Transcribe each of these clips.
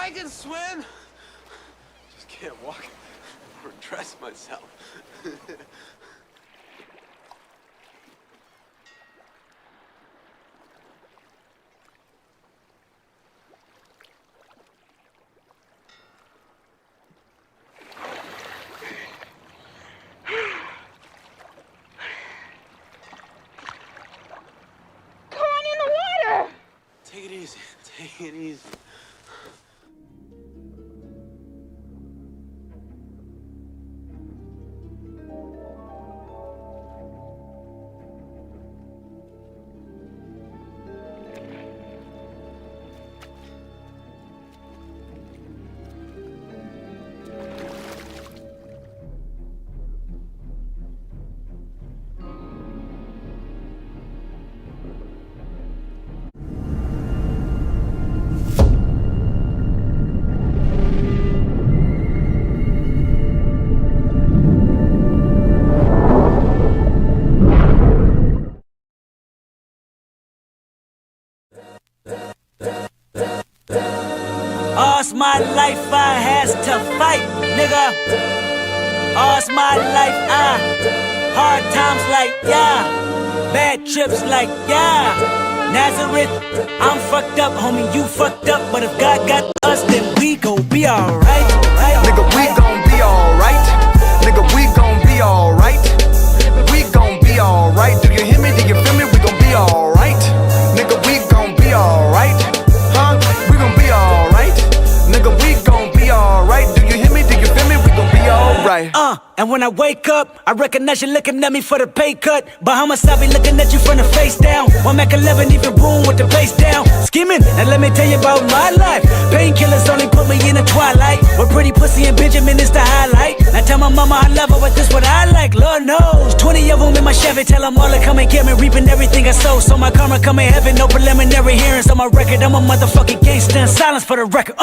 I can swim. Just can't walk or dress myself. Take it easy. Take it easy. All's my life I has to fight, nigga. All's my life hard times like yeah, bad trips like yeah. Nazareth, I'm fucked up, homie, you fucked up, but if God got us, then we gon' be alright. Nigga, we gon' be alright. Nigga, we gon' be alright. We gon' be alright. Do you hear me? Do you feel me? We gon' be alright. Nigga, we gon' be alright. Huh? We gon' be alright. Nigga, we gon' be alright. Do you hear me? Do you feel me? We gon' be alright. And when I wake up, I recognize you looking at me for the pay cut. Bahamas, I be looking at you from the face down. One Mac 11, even boom with the bass down. Scheming, now let me tell you about my life. Painkillers only put me in the twilight. With pretty pussy and Benjamin is the highlight. Now tell my mama I love her, but this what I like, Lord knows. 20 of them in my Chevy, tell them all to come and get me. Reaping everything I sow, so my karma come in heaven. No preliminary hearings on my record. I'm a motherfucking gangster and silence for the record.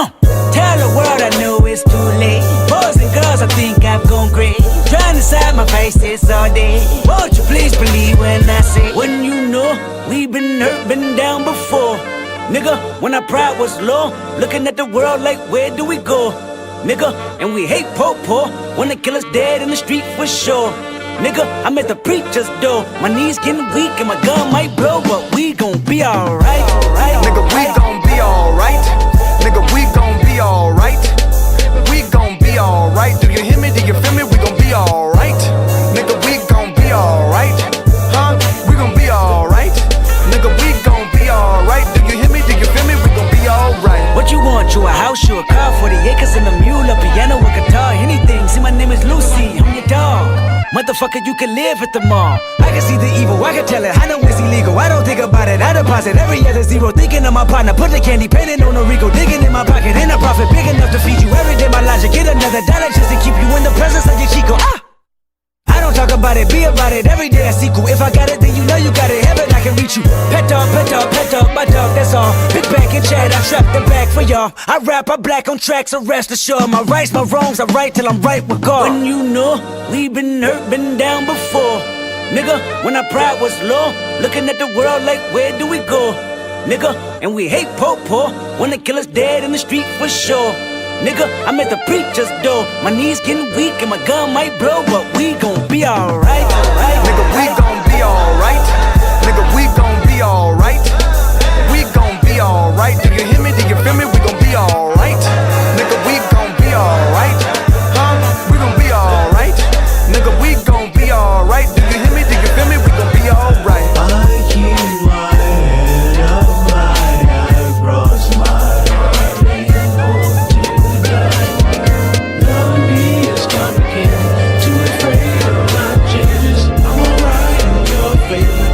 Tell the world I know it's too late. Boys and girls, I think I've gone great. Trying to side my face this all day. Won't you please believe when I say, when you know we've been hurt, been down before. Nigga, when our pride was low, looking at the world like where do we go? Nigga, and we hate po-po, when the killer's dead in the street for sure. Nigga, I'm at the preacher's door. My knees getting weak and my gun might blow, but we gon' be alright. Nigga, we gon' be alright. Nigga, we gon' be alright. We gon' be alright. Do you hear me? Do you feel me? We gon' be alright. Nigga, we gon' be alright. Huh? We gon' be alright. Nigga, we gon' be alright. Do you hear me? Do you feel me? We gon' be alright. What you want? You a house, you a car, 40 acres and a mule, a piano, a guitar, anything. See, my name is Lucy, I'm your dog. Motherfucker, you can live at the mall. I can see the evil, I can tell it, I know it's illegal. I don't think about it, I deposit every other zero. Thinking of my partner, put the candy, painting on a Rico. Digging in my pocket, in a profit, big enough to feed you every day. My logic, get another dollar just to keep you in the presence of your Chico. I don't talk about it, be about it, every day I sequel. If I got it, then you know you got it, heaven I can reach you. Pet dog, my dog, that's all. Big back and chat, I trap the back for y'all. I rap, I black on tracks, so rest assured. My rights, my wrongs, I right till I'm right with God. When you know, we been hurt, been down before. Nigga, when our pride was low, looking at the world like where do we go? Nigga, and we hate po-po, when the killer's dead in the street for sure. Nigga, I'm at the preacher's door. My knees getting weak and my gun might blow, but we gon' be alright. Nigga, we gon' be alright. Nigga, we gon' be alright. We gon' be alright. Do you hear me? Do you feel me? We gon' be alright. Nigga, we gon' be alright. Huh? We gon' be alright. Nigga, we gon' be alright. Do you hear me? Do you feel me? We gon' be alright. I keep my head up high, I cross my heart and hope to die. Love me is complicated, too afraid of my changes. I'm alright in your favor.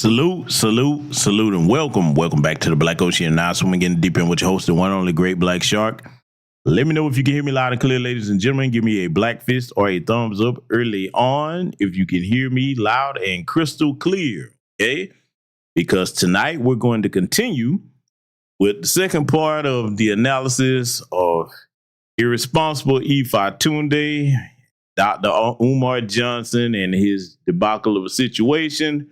Salute, and welcome back to the Black Ocean. Now, so we're getting deep in with your host, the one and only Great Black Shark. Let me know if you can hear me loud and clear, ladies and gentlemen. Give me a black fist or a thumbs up early on if you can hear me loud and crystal clear, okay? Because tonight we're going to continue with the second part of the analysis of Irresponsible Ifatunde, Dr. Umar Johnson, and his debacle of a situation.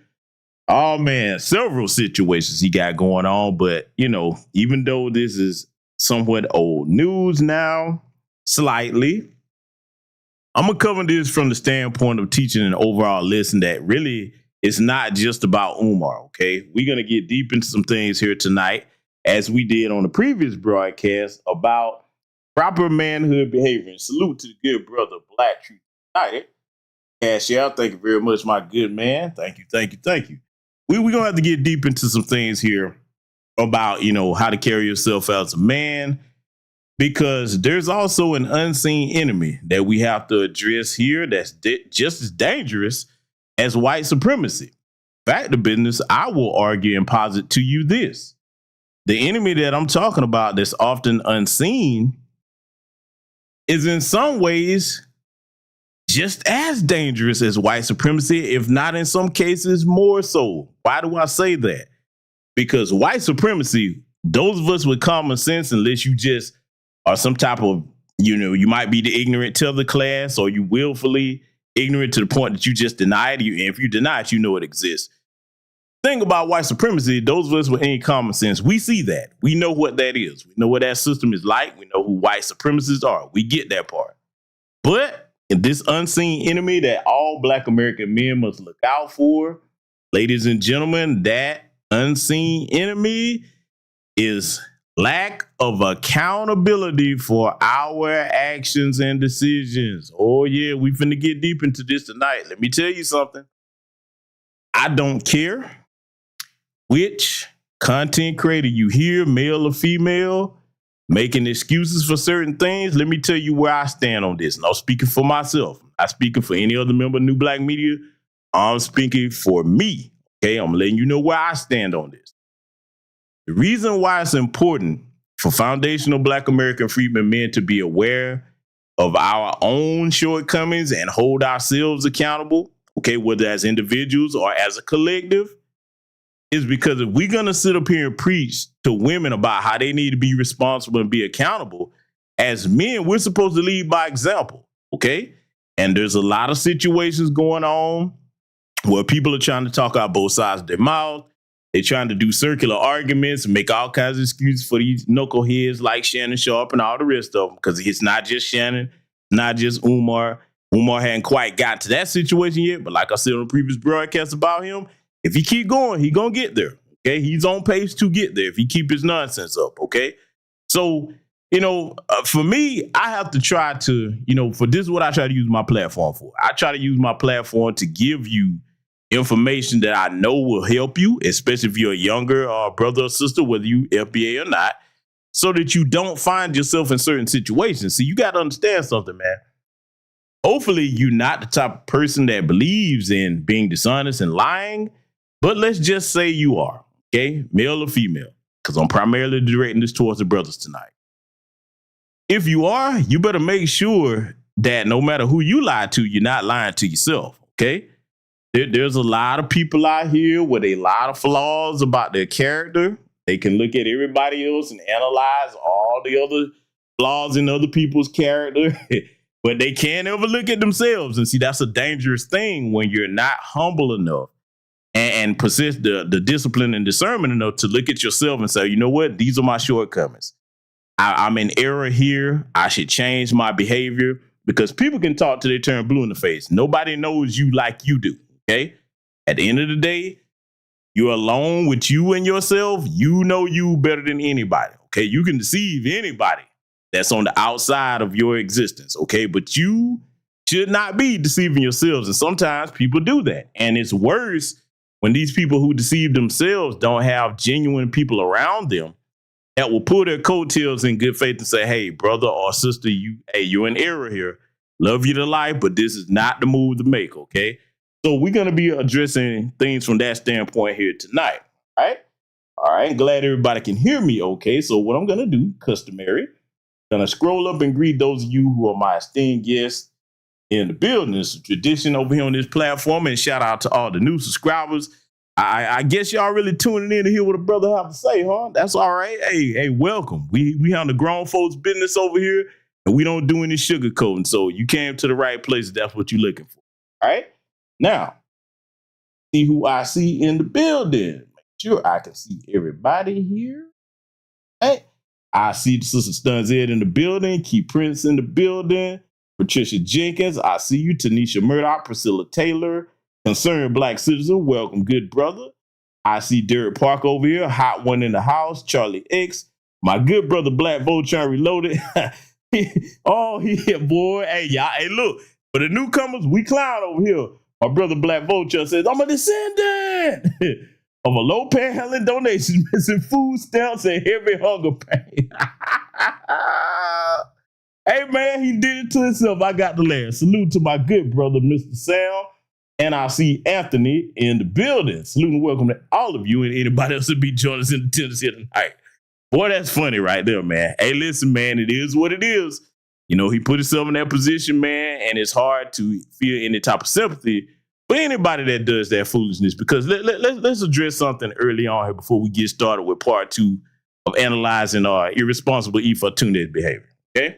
Oh, man, several situations he got going on. But, you know, even though this is somewhat old news now, slightly, I'm going to cover this from the standpoint of teaching an overall lesson that really is not just about Umar, okay? We're going to get deep into some things here tonight, as we did on the previous broadcast, about proper manhood behavior. And salute to the good brother, Black Truth United. Cash out, thank you very much, my good man. Thank you. We're going to have to get deep into some things here about, you know, how to carry yourself as a man, because there's also an unseen enemy that we have to address here that's just as dangerous as white supremacy. Fact of business, I will argue and posit to you this. The enemy that I'm talking about that's often unseen is in some ways just as dangerous as white supremacy, if not in some cases more so. Why do I say that? Because white supremacy, those of us with common sense, unless you just are some type of, you know, you might be the ignorant to the class, or you willfully ignorant to the point that you just deny it. And if you deny it, you know it exists. Thing about white supremacy, those of us with any common sense, we see that. We know what that is. We know what that system is like. We know who white supremacists are. We get that part. But this unseen enemy that all Black American men must look out for, ladies and gentlemen, that unseen enemy is lack of accountability for our actions and decisions. Oh, yeah, we finna get deep into this tonight. Let me tell you something. I don't care which content creator you hear, male or female, making excuses for certain things. Let me tell you where I stand on this. And I'm speaking for myself. I'm not speaking for any other member of New Black Media. I'm speaking for me. Okay, I'm letting you know where I stand on this. The reason why it's important for foundational Black American freedmen men to be aware of our own shortcomings and hold ourselves accountable, okay, whether as individuals or as a collective, is because if we're going to sit up here and preach to women about how they need to be responsible and be accountable, as men, we're supposed to lead by example, okay? And there's a lot of situations going on where people are trying to talk out both sides of their mouth. They're trying to do circular arguments and make all kinds of excuses for these knuckleheads like Shannon Sharp and all the rest of them, because it's not just Shannon, not just Umar. Umar hadn't quite got to that situation yet, but like I said on the previous broadcast about him, if he keep going, he gonna get there, okay? He's on pace to get there if he keep his nonsense up, okay? So, you know, for me, I have to try to, you know, for this is what I try to use my platform for. I try to use my platform to give you information that I know will help you, especially if you're a younger brother or sister, whether you FBA or not, so that you don't find yourself in certain situations. See, you got to understand something, man. Hopefully, you're not the type of person that believes in being dishonest and lying, but let's just say you are, okay, male or female, because I'm primarily directing this towards the brothers tonight. If you are, you better make sure that no matter who you lie to, you're not lying to yourself, okay? There's a lot of people out here with a lot of flaws about their character. They can look at everybody else and analyze all the other flaws in other people's character, but they can't ever look at themselves. And see, that's a dangerous thing when you're not humble enough and possess the discipline and discernment enough to look at yourself and say, you know what, these are my shortcomings. I'm in error here. I should change my behavior, because people can talk till they turn blue in the face. Nobody knows you like you do. Okay. At the end of the day, you're alone with you and yourself. You know you better than anybody. Okay. You can deceive anybody that's on the outside of your existence. Okay. But you should not be deceiving yourselves. And sometimes people do that. And it's worse when these people who deceive themselves don't have genuine people around them that will pull their coattails in good faith and say, hey, brother or sister, you're in error here. Love you to life, but this is not the move to make, okay? So we're going to be addressing things from that standpoint here tonight. All right. All right. Glad everybody can hear me okay. So what I'm going to do, customary, going to scroll up and greet those of you who are my esteemed guests in the building. It's a tradition over here on this platform, and shout out to all the new subscribers. I guess y'all really tuning in to hear what a brother have to say, huh? That's all right. Hey, welcome. We on the grown folks business over here, and we don't do any sugarcoating. So you came to the right place if that's what you're looking for. All right. Now, see who I see in the building. Make sure I can see everybody here. Hey, I see Sister Stuns Ed in the building, Key Prince in the building, Patricia Jenkins. I see you, Tanisha Murdoch, Priscilla Taylor, Concerned Black Citizen. Welcome, good brother. I see Derek Park over here, Hot One in the house, Charlie X, my good brother Black Voltron Reloaded. Oh, yeah, boy. Hey, y'all. Hey, look, for the newcomers, we clown over here. My brother Black Vulture says, I'm a descendant of a low panhandling donation, missing food stamps and heavy hunger pain. Hey, man, he did it to himself. I got the laugh. Salute to my good brother, Mr. Sam. And I see Anthony in the building. Salute and welcome to all of you and anybody else that be joining us in attendance here tonight. Boy, that's funny right there, man. Hey, listen, man, it is what it is. You know, he put himself in that position, man, and it's hard to feel any type of sympathy for anybody that does that foolishness, because let's address something early on here before we get started with part 2 of analyzing our irresponsible Ifatunde behavior, okay?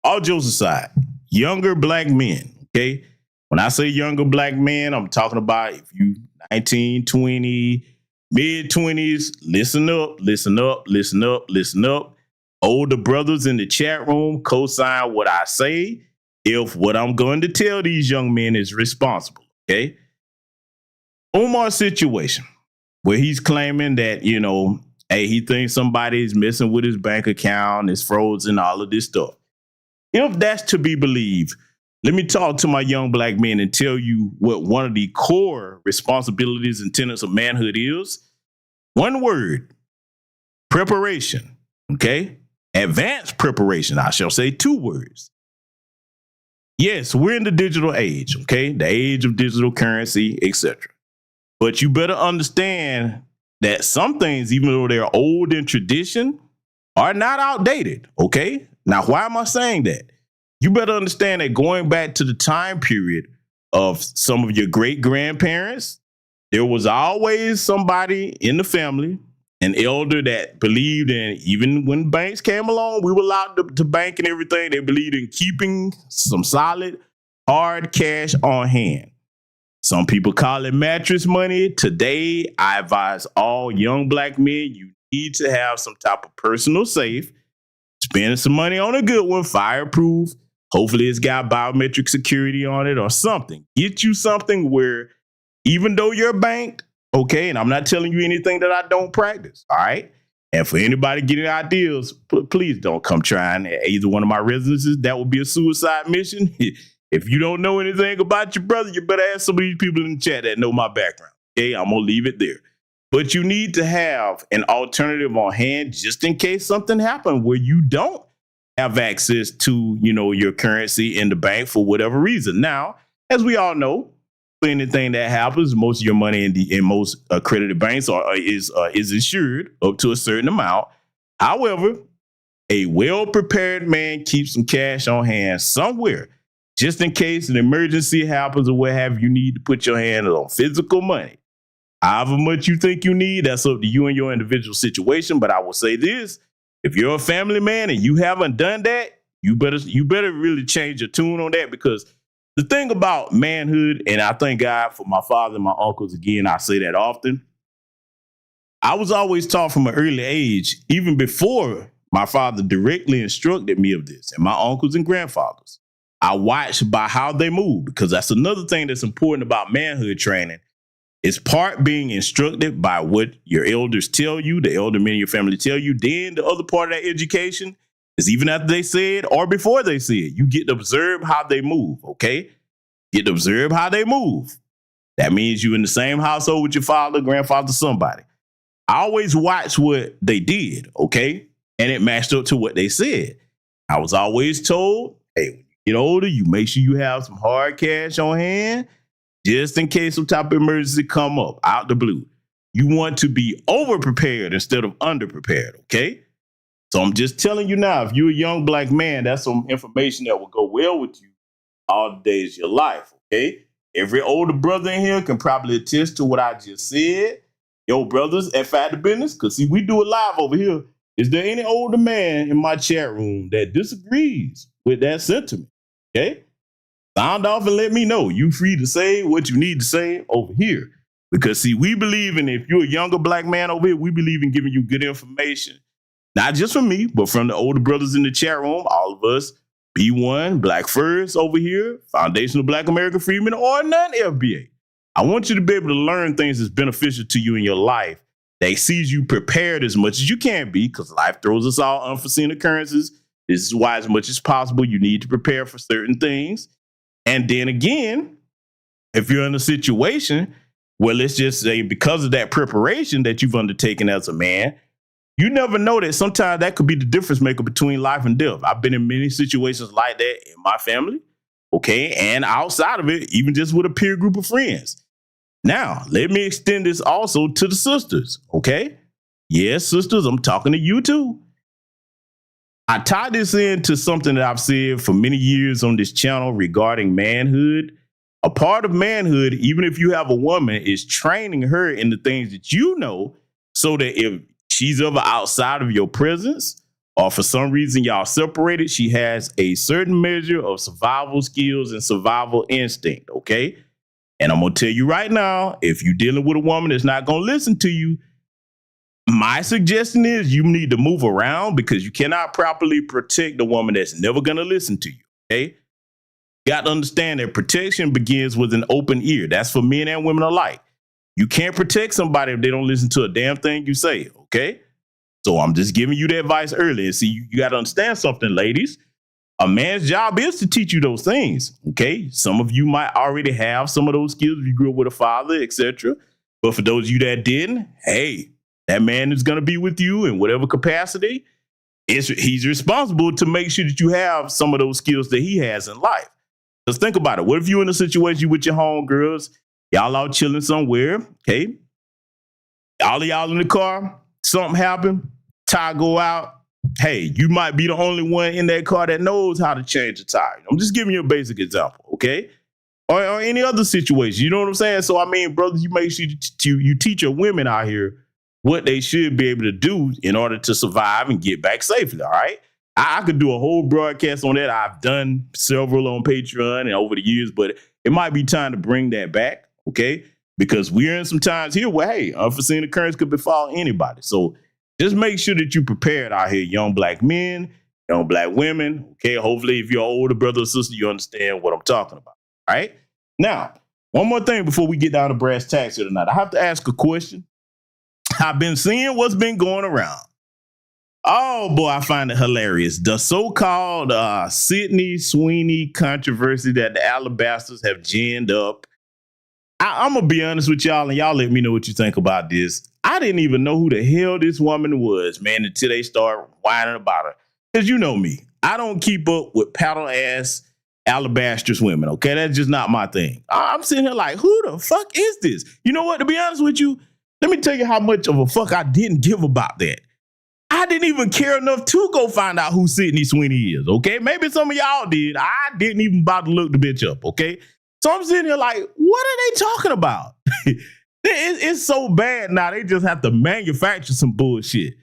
All jokes aside, younger black men, okay? When I say younger black men, I'm talking about if you 19, 20, mid-20s, listen up, listen up, listen up, listen up. Older brothers in the chat room, co-sign what I say if what I'm going to tell these young men is responsible, okay? Umar's situation, where he's claiming that, you know, hey, he thinks somebody's messing with his bank account, is frozen, all of this stuff. If that's to be believed, let me talk to my young black men and tell you what one of the core responsibilities and tenets of manhood is. One word, preparation, okay? Advanced preparation, I shall say 2 words. Yes, we're in the digital age, okay? The age of digital currency, etc. But you better understand that some things, even though they're old in tradition, are not outdated, okay? Now, why am I saying that? You better understand that going back to the time period of some of your great-grandparents, there was always somebody in the family, an elder that believed in, even when banks came along, we were allowed to bank and everything. They believed in keeping some solid, hard cash on hand. Some people call it mattress money. Today, I advise all young black men, you need to have some type of personal safe, spend some money on a good one, fireproof. Hopefully it's got biometric security on it or something. Get you something where even though you're banked, okay, and I'm not telling you anything that I don't practice, all right? And for anybody getting ideas, please don't come trying either one of my residences. That would be a suicide mission. If you don't know anything about your brother, you better ask some of these people in the chat that know my background, okay? I'm going to leave it there. But you need to have an alternative on hand just in case something happened where you don't have access to, you know, your currency in the bank for whatever reason. Now, as we all know, for anything that happens, most of your money in most accredited banks is insured up to a certain amount. However, a well-prepared man keeps some cash on hand somewhere, just in case an emergency happens or what have you need to put your hand on physical money. However much you think you need, that's up to you and your individual situation. But I will say this. If you're a family man and you haven't done that, you better really change your tune on that, because the thing about manhood, and I thank God for my father and my uncles, again, I say that often. I was always taught from an early age, even before my father directly instructed me of this, and my uncles and grandfathers. I watched by how they move, because that's another thing that's important about manhood training. It's part being instructed by what your elders tell you, the elder men in your family tell you. Then the other part of that education is even after they say it or before they say it, you get to observe how they move, okay? Get to observe how they move. That means you in the same household with your father, grandfather, somebody. I always watch what they did, okay? And it matched up to what they said. I was always told, hey, when you get older, you make sure you have some hard cash on hand. just in case some type of emergency come up out the blue. You want to be over-prepared instead of under-prepared, okay? So I'm just telling you now, if you're a young black man, that's some information that will go well with you all the days of your life, okay? Every older brother in here can probably attest to what I just said. Yo, brothers, F out the business, because see, we do it live over here. Is there any older man in my chat room that disagrees with that sentiment, okay? Sound off and let me know. You free to say what you need to say over here. Because see, we believe in, if you're a younger black man over here, we believe in giving you good information. Not just from me, but from the older brothers in the chat room, all of us, B1, Black First over here, Foundational Black American Freedmen, or non-FBA. I want you to be able to learn things that's beneficial to you in your life that sees you prepared as much as you can be, because life throws us all unforeseen occurrences. This is why, as much as possible, you need to prepare for certain things. And then again, if you're in a situation where, let's just say, because of that preparation that you've undertaken as a man, you never know that sometimes that could be the difference maker between life and death. I've been in many situations like that in my family, okay, and outside of it, even just with a peer group of friends. Now, let me extend this also to the sisters, okay? Yes, sisters, I'm talking to you too. I tie this into something that I've said for many years on this channel regarding manhood. A part of manhood, even if you have a woman, is training her in the things that you know, so that if she's ever outside of your presence, or for some reason y'all separated, she has a certain measure of survival skills and survival instinct, okay? And I'm going to tell you right now, if you're dealing with a woman that's not going to listen to you, my suggestion is you need to move around, because you cannot properly protect a woman that's never going to listen to you, okay? You got to understand that protection begins with an open ear. That's for men and women alike. You can't protect somebody if they don't listen to a damn thing you say, okay? So I'm just giving you the advice early. And see, you got to understand something, ladies. A man's job is to teach you those things, okay? Some of you might already have some of those skills if you grew up with a father, etc. But for those of you that didn't, hey, that man is going to be with you in whatever capacity. He's responsible to make sure that you have some of those skills that he has in life. Just think about it. What if you're in a situation with your homegirls? Y'all out chilling somewhere, okay? All of y'all in the car, something happened, tire go out. Hey, you might be the only one in that car that knows how to change a tire. I'm just giving you a basic example, okay? Or any other situation, you know what I'm saying? So, I mean, brothers, you make sure you teach your women out here what they should be able to do in order to survive and get back safely, all right? I could do a whole broadcast on that. I've done several on Patreon and over the years, but it might be time to bring that back. Okay, because we're in some times here where, hey, unforeseen occurrence could befall anybody. So just make sure that you're prepared out here, young black men, young black women. Okay, hopefully if you're an older brother or sister, you understand what I'm talking about. All right. Now, one more thing before we get down to brass tacks here tonight. I have to ask a question. I've been seeing what's been going around. Oh, boy, I find it hilarious. The so-called Sydney Sweeney controversy that the Alabasters have ginned up. I'm going to be honest with y'all, and y'all let me know what you think about this. I didn't even know who the hell this woman was, man, until they start whining about her. Because you know me. I don't keep up with paddle-ass alabastrous women, okay? That's just not my thing. I'm sitting here like, who the fuck is this? You know what? To be honest with you, let me tell you how much of a fuck I didn't give about that. I didn't even care enough to go find out who Sydney Sweeney is, okay? Maybe some of y'all did. I didn't even bother to look the bitch up, okay? So I'm sitting here like, what are they talking about? It's so bad now. They just have to manufacture some bullshit.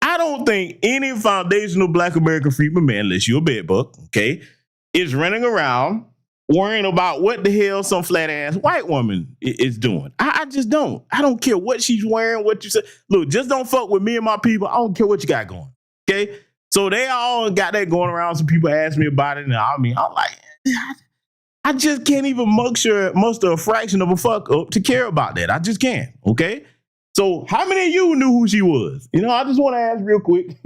I don't think any foundational Black American freedman man, unless you're a bedbug, okay, is running around worrying about what the hell some flat ass white woman is doing. I just don't. I don't care what she's wearing, what you say. Look, just don't fuck with me and my people. I don't care what you got going, okay? So they all got that going around. Some people ask me about it, and I mean, I'm like, I just can't even muster a fraction of a fuck up to care about that. I just can't, okay? So how many of you knew who she was? You know, I just want to ask real quick,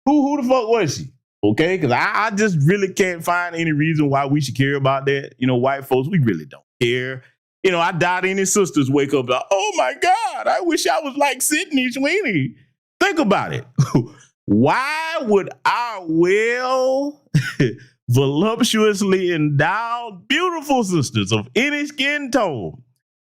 who the fuck was she? Okay, because I just really can't find any reason why we should care about that. You know, white folks, we really don't care. You know, I doubt any sisters wake up like, oh my God, I wish I was like Sydney Sweeney. Think about it. Why would our voluptuously endowed, beautiful sisters of any skin tone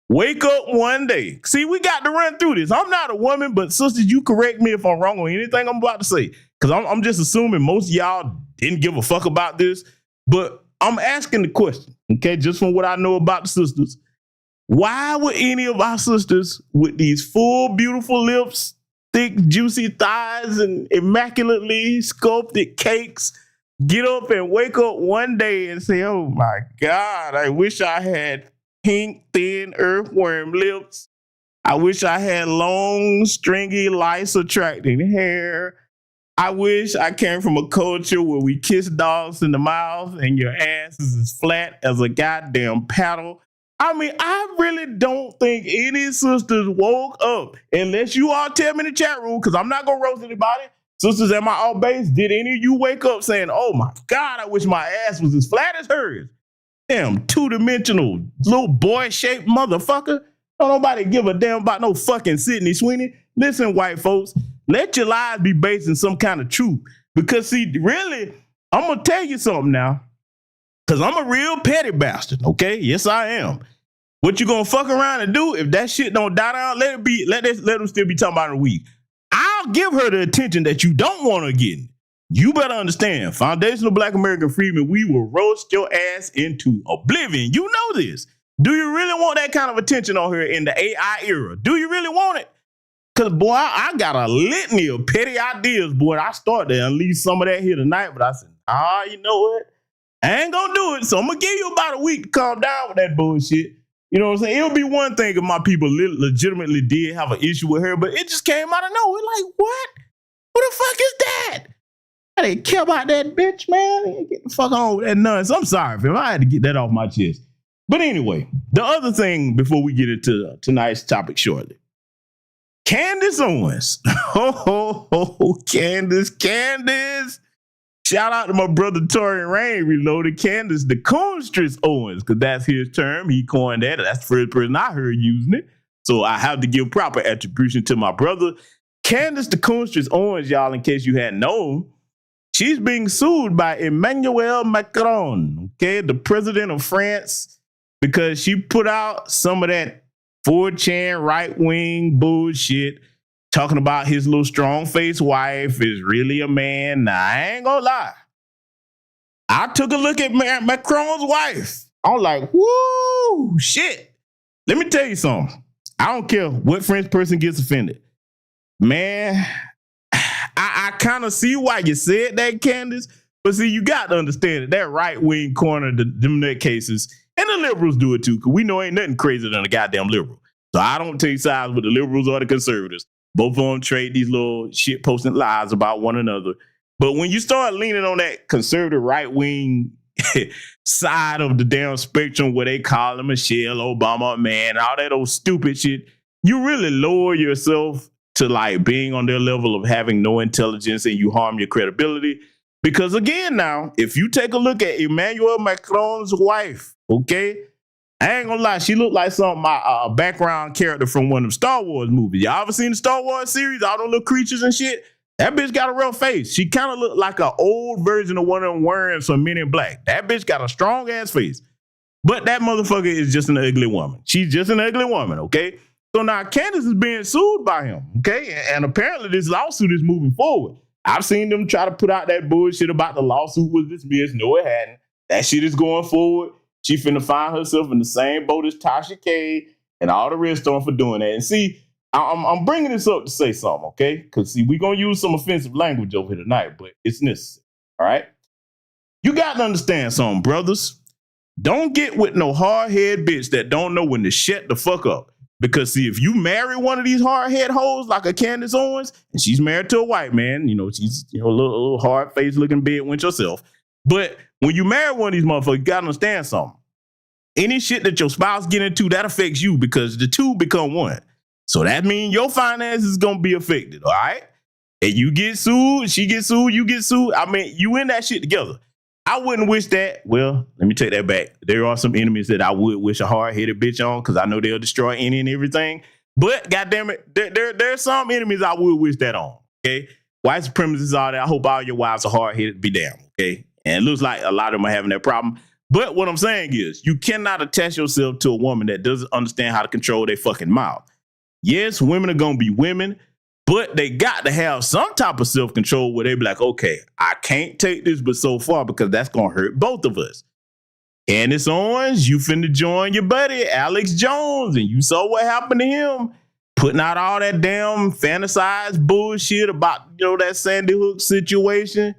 wake up one day. See, we got to run through this. I'm not a woman, but sisters, you correct me if I'm wrong on anything I'm about to say. Because I'm just assuming most of y'all didn't give a fuck about this. But I'm asking the question, okay, just from what I know about the sisters. Why would any of our sisters with these full, beautiful lips, thick, juicy thighs, and immaculately sculpted cakes get up and wake up one day and say, oh my God, I wish I had pink, thin, earthworm lips. I wish I had long, stringy, lice-attracting hair. I wish I came from a culture where we kiss dogs in the mouth and your ass is as flat as a goddamn paddle. I mean, I really don't think any sisters woke up, unless you all tell me in the chat room, because I'm not going to roast anybody. Sisters at my alt base, did any of you wake up saying, oh my God, I wish my ass was as flat as hers? Damn, two-dimensional little boy-shaped motherfucker. Don't nobody give a damn about no fucking Sydney Sweeney. Listen, white folks, let your lives be based in some kind of truth. Because, see, really, I'm going to tell you something now. Because I'm a real petty bastard, okay? Yes, I am. What you going to fuck around and do, if that shit don't die down, let them still be talking about it in a week. I'll give her the attention that you don't want her getting. You better understand, foundational Black American freedmen, we will roast your ass into oblivion. You know this. Do you really want that kind of attention on her in the AI era? Do you really want it? Because, boy, I got a litany of petty ideas, boy. I started to unleash some of that here tonight, but I said, you know what? I ain't going to do it, so I'm going to give you about a week to calm down with that bullshit. You know what I'm saying? It'll be one thing if my people legitimately did have an issue with her, but it just came out of nowhere. Like, what? Who the fuck is that? I didn't care about that bitch, man. Get the fuck on with that nonsense. I'm sorry, fam. I had to get that off my chest. But anyway, the other thing before we get into tonight's topic shortly. Candace Owens. Candace. Shout out to my brother Torian Rain, Reloaded. Candace, the Constress Owens, because that's his term. He coined that. That's the first person I heard using it. So I have to give proper attribution to my brother. Candace, the Constress Owens, y'all, in case you hadn't known, she's being sued by Emmanuel Macron, okay, the president of France, because she put out some of that 4chan right-wing bullshit talking about his little strong-faced wife is really a man. Now, I ain't gonna lie. I took a look at Macron's wife. I'm like, whoo, shit. Let me tell you something. I don't care what French person gets offended. Man, I kind of see why you said that, Candace. But see, you got to understand that right-wing corner, them nutcases, and the liberals do it too, because we know ain't nothing crazier than a goddamn liberal. So I don't take sides with the liberals or the conservatives. Both of them trade these little shit posting lies about one another. But when you start leaning on that conservative right-wing side of the damn spectrum where they call them Michelle Obama, man, all that old stupid shit, you really lower yourself to like being on their level of having no intelligence, and you harm your credibility. Because again now, if you take a look at Emmanuel Macron's wife, okay, I ain't gonna lie, she looked like a background character from one of them Star Wars movies. Y'all ever seen the Star Wars series? All those little creatures and shit? That bitch got a real face. She kind of looked like an old version of one of them worms from Men in Black. That bitch got a strong ass face. But that motherfucker is just an ugly woman. She's just an ugly woman, okay? So now Candace is being sued by him, okay? And apparently this lawsuit is moving forward. I've seen them try to put out that bullshit about the lawsuit was dismissed. No, it hadn't. That shit is going forward. She finna find herself in the same boat as Tasha K and all the rest of them for doing that. And see, I'm bringing this up to say something, okay? Because see, we're going to use some offensive language over here tonight, but it's necessary, all right? You got to understand something, brothers. Don't get with no hard-head bitch that don't know when to shut the fuck up. Because see, if you marry one of these hard-head hoes like a Candace Owens, and she's married to a white man, she's a little hard-faced looking bedwench herself. But when you marry one of these motherfuckers, you got to understand something. Any shit that your spouse get into, that affects you because the two become one. So that means your finances is going to be affected, all right? And you get sued, she gets sued, you get sued. I mean, you in that shit together. I wouldn't wish that. Well, let me take that back. There are some enemies that I would wish a hard-headed bitch on because I know they'll destroy any and everything. But goddamn it, there's some enemies I would wish that on, okay? White supremacists, all that. I hope all your wives are hard-headed. Be damn, okay? And it looks like a lot of them are having that problem. But what I'm saying is, you cannot attach yourself to a woman that doesn't understand how to control their fucking mouth. Yes, women are going to be women, but they got to have some type of self-control where they be like, okay, I can't take this but so far because that's going to hurt both of us. Candace Owens, you finna join your buddy, Alex Jones, and you saw what happened to him, putting out all that damn fantasized bullshit about, that Sandy Hook situation,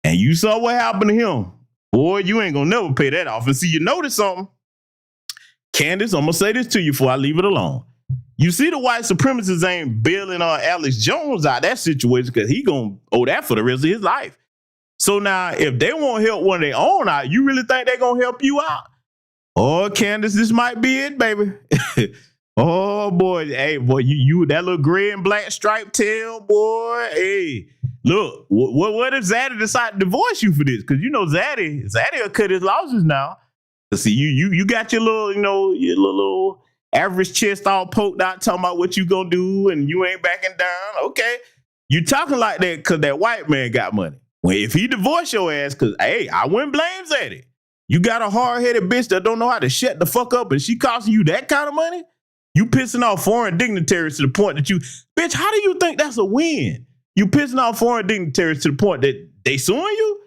and you saw what happened to him. Boy, you ain't gonna never pay that off. And see, you notice something? Candace, I'm gonna say this to you before I leave it alone. You see the white supremacists ain't bailing Alex Jones out that situation because he gonna owe that for the rest of his life. So now, if they won't help one of their own out, you really think they're going to help you out? Oh, Candace, this might be it, baby. Oh, boy. Hey, boy, you that little gray and black striped tail, boy. Hey, look, what if Zaddy decide to divorce you for this? Because Zaddy will cut his losses now. See, you got your little, your little average chest all poked out talking about what you going to do and you ain't backing down. Okay. You talking like that because that white man got money. Well, if he divorced your ass, because, hey, I wouldn't blame Zaddy. You got a hard-headed bitch that don't know how to shut the fuck up and she costing you that kind of money? You pissing off foreign dignitaries to the point that bitch, how do you think that's a win? You pissing off foreign dignitaries to the point that they suing you?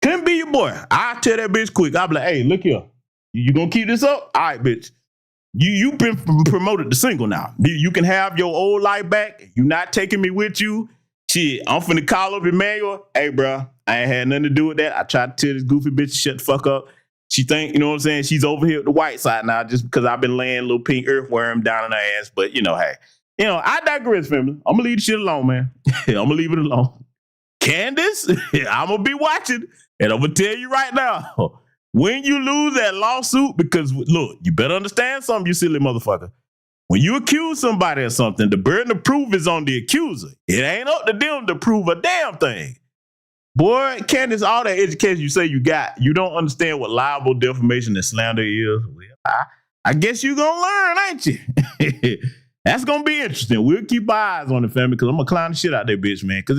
Couldn't be your boy. I'll tell that bitch quick. I'll be like, hey, look here. You gonna keep this up? All right, bitch. You been promoted to single now. You can have your old life back. You not taking me with you. Shit, I'm finna call up Emmanuel. Hey, bro, I ain't had nothing to do with that. I tried to tell this goofy bitch to shut the fuck up. She think, you know what I'm saying? She's over here at the white side now just because I've been laying a little pink earthworm down in her ass. But, hey, I digress, family. I'm going to leave the shit alone, man. I'm going to leave it alone. Candace, I'm going to be watching. And I'm going to tell you right now, when you lose that lawsuit, because, look, you better understand something, you silly motherfucker. When you accuse somebody of something, the burden of proof is on the accuser. It ain't up to them to prove a damn thing. Boy, Candace, all that education you say you got, you don't understand what libel, defamation, and slander is. Well, I guess you're going to learn, ain't you? That's going to be interesting. We'll keep our eyes on the family because I'm going to clown the shit out that bitch, man, because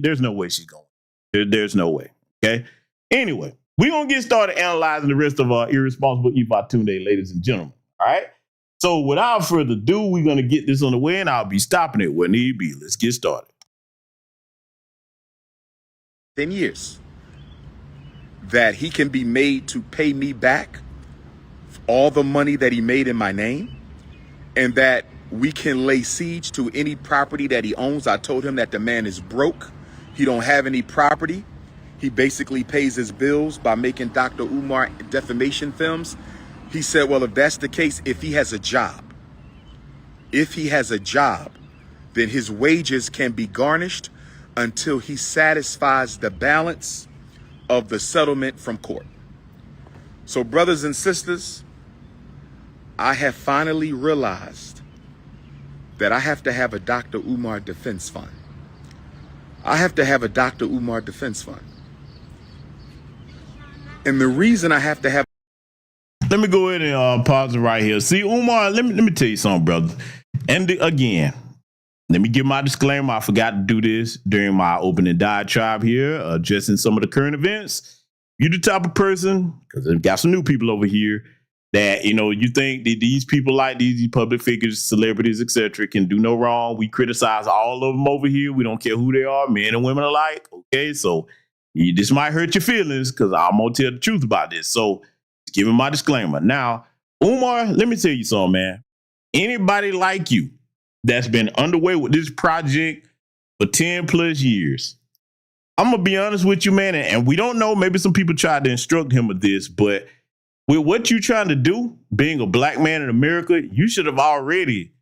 there's no way she's going. There's no way, okay? Anyway, we're going to get started analyzing the rest of our Irresponsible Ifatunde, ladies and gentlemen, all right? So without further ado, we're going to get this on the way, and I'll be stopping it where need be. Let's get started. 10 years that he can be made to pay me back all the money that he made in my name, and that we can lay siege to any property that he owns. I told him that the man is broke. He don't have any property. He basically pays his bills by making Dr. Umar defamation films. He said, well, if that's the case, if he has a job, then his wages can be garnished until he satisfies the balance of the settlement from court. So, brothers and sisters, I have finally realized that I have to have a Dr. Umar defense fund. I have to have a Dr. Umar defense fund. And the reason I have to have. Let me go ahead and pause it right here. See, Umar, let me tell you something, brother. And again, let me give my disclaimer. I forgot to do this during my opening diatribe here, addressing some of the current events. You're the type of person, because I've got some new people over here, that, you think that these people like these public figures, celebrities, etc., can do no wrong. We criticize all of them over here. We don't care who they are, men and women alike. Okay, so this might hurt your feelings because I'm going to tell the truth about this. So, giving my disclaimer. Now, Umar, let me tell you something, man. Anybody like you that's been underway with this project for 10 plus years, I'm going to be honest with you, man, and we don't know, maybe some people tried to instruct him with this, but with what you're trying to do, being a black man in America, you should have already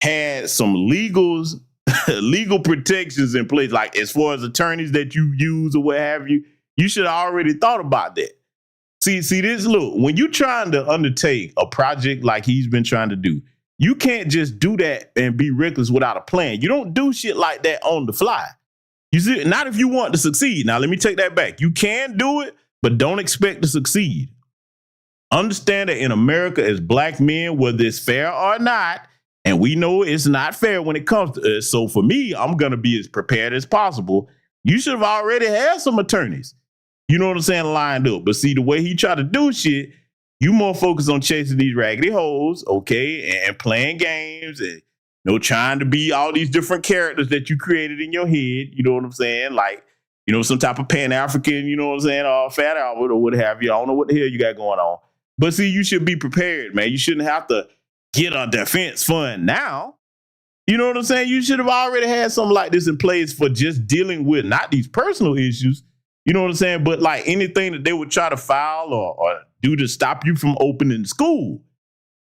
had some legal protections in place, like as far as attorneys that you use or what have you. You should have already thought about that. See this, look, when you're trying to undertake a project like he's been trying to do, you can't just do that and be reckless without a plan. You don't do shit like that on the fly. You see, not if you want to succeed. Now, let me take that back. You can do it, but don't expect to succeed. Understand that in America, as black men, whether it's fair or not, and we know it's not fair when it comes to us. So for me, I'm going to be as prepared as possible. You should have already had some attorneys. you know what I'm saying, lined up. But see, the way he tried to do shit, you more focused on chasing these raggedy hoes, okay, and playing games and trying to be all these different characters that you created in your head. You know what I'm saying? Like, some type of Pan-African, you know what I'm saying, or Fat Albert or what have you. I don't know what the hell you got going on. But see, you should be prepared, man. You shouldn't have to get a defense fund now. You know what I'm saying? You should have already had something like this in place for just dealing with not these personal issues, you know what I'm saying, but like anything that they would try to file or do to stop you from opening school.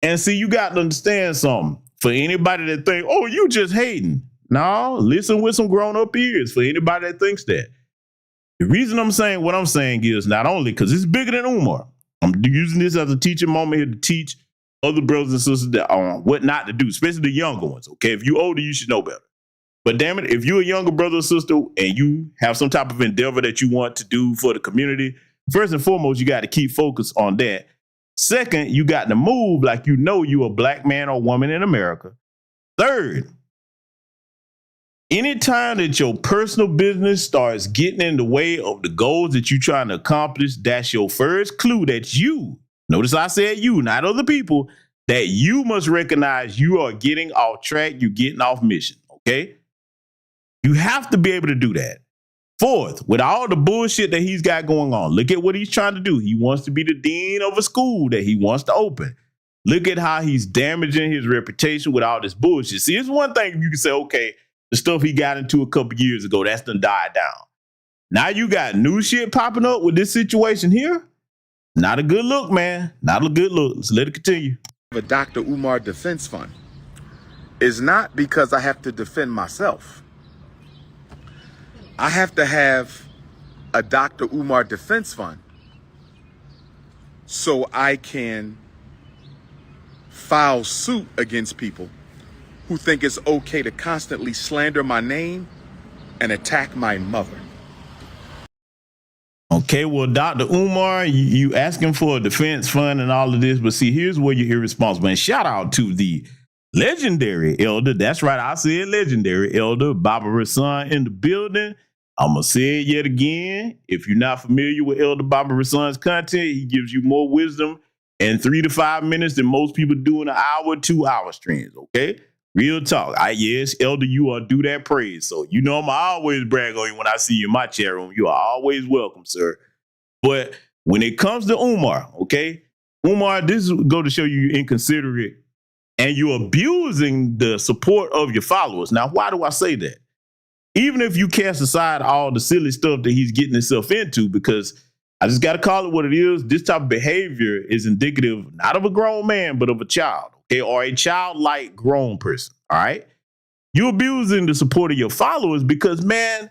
And see, you got to understand something. For anybody that think, oh, you just hating. No, listen with some grown-up ears for anybody that thinks that. The reason I'm saying what I'm saying is not only because it's bigger than Umar. I'm using this as a teaching moment here to teach other brothers and sisters that what not to do, especially the younger ones, okay? If you're older, you should know better. But damn it, if you're a younger brother or sister and you have some type of endeavor that you want to do for the community, first and foremost, you got to keep focus on that. Second, you got to move like you're a black man or woman in America. Third, anytime that your personal business starts getting in the way of the goals that you're trying to accomplish, that's your first clue that you, notice I said you, not other people, that you must recognize you are getting off track, you're getting off mission, okay? You have to be able to do that. Fourth, with all the bullshit that he's got going on, look at what he's trying to do. He wants to be the dean of a school that he wants to open. Look at how he's damaging his reputation with all this bullshit. See, it's one thing you can say, okay, the stuff he got into a couple years ago, that's done died down. Now you got new shit popping up with this situation here. Not a good look, man. Not a good look. Let's let it continue. A Dr. Umar Defense Fund is not because I have to defend myself. I have to have a Dr. Umar Defense Fund so I can file suit against people who think it's okay to constantly slander my name and attack my mother. Okay, well, Dr. Umar, you asking for a defense fund and all of this, but see, here's where you're irresponsible. And shout out to the legendary elder. That's right, I said legendary elder, Baba Rasan in the building. I'm going to say it yet again. If you're not familiar with Elder Baba Rasan's content, he gives you more wisdom in 3 to 5 minutes than most people do in an hour, 2 hour streams, okay? Real talk. Yes, Elder, you are due that praise. So you know I'm always brag on you when I see you in my chat room. You are always welcome, sir. But when it comes to Umar, okay, Umar, this is go to show you you're inconsiderate and you're abusing the support of your followers. Now, why do I say that? Even if you cast aside all the silly stuff that he's getting himself into, because I just got to call it what it is. This type of behavior is indicative not of a grown man, but of a child, okay, or a childlike grown person, all right? You're abusing the support of your followers because, man,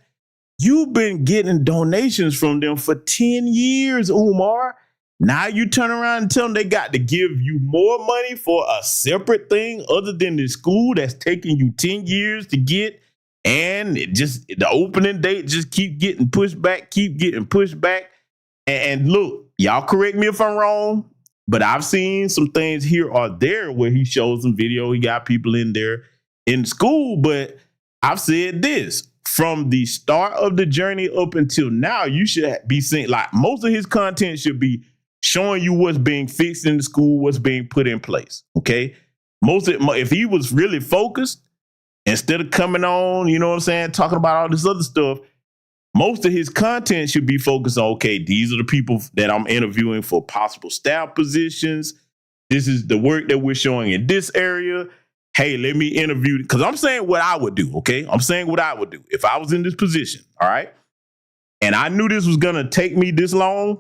you've been getting donations from them for 10 years, Umar. Now you turn around and tell them they got to give you more money for a separate thing other than the school that's taking you 10 years to get. And it just the opening date just keep getting pushed back. And look, y'all correct me if I'm wrong, but I've seen some things here or there where he shows some video. He got people in there in school, but I've said this from the start of the journey up until now, you should be seeing like most of his content should be showing you what's being fixed in the school, what's being put in place. Okay. If he was really focused, instead of coming on, you know what I'm saying, talking about all this other stuff, most of his content should be focused on, okay, these are the people that I'm interviewing for possible staff positions. This is the work that we're showing in this area. Hey, let me interview, because I'm saying what I would do, okay? I'm saying what I would do if I was in this position, all right? And I knew this was going to take me this long.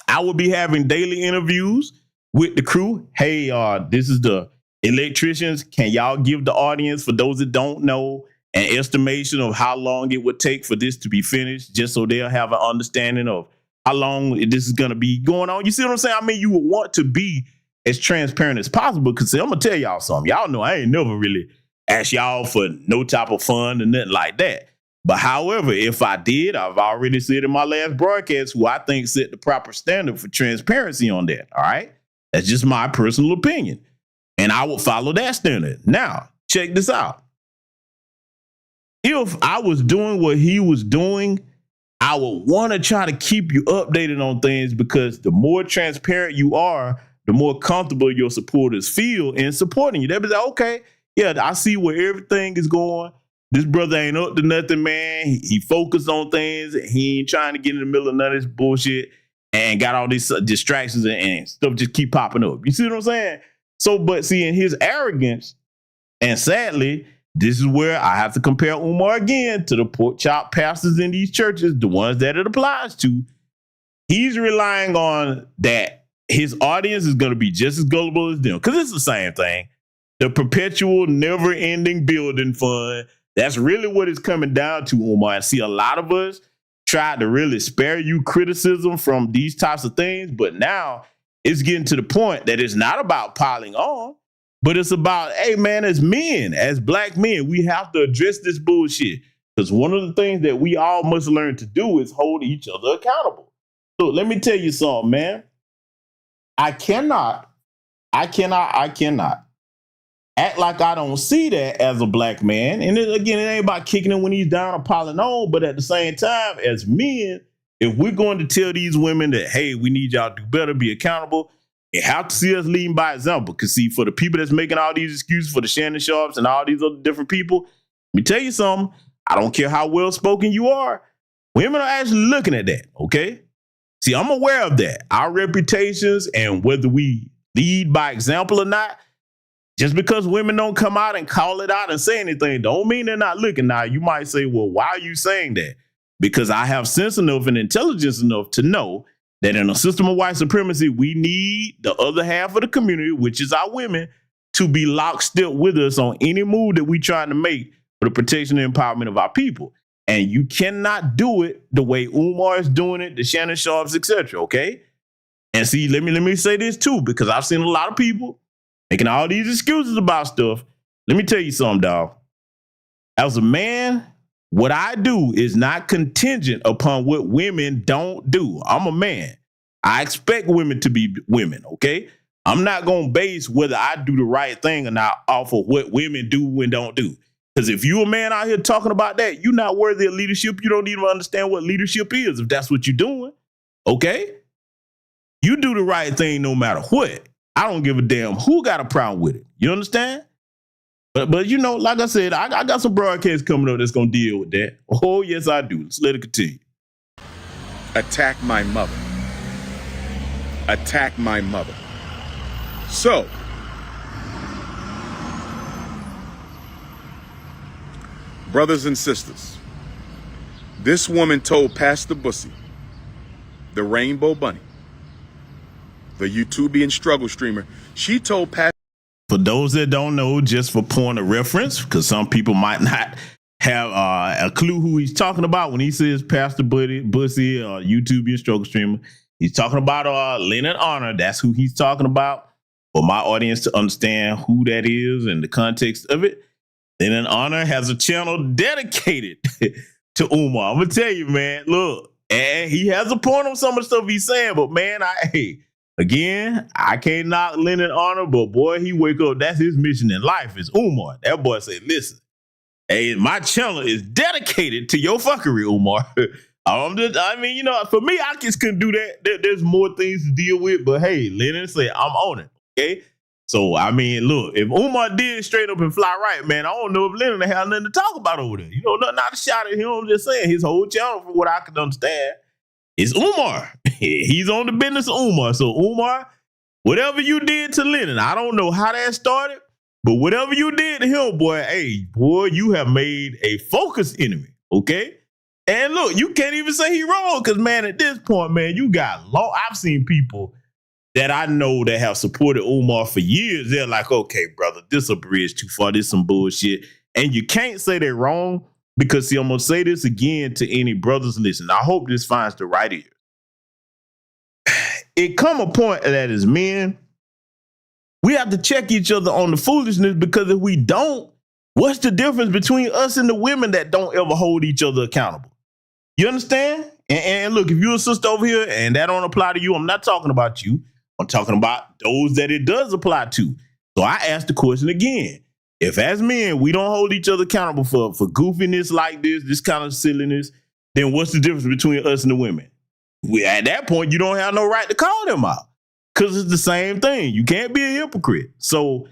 I would be having daily interviews with the crew. Hey, this is the electricians. Can y'all give the audience, for those that don't know, an estimation of how long it would take for this to be finished, just so they'll have an understanding of how long this is going to be going on? You see what I'm saying? I mean, you would want to be as transparent as possible, because I'm going to tell y'all something. Y'all know I ain't never really asked y'all for no type of fund or nothing like that. But however, if I did, I've already said in my last broadcast who I think set the proper standard for transparency on that. All right. That's just my personal opinion. And I would follow that standard. Now, check this out. If I was doing what he was doing, I would want to try to keep you updated on things, because the more transparent you are, the more comfortable your supporters feel in supporting you. They'll be like, okay, yeah, I see where everything is going. This brother ain't up to nothing, man. He focused on things. He ain't trying to get in the middle of none of this bullshit and got all these distractions and stuff just keep popping up. You see what I'm saying? So, but see, in his arrogance, and sadly, this is where I have to compare Umar again to the pork chop pastors in these churches, the ones that it applies to. He's relying on that his audience is going to be just as gullible as them, because it's the same thing. The perpetual, never-ending building fund. That's really what it's coming down to, Umar. I see a lot of us tried to really spare you criticism from these types of things, but now it's getting to the point that it's not about piling on, but it's about, hey, man, as men, as black men, we have to address this bullshit. Because one of the things that we all must learn to do is hold each other accountable. So let me tell you something, man. I cannot act like I don't see that as a black man. And it ain't about kicking him when he's down or piling on. But at the same time, as men, if we're going to tell these women that, hey, we need y'all to do better, be accountable, you have to see us leading by example. Because see, for the people that's making all these excuses, for the Shannon Sharps and all these other different people, let me tell you something. I don't care how well-spoken you are. Women are actually looking at that, okay? See, I'm aware of that. Our reputations, and whether we lead by example or not, just because women don't come out and call it out and say anything, don't mean they're not looking. Now, you might say, well, why are you saying that? Because I have sense enough and intelligence enough to know that in a system of white supremacy, we need the other half of the community, which is our women, to be lockstep with us on any move that we trying to make for the protection and empowerment of our people. And you cannot do it the way Umar is doing it, the Shannon Sharps, etc. Okay? And see, let me say this too, because I've seen a lot of people making all these excuses about stuff. Let me tell you something, dog. As a man, what I do is not contingent upon what women don't do. I'm a man. I expect women to be women, okay? I'm not going to base whether I do the right thing or not off of what women do and don't do. Because if you a man out here talking about that, you're not worthy of leadership. You don't even understand what leadership is if that's what you're doing, okay? You do the right thing no matter what. I don't give a damn who got a problem with it. You understand? But you know, like I said, I got some broadcasts coming up that's going to deal with that. Oh, yes, I do. Let's let it continue. Attack my mother. Attack my mother. So, brothers and sisters, this woman told Pastor Bussy, the Rainbow Bunny, the YouTubian struggle streamer, she told Pastor. For those that don't know, just for point of reference, because some people might not have a clue who he's talking about when he says Pastor Bussy, YouTubian struggle streamer, he's talking about Leonard Honor. That's who he's talking about. For my audience to understand who that is and the context of it, Leonard Honor has a channel dedicated to Umar. I'm gonna tell you, man. Look, and he has a point on some of the stuff he's saying, but man, Again, I can't knock Leonard Honor, but boy, he wake up. That's his mission in life is Umar. That boy say, listen, hey, my channel is dedicated to your fuckery, Umar. For me, I just couldn't do that. There's more things to deal with, but hey, Leonard say, I'm on it, okay? So, I mean, look, if Umar did straight up and fly right, man, I don't know if Leonard had nothing to talk about over there. You know, not a shot at him. I'm just saying his whole channel, from what I can understand, it's Umar. He's on the business of Umar. So Umar, whatever you did to Lennon, I don't know how that started, but whatever you did to him, boy, hey, boy, you have made a focused enemy, okay? And look, you can't even say he wrong, because, man, at this point, man, you got I've seen people that I know that have supported Umar for years. They're like, okay, brother, this a bridge too far. This some bullshit. And you can't say they're wrong. Because, see, I'm going to say this again to any brothers listening. I hope this finds the right ear. It come a point that as men, we have to check each other on the foolishness, because if we don't, what's the difference between us and the women that don't ever hold each other accountable? You understand? And look, if you're a sister over here and that don't apply to you, I'm not talking about you. I'm talking about those that it does apply to. So I ask the question again. If as men, we don't hold each other accountable for goofiness like this kind of silliness, then what's the difference between us and the women? At that point, you don't have no right to call them out because it's the same thing. You can't be a hypocrite. So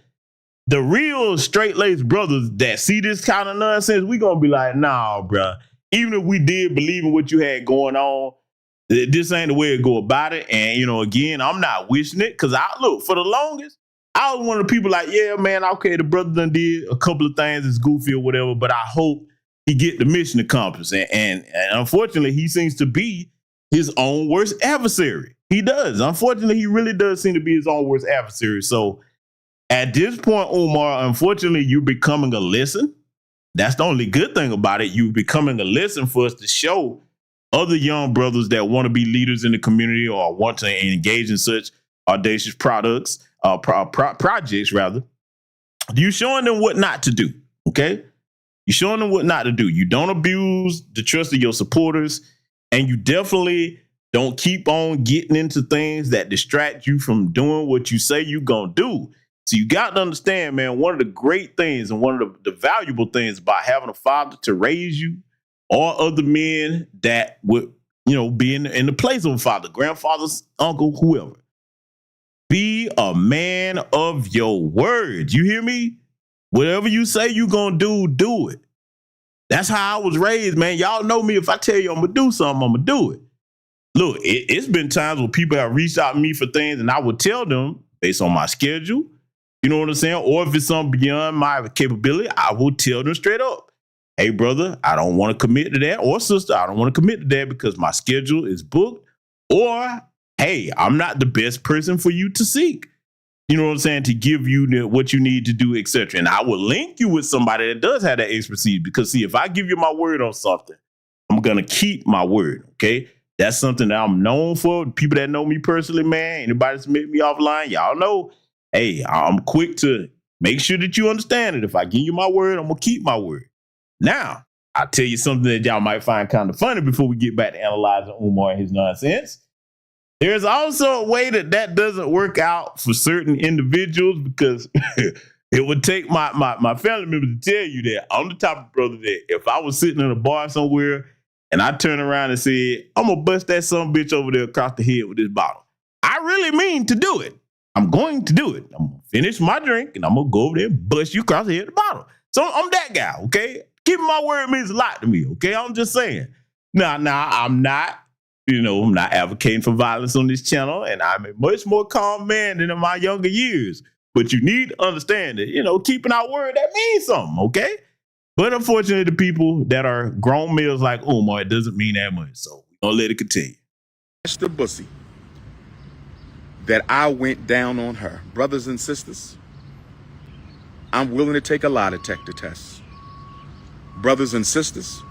the real straight-laced brothers that see this kind of nonsense, we going to be like, nah, bro. Even if we did believe in what you had going on, this ain't the way to go about it. And, you know, again, I'm not wishing it because look, for the longest, I was one of the people like, yeah, man, okay, the brother done did a couple of things, it's goofy or whatever, but I hope he get the mission accomplished. And unfortunately, he seems to be his own worst adversary. He does. Unfortunately, he really does seem to be his own worst adversary. So at this point, Umar, unfortunately, you're becoming a lesson. That's the only good thing about it. You're becoming a lesson for us to show other young brothers that want to be leaders in the community or want to engage in such audacious projects, rather. You're showing them what not to do, okay? You're showing them what not to do. You don't abuse the trust of your supporters, and you definitely don't keep on getting into things that distract you from doing what you say you're going to do. So you got to understand, man, one of the great things and one of the valuable things about having a father to raise you or other men that would, you know, be in the place of a father, grandfather's uncle, whoever. Be a man of your word. You hear me? Whatever you say you're going to do it. That's how I was raised, man. Y'all know me. If I tell you I'm going to do something, I'm going to do it. Look, it's been times where people have reached out to me for things and I would tell them based on my schedule, you know what I'm saying? Or if it's something beyond my capability, I will tell them straight up. Hey, brother, I don't want to commit to that. Or sister, I don't want to commit to that because my schedule is booked. Or, hey, I'm not the best person for you to seek. You know what I'm saying? To give you what you need to do, etc. And I will link you with somebody that does have that expertise because, see, if I give you my word on something, I'm going to keep my word, okay? That's something that I'm known for. People that know me personally, man, anybody that's met me offline, y'all know, hey, I'm quick to make sure that you understand it. If I give you my word, I'm going to keep my word. Now, I'll tell you something that y'all might find kind of funny before we get back to analyzing Umar and his nonsense. There's also a way that doesn't work out for certain individuals because it would take my family members to tell you that I'm the type of brother that if I was sitting in a bar somewhere and I turn around and said, I'm going to bust that son bitch over there across the head with this bottle, I really mean to do it. I'm going to do it. I'm going to finish my drink and I'm going to go over there and bust you across the head with the bottle. So I'm that guy, okay? Keeping my word means a lot to me, okay? I'm just saying. Now, I'm not, I'm not advocating for violence on this channel, and I'm a much more calm man than in my younger years. But you need to understand that, keeping our word, that means something, okay? But unfortunately, the people that are grown males like Umar, it doesn't mean that much. So we're going to let it continue. That's the bussy that I went down on her. Brothers and sisters, I'm willing to take a lie detector test. Brothers and sisters,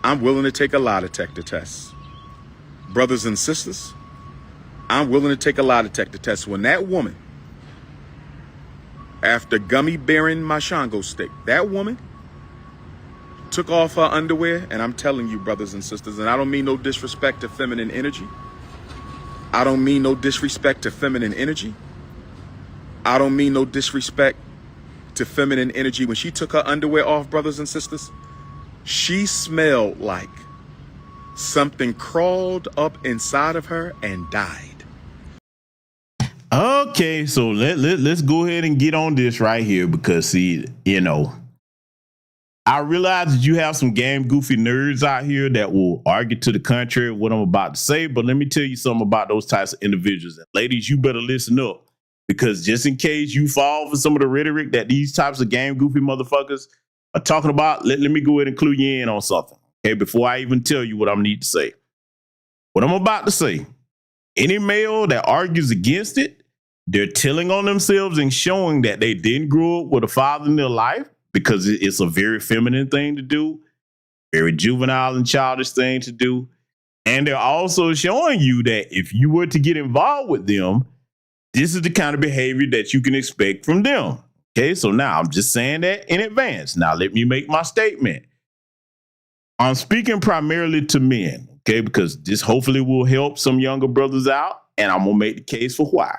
I'm willing to take a lie detector test. Brothers and sisters, I'm willing to take a lie detector test. When that woman, after gummy bearing my Shango stick, that woman took off her underwear, and I'm telling you, brothers and sisters, and I don't mean no disrespect to feminine energy. I don't mean no disrespect to feminine energy. I don't mean no disrespect to feminine energy. When she took her underwear off, brothers and sisters, she smelled like something crawled up inside of her and died. Okay, so let's go ahead and get on this right here because, see, I realize that you have some game goofy nerds out here that will argue to the contrary of what I'm about to say, but let me tell you something about those types of individuals. And ladies, you better listen up. Because just in case you fall for some of the rhetoric that these types of game goofy motherfuckers are talking about, let me go ahead and clue you in on something, okay, before I even tell you what I need to say. What I'm about to say, any male that argues against it, they're telling on themselves and showing that they didn't grow up with a father in their life because it's a very feminine thing to do, very juvenile and childish thing to do. And they're also showing you that if you were to get involved with them, this is the kind of behavior that you can expect from them. Okay, so now I'm just saying that in advance. Now let me make my statement. I'm speaking primarily to men, okay, because this hopefully will help some younger brothers out, and I'm going to make the case for why.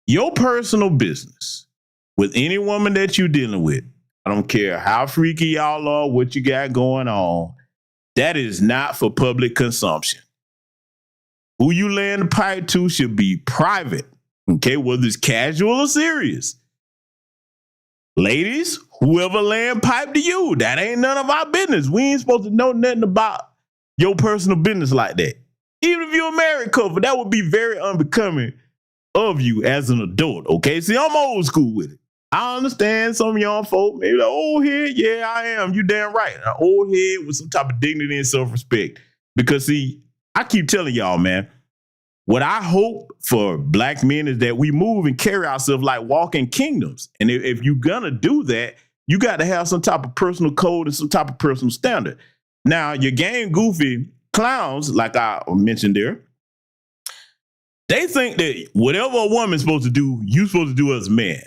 Your personal business with any woman that you're dealing with, I don't care how freaky y'all are, what you got going on, that is not for public consumption. Who you laying the pipe to should be private, okay, whether it's casual or serious. Ladies, whoever laying pipe to you, that ain't none of our business. We ain't supposed to know nothing about your personal business like that. Even if you're a married couple, that would be very unbecoming of you as an adult, okay? See, I'm old school with it. I understand some young folk, maybe like, old head, yeah, I am. You damn right. An old head with some type of dignity and self-respect. Because, see, I keep telling y'all, man, what I hope for black men is that we move and carry ourselves like walking kingdoms. And if you're going to do that, you got to have some type of personal code and some type of personal standard. Now, your gang goofy clowns, like I mentioned there, they think that whatever a woman's supposed to do, you're supposed to do as a man.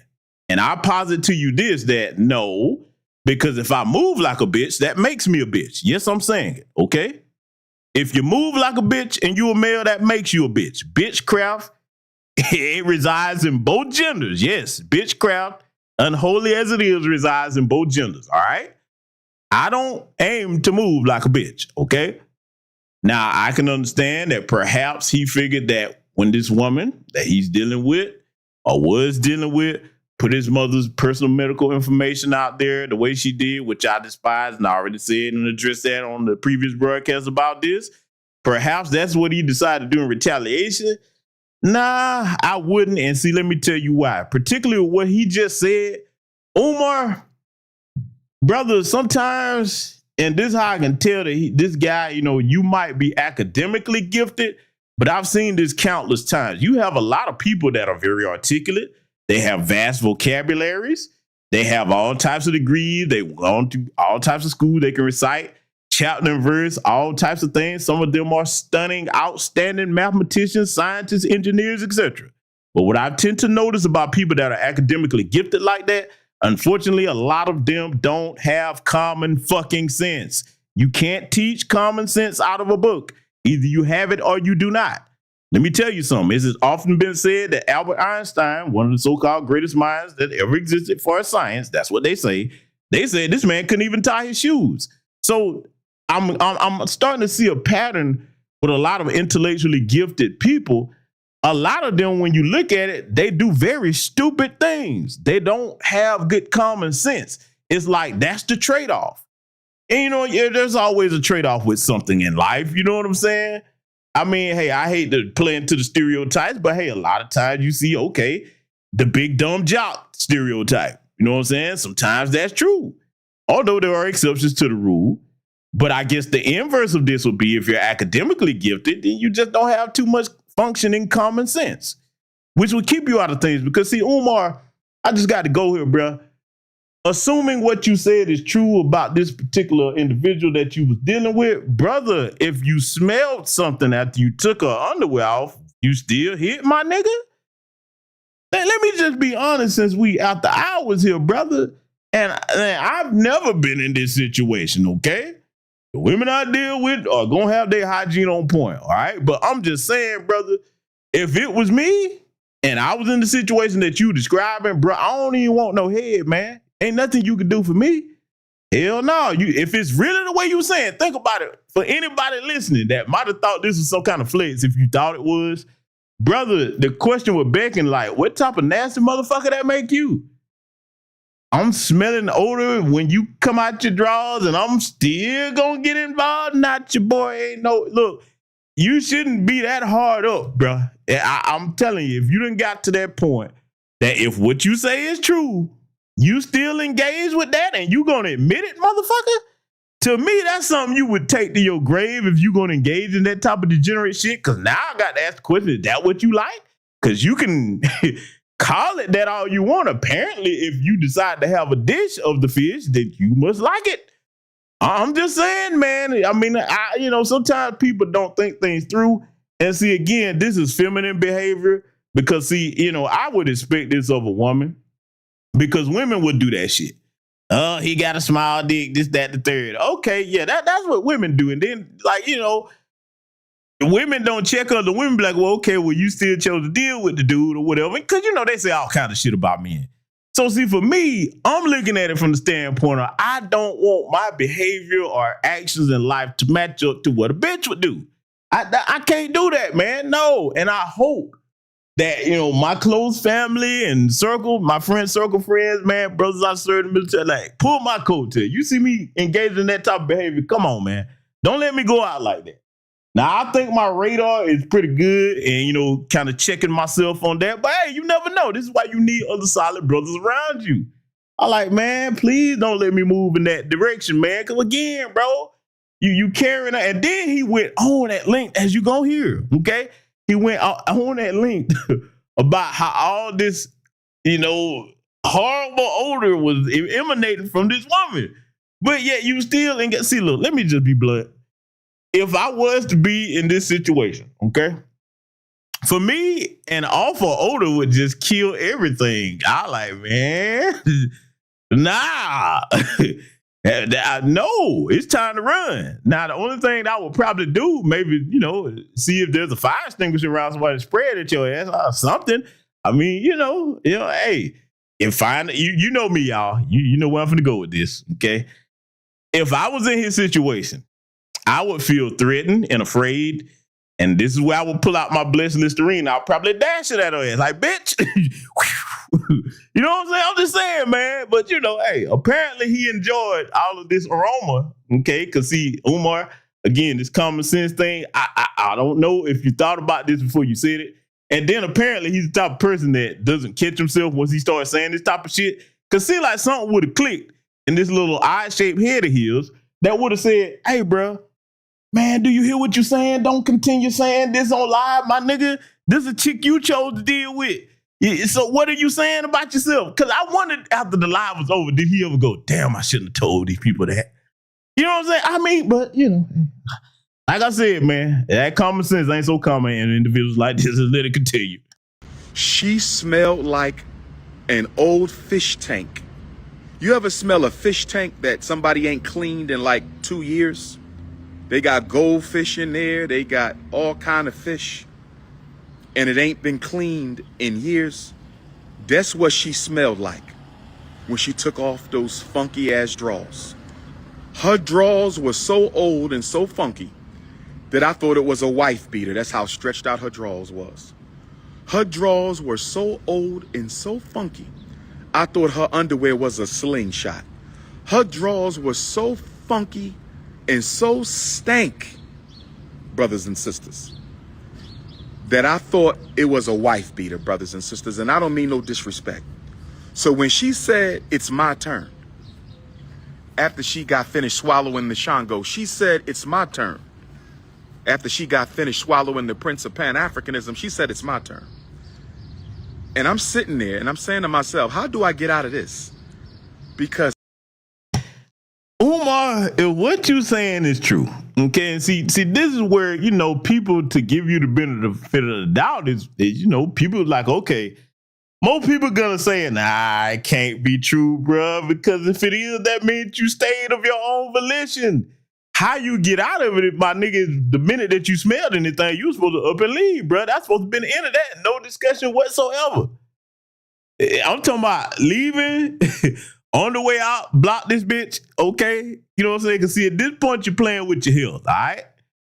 And I posit to you this, that no, because if I move like a bitch, that makes me a bitch. Yes, I'm saying it, okay? If you move like a bitch and you a male, that makes you a bitch. Bitchcraft, it resides in both genders. Yes, bitchcraft, unholy as it is, resides in both genders, all right? I don't aim to move like a bitch, okay? Now, I can understand that perhaps he figured that when this woman that he's dealing with or was dealing with put his mother's personal medical information out there the way she did, which I despise, and I already said and addressed that on the previous broadcast about this. Perhaps that's what he decided to do in retaliation. Nah, I wouldn't. And see, let me tell you why. Particularly what he just said, Umar, brother, sometimes, and this is how I can tell that this guy, you might be academically gifted, but I've seen this countless times. You have a lot of people that are very articulate. They have vast vocabularies. They have all types of degrees. They gone to all types of schools. They can recite chapter and verse, all types of things. Some of them are stunning, outstanding mathematicians, scientists, engineers, etc. But what I tend to notice about people that are academically gifted like that, unfortunately, a lot of them don't have common fucking sense. You can't teach common sense out of a book. Either you have it or you do not. Let me tell you something. It has often been said that Albert Einstein, one of the so-called greatest minds that ever existed for science, that's what they say. They said this man couldn't even tie his shoes. So I'm starting to see a pattern with a lot of intellectually gifted people. A lot of them, when you look at it, they do very stupid things. They don't have good common sense. It's like that's the trade-off. And there's always a trade-off with something in life. You know what I'm saying? I mean, hey, I hate to play into the stereotypes, but hey, a lot of times you see, okay, the big dumb jock stereotype. You know what I'm saying? Sometimes that's true. Although there are exceptions to the rule. But I guess the inverse of this would be if you're academically gifted, then you just don't have too much functioning common sense, which would keep you out of things. Because see, Umar, I just got to go here, bro. Assuming what you said is true about this particular individual that you was dealing with, brother, if you smelled something after you took her underwear off, you still hit my nigga? Let me just be honest, since we out the hours here, brother, and I've never been in this situation, okay? The women I deal with are going to have their hygiene on point, all right? But I'm just saying, brother, if it was me and I was in the situation that you describing, bro, I don't even want no head, man. Ain't nothing you can do for me. Hell no. If it's really the way you saying, think about it. For anybody listening that might have thought this was some kind of flex, if you thought it was, brother, the question with Beckon, like, what type of nasty motherfucker that make you? I'm smelling odor when you come out your drawers and I'm still gonna get involved. Not your boy. Ain't no, look, you shouldn't be that hard up, bro. I'm telling you, if you done got to that point that if what you say is true, you still engage with that and you gonna admit it, motherfucker? To me, that's something you would take to your grave if you gonna engage in that type of degenerate shit. Cause now I got to ask the question, is that what you like? Cause you can call it that all you want. Apparently, if you decide to have a dish of the fish, then you must like it. I'm just saying, man. I mean, sometimes people don't think things through. And see, again, this is feminine behavior because see, I would expect this of a woman. Because women would do that shit. Oh, he got a small dick, this, that, the third. Okay, yeah, that's what women do. And then, women don't check on the women be like, well, okay, well, you still chose to deal with the dude or whatever. Because, they say all kinds of shit about men. So see, for me, I'm looking at it from the standpoint of I don't want my behavior or actions in life to match up to what a bitch would do. I can't do that, man. No. And I hope that, my close family and circle, my friends, man, brothers I serve in the military, like, pull my coat to you. See me engaged in that type of behavior. Come on, man. Don't let me go out like that. Now, I think my radar is pretty good and, kind of checking myself on that. But hey, you never know. This is why you need other solid brothers around you. I like, man, please don't let me move in that direction, man. Because again, bro, you carrying that. And then he went on that length, as you go here, okay? He went on that length about how all this, horrible odor was emanating from this woman. But yet you still ain't got, see, look, let me just be blunt. If I was to be in this situation, okay, for me, an awful odor would just kill everything. I like, man, nah. No, it's time to run. Now, the only thing I would probably do, maybe, see if there's a fire extinguisher around somebody spread at your ass or something. I mean, hey, if you know me, y'all, you know where I'm finna go with this, okay? If I was in his situation, I would feel threatened and afraid. And this is where I would pull out my blessed Listerine. I'll probably dash it at her ass. Like, bitch. You know what I'm saying? I'm just saying, man. But, hey, apparently he enjoyed all of this aroma. Okay. Because see, Umar, again, this common sense thing, I don't know if you thought about this before you said it. And then apparently he's the type of person that doesn't catch himself once he starts saying this type of shit. Because see, like something would have clicked in this little eye-shaped head of his that would have said, hey, bro, man, do you hear what you're saying? Don't continue saying this on live, my nigga. This is a chick you chose to deal with. So what are you saying about yourself? Because I wondered after the live was over, did he ever go, damn, I shouldn't have told these people that. You know what I'm saying? I mean, but, like I said, man, that common sense ain't so common in individuals like this. Just let it continue. She smelled like an old fish tank. You ever smell a fish tank that somebody ain't cleaned in like 2 years? They got goldfish in there. They got all kind of fish. And it ain't been cleaned in years. That's what she smelled like when she took off those funky ass drawers. Her drawers were so old and so funky that I thought it was a wife beater. That's how stretched out her drawers was. Her drawers were so old and so funky, I thought her underwear was a slingshot. Her drawers were so funky and so stank, brothers and sisters, that I thought it was a wife beater, brothers and sisters. And I don't mean no disrespect. So when she said, it's my turn, after she got finished swallowing the Shango, she said, it's my turn. After she got finished swallowing the Prince of Pan-Africanism, she said, it's my turn. And I'm sitting there and I'm saying to myself, how do I get out of this? Because Umar, if what you saying is true, okay, and see, this is where, people, to give you the benefit of the doubt is people like, okay, more people gonna say, nah, it can't be true, bruh, because if it is, that means you stayed of your own volition. How you get out of it, my nigga, is the minute that you smelled anything, you supposed to up and leave, bruh. That's supposed to be the end of that. No discussion whatsoever. I'm talking about leaving on the way out, block this bitch, okay? You know what I'm saying? Because see, at this point, you're playing with your health, all right?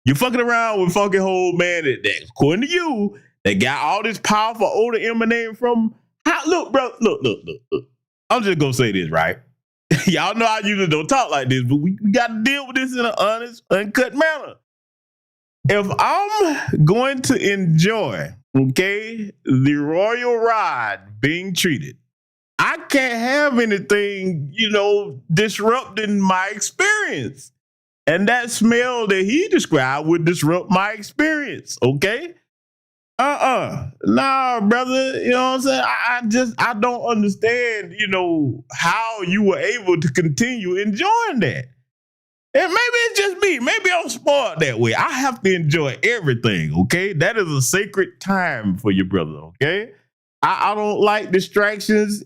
You're fucking around with fucking whole man that according to you, that got all this powerful odor emanating from. Look, bro, look. I'm just going to say this, right? Y'all know I usually don't talk like this, but we got to deal with this in an honest, uncut manner. If I'm going to enjoy, okay, the royal ride being treated, I can't have anything, disrupting my experience. And that smell that he described would disrupt my experience, okay? Nah, brother, you know what I'm saying? I don't understand, how you were able to continue enjoying that. And maybe it's just me. Maybe I'm spoiled that way. I have to enjoy everything, okay? That is a sacred time for your brother, okay? I don't like distractions.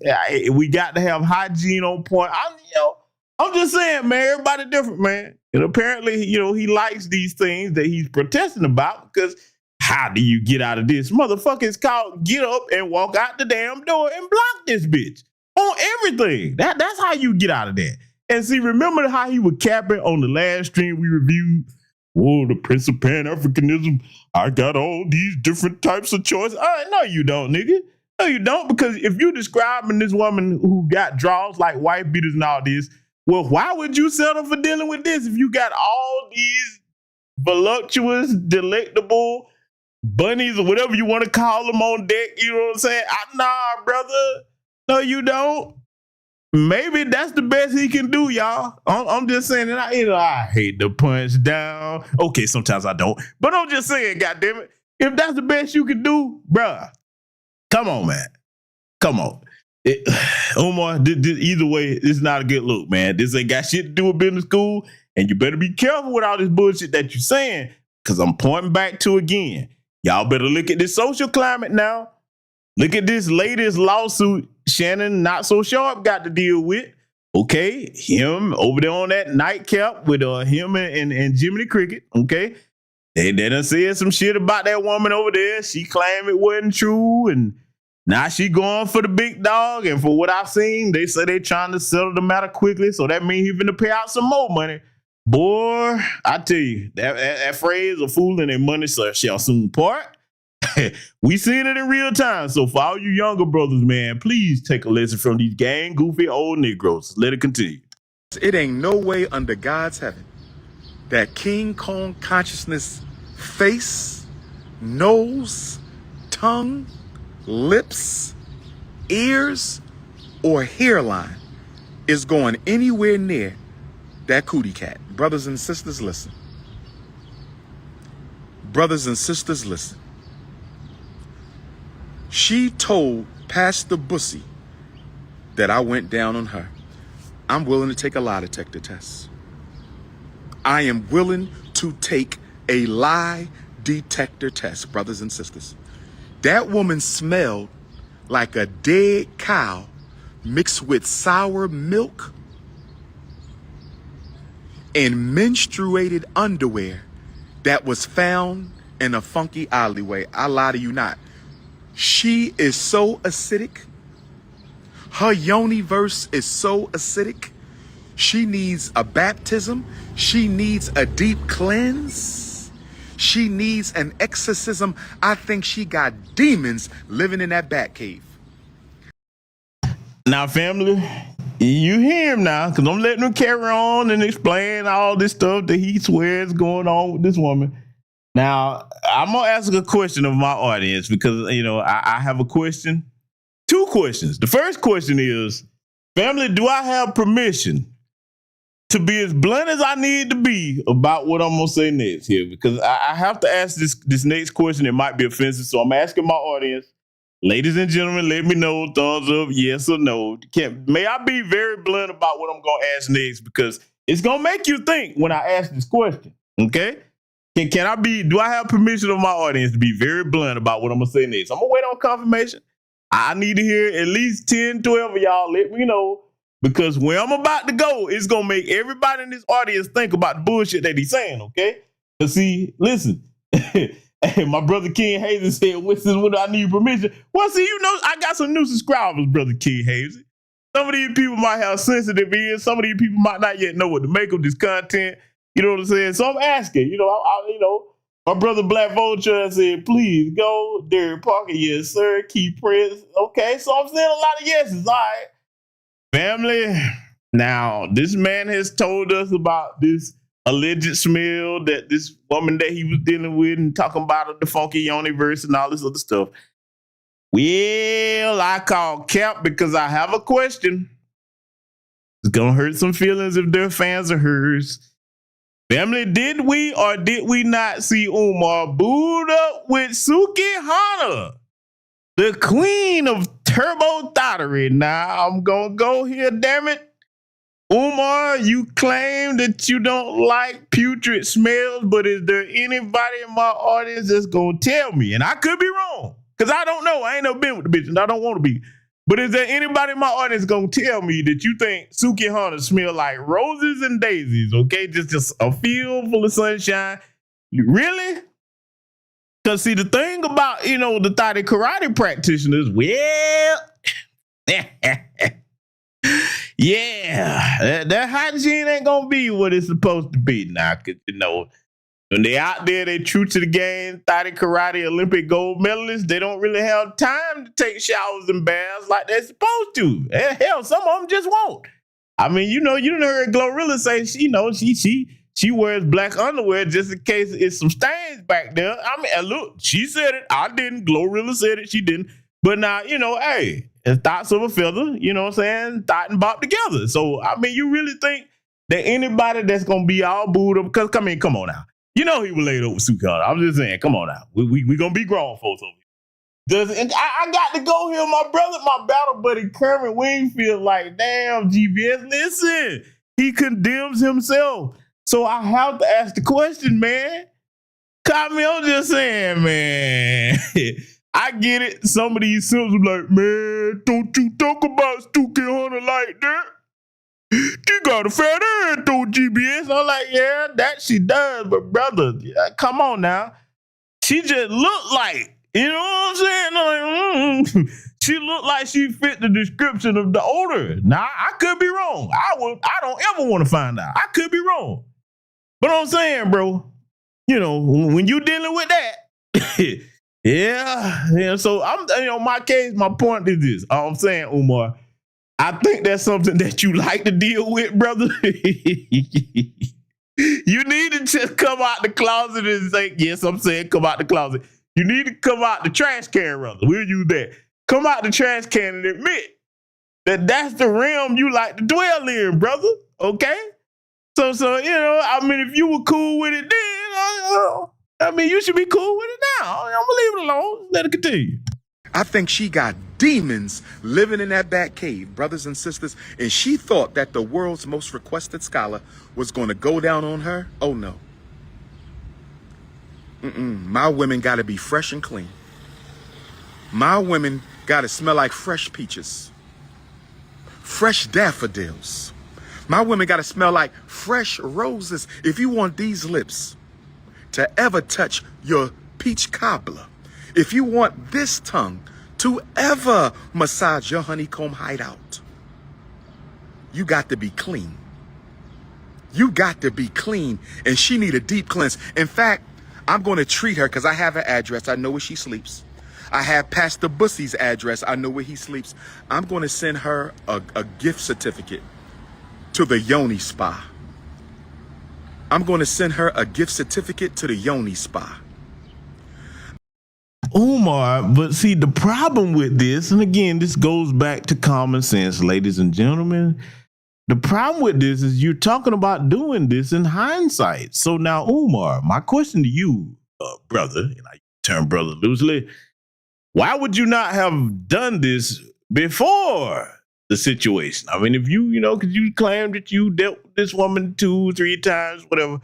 We got to have hygiene on point. I'm just saying, man, everybody different, man. And apparently, he likes these things that he's protesting about, because how do you get out of this? Motherfucker, it's called get up and walk out the damn door and block this bitch. on everything. That's how you get out of that. And see, remember how he was capping on the last stream we reviewed? Oh, the Prince of Pan-Africanism. I got all these different types of choices. No, you don't, nigga. No, you don't, because if you describing this woman who got draws like wife beaters and all this, well, why would you settle for dealing with this if you got all these voluptuous, delectable bunnies or whatever you want to call them on deck? You know what I'm saying? Nah, brother. No, you don't. Maybe that's the best he can do, y'all. I'm just saying that I hate to punch down. Okay, sometimes I don't. But I'm just saying, goddammit, if that's the best you can do, bruh, come on, man. Come on. Umar, either way, it's not a good look, man. This ain't got shit to do with business school, and you better be careful with all this bullshit that you're saying, because I'm pointing back to again. Y'all better look at this social climate now. Look at this latest lawsuit Shannon Not So Sharp got to deal with. Okay, him over there on that nightcap with him and Jiminy Cricket. Okay, they done said some shit about that woman over there. She claimed it wasn't true, and now she going for the big dog. And for what I've seen, they say they trying to settle the matter quickly. So that means he's gonna pay out some more money. Boy, I tell you, that phrase, "a fool and their money shall soon part." We seen it in real time. So for all you younger brothers, man, please take a lesson from these gang goofy old Negroes. Let it continue. It ain't no way under God's heaven that King Kong consciousness face, nose, tongue, lips, ears, or hairline is going anywhere near that cootie cat. Brothers and sisters, listen. Brothers and sisters, listen. She told Pastor Bussy that I went down on her. I'm willing to take a lie detector test. I am willing to take a lie detector test, brothers and sisters. That woman smelled like a dead cow mixed with sour milk and menstruated underwear that was found in a funky alleyway. I lie to you not. She is so acidic. Her yoni verse is so acidic. She needs a baptism. She needs a deep cleanse. She needs an exorcism. I think she got demons living in that bat cave. Now, family, you hear him now, because I'm letting him carry on and explain all this stuff that he swears going on with this woman. Now, I'm going to ask a question of my audience because, I have a question. Two questions. The first question is, family, do I have permission to be as blunt as I need to be about what I'm going to say next here? Because I have to ask this next question. It might be offensive, so I'm asking my audience. Ladies and gentlemen, let me know, thumbs up, yes or no. May I be very blunt about what I'm going to ask next, because it's going to make you think when I ask this question, okay? Do I have permission of my audience to be very blunt about what I'm going to say next? I'm going to wait on confirmation. I need to hear at least 10, 12 of y'all. Let me know, because where I'm about to go, it's going to make everybody in this audience think about the bullshit that he's saying, okay? Because see, listen, my brother King Hazen said, "This is what I need permission." Well, see, I got some new subscribers, brother King Hazen. Some of these people might have sensitive ears. Some of these people might not yet know what to make of this content. You know what I'm saying? So I'm asking, my brother Black Vulture said, "Please go, Derek Parker." Yes, sir. Keep prayers. Okay, so I'm saying a lot of yeses. All right. Family, now this man has told us about this alleged smell that this woman that he was dealing with and talking about the funky yoni verse and all this other stuff. Well, I call cap because I have a question. It's going to hurt some feelings if they're fans of hers. Family, did we or did we not see Umar booed up with Suki Hana, the queen of turbo thottery? Now, I'm going to go here, damn it. Umar, you claim that you don't like putrid smells, but is there anybody in my audience that's going to tell me? And I could be wrong, because I don't know. I ain't never been with the bitch, and I don't want to be. But is there anybody in my audience going to tell me that you think Suki Hunter smell like roses and daisies, okay? Just a field full of sunshine. Really? Because see, the thing about, the thotty karate practitioners, well, Yeah, that hygiene ain't gonna be what it's supposed to be now. Cause when they out there, they true to the game, Thot karate Olympic gold medalists. They don't really have time to take showers and baths like they're supposed to. Hell, some of them just won't. I mean, you done heard Glorilla say she wears black underwear just in case it's some stains back there. I mean, look, she said it. I didn't. Glorilla said it. She didn't. But now, hey, it's Thots of a feather. You know what I'm saying? Thot and Bop together. So, I mean, you really think that anybody that's going to be all booed up, because, come on now. He was laid over Sukar. I'm just saying, come on now. We going to be grown folks over here. I got to go here. My battle buddy, Kermit Wingfield, like, damn, GBS, listen. He condemns himself. So I have to ask the question, man. I'm just saying, man. I get it. Some of these sims are like, man, don't you talk about Stookie Hunter like that. She got a fat ass though, GBS. I'm like, yeah, that she does. But brother, come on now. She just looked like, you know what I'm saying? Like, she looked like she fit the description of the older. Now, I could be wrong. I don't ever want to find out. I could be wrong. But I'm saying, bro, when you dealing with that, yeah. So my point is this. I'm saying, Umar, I think that's something that you like to deal with, brother. You need to just come out the closet and say, yes, I'm saying come out the closet. You need to come out the trash can, brother. We'll use that. Come out the trash can and admit that that's the realm you like to dwell in, brother. Okay? So if you were cool with it then, you should be cool with it now. I'm going to leave it alone. Let it continue. I think she got demons living in that back cave, brothers and sisters, and she thought that the world's most requested scholar was going to go down on her. Oh, no. My women got to be fresh and clean. My women got to smell like fresh peaches, fresh daffodils. My women got to smell like fresh roses. If you want these lips to ever touch your peach cobbler, if you want this tongue to ever massage your honeycomb hideout, you got to be clean. You got to be clean, and she need a deep cleanse. In fact, I'm going to treat her because I have her address. I know where she sleeps. I have Pastor Bussy's address. I know where he sleeps. I'm going to send her a gift certificate to the Yoni Spa. I'm going to send her a gift certificate to the Yoni Spa. Umar, but see, the problem with this, and again, this goes back to common sense, ladies and gentlemen. The problem with this is you're talking about doing this in hindsight. So now, Umar, my question to you, brother, and I term brother loosely, why would you not have done this before the situation? I mean, if because you claimed that you dealt with this woman 2-3 times, whatever.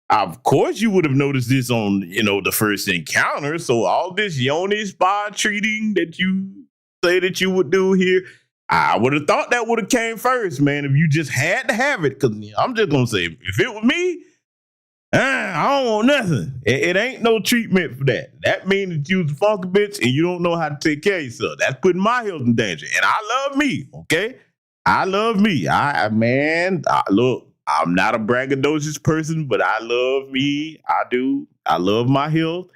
Of course, you would have noticed this on, the first encounter. So all this Yoni Spa treating that you say that you would do here, I would have thought that would have came first, man, if you just had to have it. Because I'm just going to say, if it was me, I don't want nothing. It ain't no treatment for that. That means that you was a funky bitch and you don't know how to take care of yourself. That's putting my health in danger. And I love me, okay? I love me. Look. I'm not a braggadocious person, but I love me. I do. I love my health.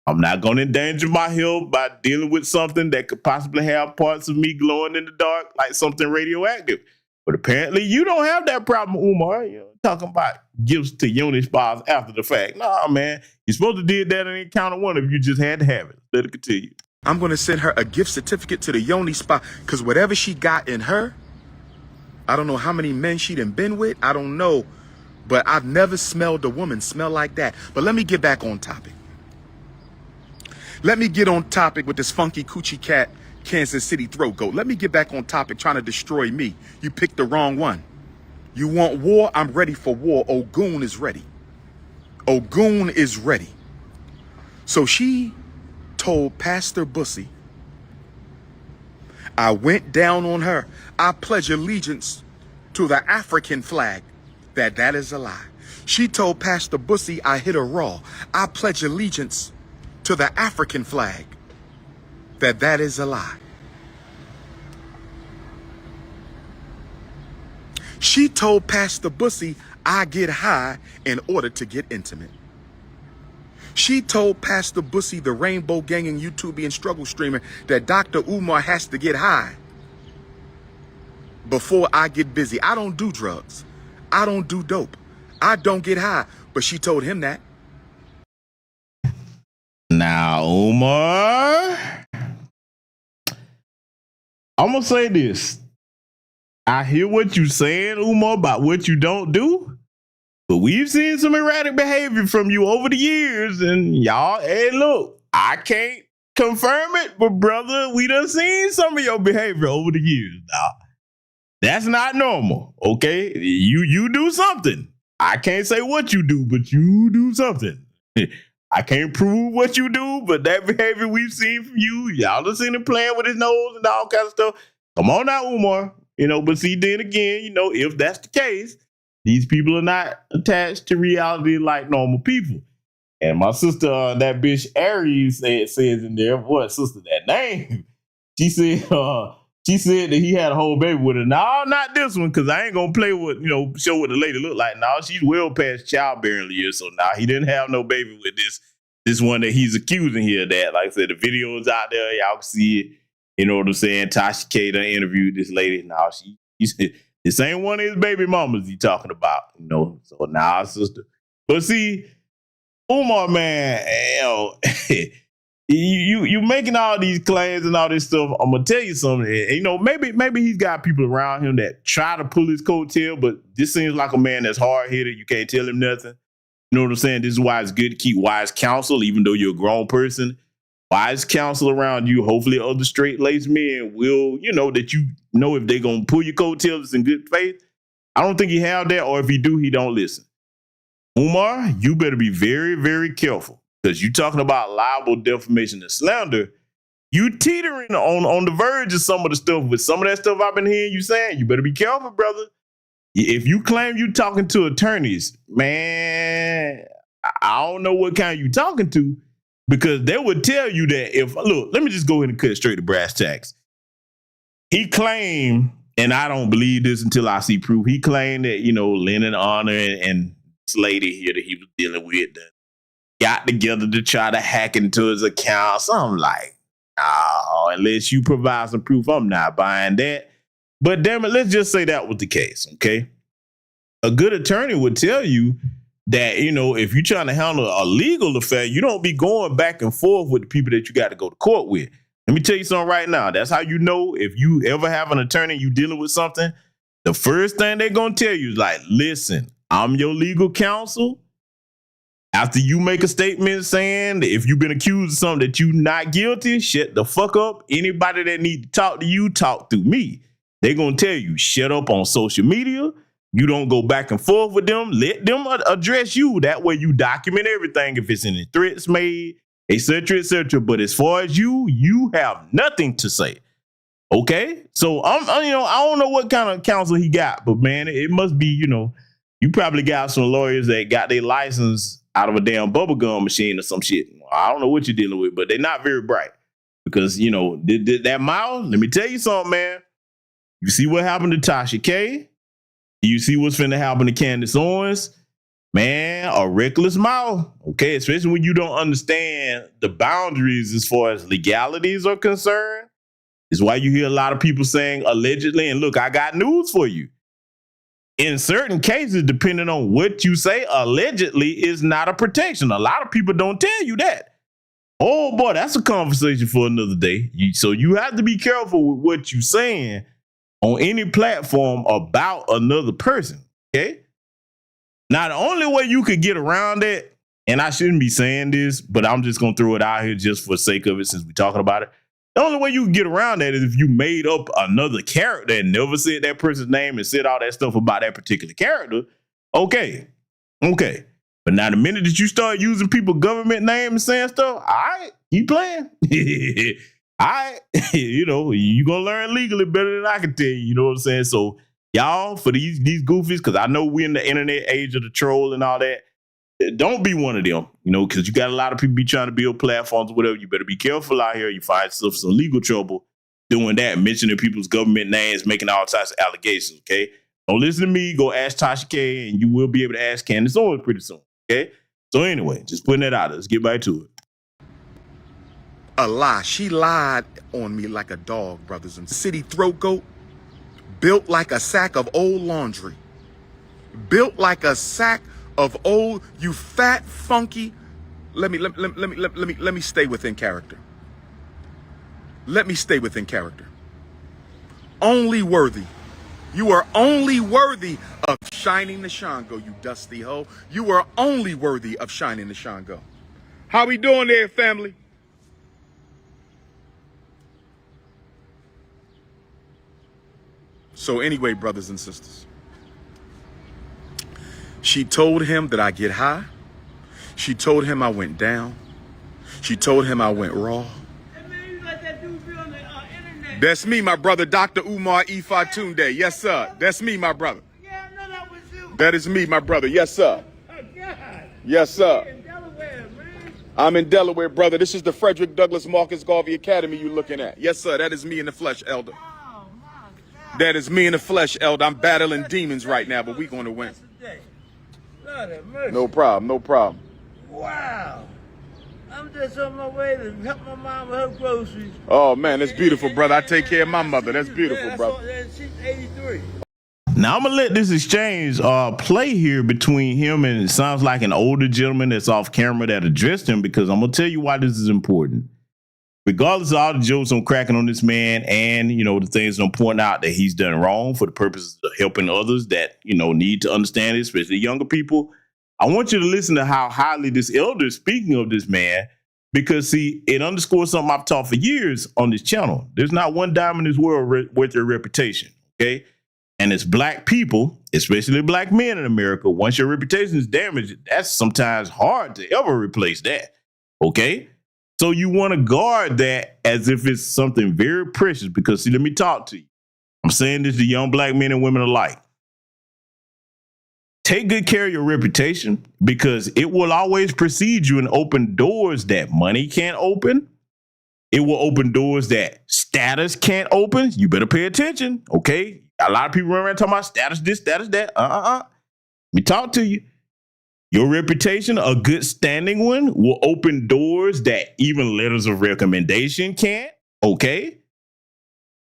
I'm not going to endanger my health by dealing with something that could possibly have parts of me glowing in the dark, like something radioactive. But apparently you don't have that problem, Umar. Talking about gifts to Yoni Spas after the fact. Nah, man. You're supposed to did that in encounter one if you just had to have it. Let it continue. I'm going to send her a gift certificate to the Yoni Spa because whatever she got in her, I don't know how many men she done been with. I don't know. But I've never smelled a woman smell like that. But let me get back on topic. Let me get on topic with this funky coochie cat Kansas City throat goat. Let me get back on topic trying to destroy me. You picked the wrong one. You want war? I'm ready for war. Ogun is ready. Ogun is ready. So she told Pastor Bussy, I went down on her. I pledge allegiance to the African flag. That is a lie. She told Pastor Bussy I hit her raw. I pledge allegiance to the African flag. That is a lie. She told Pastor Bussy I get high in order to get intimate. She told Pastor Bussy, the rainbow ganging YouTubian struggle streamer, that Dr. Umar has to get high before I get busy. I don't do drugs. I don't do dope. I don't get high. But she told him that. Now, Umar, I'm going to say this. I hear what you saying, Umar, about what you don't do. But we've seen some erratic behavior from you over the years. And y'all, hey, look, I can't confirm it, but brother, we done seen some of your behavior over the years. Now, that's not normal, okay? You do something. I can't say what you do, but you do something. I can't prove what you do, but that behavior we've seen from you, y'all done seen him playing with his nose and all kinds of stuff. Come on now, Umar. But see, then again, if that's the case, these people are not attached to reality like normal people. And my sister, that bitch Aries, says in there, what sister that name? She said that he had a whole baby with her. No, not this one, because I ain't gonna play with, show what the lady look like. No, she's well past childbearing years, so now he didn't have no baby with this one that he's accusing here. That, like I said, the video is out there, y'all can see it. You know what I'm saying? Tasha K done interviewed this lady. Now this ain't one of his baby mamas he talking about, So now, sister. But see, Umar, man, you making all these claims and all this stuff. I'm gonna tell you something. Maybe he's got people around him that try to pull his coattail, but this seems like a man that's hard-headed. You can't tell him nothing. You know what I'm saying? This is why it's good to keep wise counsel, even though you're a grown person. Wise counsel around you. Hopefully other straight-laced men will, that if they're going to pull your coattails in good faith. I don't think he have that, or if he do, he don't listen. Umar, you better be very, very careful, because you talking about libel, defamation, and slander. You teetering on the verge of some of the stuff. With some of that stuff I've been hearing you saying, you better be careful, brother. If you claim you talking to attorneys, man, I don't know what kind you talking to. Because they would tell you that let me just go ahead and cut straight to brass tacks. He claimed, and I don't believe this until I see proof, he claimed that, Lennon Honor and this lady here that he was dealing with got together to try to hack into his account. So I'm like, no, unless you provide some proof, I'm not buying that. But damn it, let's just say that was the case, okay? A good attorney would tell you that, if you're trying to handle a legal affair, you don't be going back and forth with the people that you got to go to court with. Let me tell you something right now. That's how you know if you ever have an attorney, you dealing with something, the first thing they're going to tell you is like, listen, I'm your legal counsel. After you make a statement saying that if you've been accused of something that you're not guilty, shut the fuck up. Anybody that need to talk to you, talk through me. They're going to tell you, shut up on social media. You don't go back and forth with them. Let them address you. That way you document everything. If it's any threats made, et cetera, et cetera. But as far as you have nothing to say. Okay? So, I don't know what kind of counsel he got. But, man, it must be, you probably got some lawyers that got their license out of a damn bubblegum machine or some shit. I don't know what you're dealing with, but they're not very bright. Because, that mouth, let me tell you something, man. You see what happened to Tasha K? You see what's finna happen to Candace Owens? Man, a reckless mouth, okay? Especially when you don't understand the boundaries as far as legalities are concerned. It's why you hear a lot of people saying allegedly, and look, I got news for you. In certain cases, depending on what you say, allegedly is not a protection. A lot of people don't tell you that. Oh boy, that's a conversation for another day. So you have to be careful with what you're saying on any platform about another person, okay? Now, the only way you could get around that, and I shouldn't be saying this, but I'm just going to throw it out here just for the sake of it since we're talking about it. The only way you can get around that is if you made up another character and never said that person's name and said all that stuff about that particular character. Okay. But now the minute that you start using people's government name and saying stuff, all right, you playing. All right, you're going to learn legally better than I can tell you, you know what I'm saying? So y'all, for these goofies, because I know we're in the internet age of the troll and all that, don't be one of them, because you got a lot of people be trying to build platforms or whatever. You better be careful out here. You find yourself some legal trouble doing that, mentioning people's government names, making all types of allegations, okay? Don't listen to me. Go ask Tasha K, and you will be able to ask Candace Owens pretty soon. Okay. So anyway, just putting that out there. Let's get back to it. A lie. She lied on me like a dog, brothers and city throat goat, built like a sack of old laundry. Built like a sack of old, you fat, funky. Let me stay within character. Let me stay within character. Only worthy. You are only worthy of shining the Shango, you dusty hoe. You are only worthy of shining the Shango. How we doing there, family? So anyway, brothers and sisters, she told him that I get high. She told him I went down. She told him I went raw. That's me, my brother, Dr. Umar Ifatunde. Yes, sir. That's me, my brother. Yeah, I know that was you. That is me, my brother. Yes, sir. Oh, God. Yes, sir. In Delaware, man. I'm in Delaware, brother. This is the Frederick Douglass Marcus Garvey Academy you're looking at. Yes, sir. That is me in the flesh, elder. Oh, my God. That is me in the flesh, elder. I'm battling demons right now, but we're going to win. Lord have mercy. No problem. No problem. Wow. I'm just on my way to help my mom with her groceries. Oh, man, that's beautiful, brother. I take care of my mother. That's beautiful, Yeah, brother. She's 83. Now I'm gonna let this exchange play here between him and it sounds like an older gentleman that's off camera that addressed him, because I'm gonna tell you why this is important. Regardless of all the jokes I'm cracking on this man and the things I'm pointing out that he's done wrong for the purpose of helping others that need to understand it, especially younger people, I want you to listen to how highly this elder is speaking of this man, because see, it underscores something I've taught for years on this channel. There's not one dime in this world worth your reputation. Okay. And it's black people, especially black men in America, once your reputation is damaged, that's sometimes hard to ever replace that. Okay. So you want to guard that as if it's something very precious, because see, let me talk to you. I'm saying this to young black men and women alike. Take good care of your reputation, because it will always precede you and open doors that money can't open. It will open doors that status can't open. You better pay attention, okay? A lot of people run around talking about status this, status that. Let me talk to you. Your reputation, a good standing one, will open doors that even letters of recommendation can't, okay?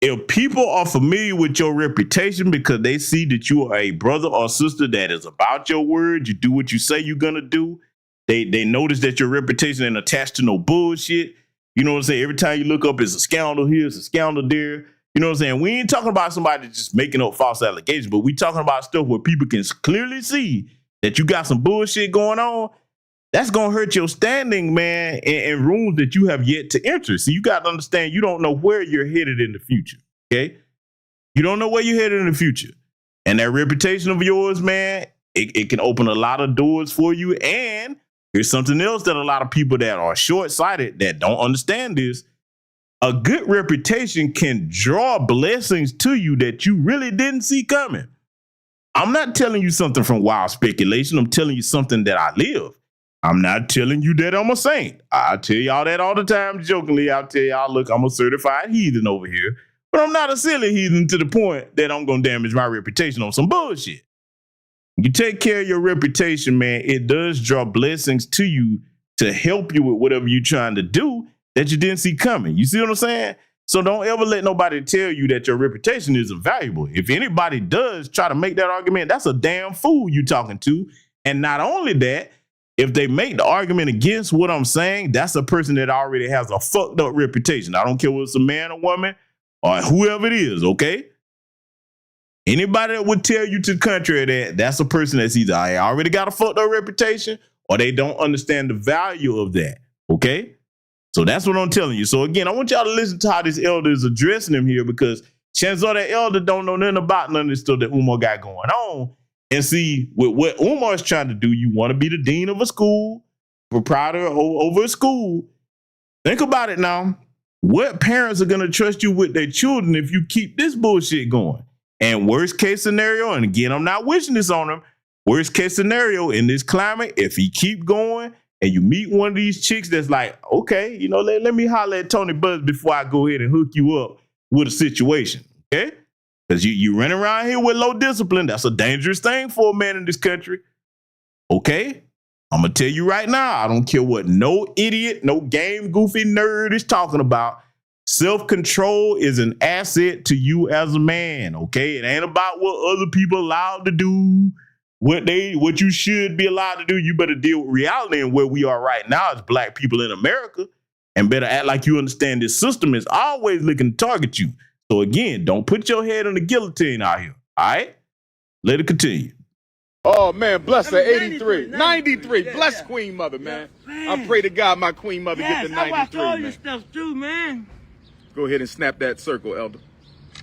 If people are familiar with your reputation because they see that you are a brother or sister that is about your word, you do what you say you're gonna do, they notice that your reputation ain't attached to no bullshit. You know what I'm saying? Every time you look up, it's a scandal here, it's a scandal there. You know what I'm saying? We ain't talking about somebody just making up false allegations, but we talking about stuff where people can clearly see that you got some bullshit going on. That's going to hurt your standing, man, in rooms that you have yet to enter. So you got to understand, you don't know where you're headed in the future, okay? You don't know where you're headed in the future. And that reputation of yours, man, it can open a lot of doors for you. And here's something else that a lot of people that are short-sighted that don't understand this. A good reputation can draw blessings to you that you really didn't see coming. I'm not telling you something from wild speculation. I'm telling you something that I live. I'm not telling you that I'm a saint. I tell y'all that all the time jokingly. I'll tell y'all, look, I'm a certified heathen over here. But I'm not a silly heathen to the point that I'm going to damage my reputation on some bullshit. You take care of your reputation, man. It does draw blessings to you to help you with whatever you're trying to do that you didn't see coming. You see what I'm saying? So don't ever let nobody tell you that your reputation isn't valuable. If anybody does try to make that argument, that's a damn fool you talking to. And not only that, if they make the argument against what I'm saying, that's a person that already has a fucked up reputation. I don't care whether it's a man or woman or whoever it is, okay? Anybody that would tell you to the contrary of that, that's a person that's either I already got a fucked up reputation or they don't understand the value of that, okay? So that's what I'm telling you. So again, I want y'all to listen to how this elder is addressing him here, because chances are that elder don't know nothing about none of this stuff that Umar got going on. And see, with what Umar is trying to do, you want to be the dean of a school, proprietor over a school. Think about it now. What parents are going to trust you with their children if you keep this bullshit going? And worst case scenario, and again, I'm not wishing this on him, worst case scenario in this climate, if he keep going and you meet one of these chicks that's like, okay, let me holler at Tony Buzz before I go ahead and hook you up with a situation, okay? Because you run around here with low discipline. That's a dangerous thing for a man in this country. Okay? I'm going to tell you right now, I don't care what no idiot, no game goofy nerd is talking about. Self-control is an asset to you as a man, okay? It ain't about what other people allowed to do, what you should be allowed to do. You better deal with reality and where we are right now as black people in America, and better act like you understand this system is always looking to target you. So again, don't put your head on the guillotine out here, all right? Let it continue. Oh, man, bless her, 83. 93. 93. Yeah, Bless yeah. Queen Mother, man. Man. I pray to God my Queen Mother Yes, get to I watched 93, all man. your stuff too, man. Go ahead and snap that circle, Elder.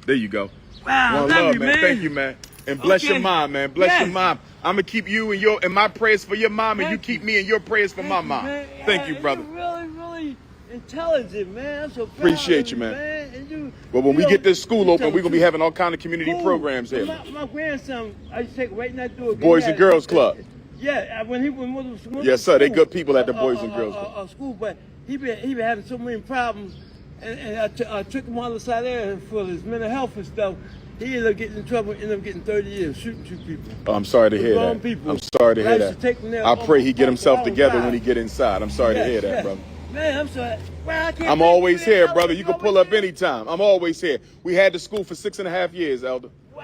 There you go. Wow, One love love, you, man. man. Thank you, man. And bless your Okay. mom, man. Bless Yes. your mom. I'm going to keep you in my prayers for your mom, and you Thank keep me in your prayers for my mom. man. Thank you, brother. You're really, really intelligent, man. I'm so proud Appreciate of you, man. And Well, when we know, get this school you open, tell we're going to be the having all kind of community truth. programs here. My grandson, I used to take right next door. Boys and Girls Club. Yeah, when he was Yes, sir. They good people at the Boys and Girls Club. School, but he been having so many problems, and I took him on the side there for his mental health and stuff. He ended up getting in trouble, ended up getting 30 years, shooting two people. Oh, I'm sorry to hear Wrong that. people. I'm sorry to But I hear used to take them that. there I pray he almost get himself 4 together hours when he get inside. I'm sorry to hear that, Yes. brother. Man, I'm sorry. Well, I can't I'm thank always you for here, that. brother. You can pull up anytime. I'm always here. We had the school for 6.5 years, Elder. Wow.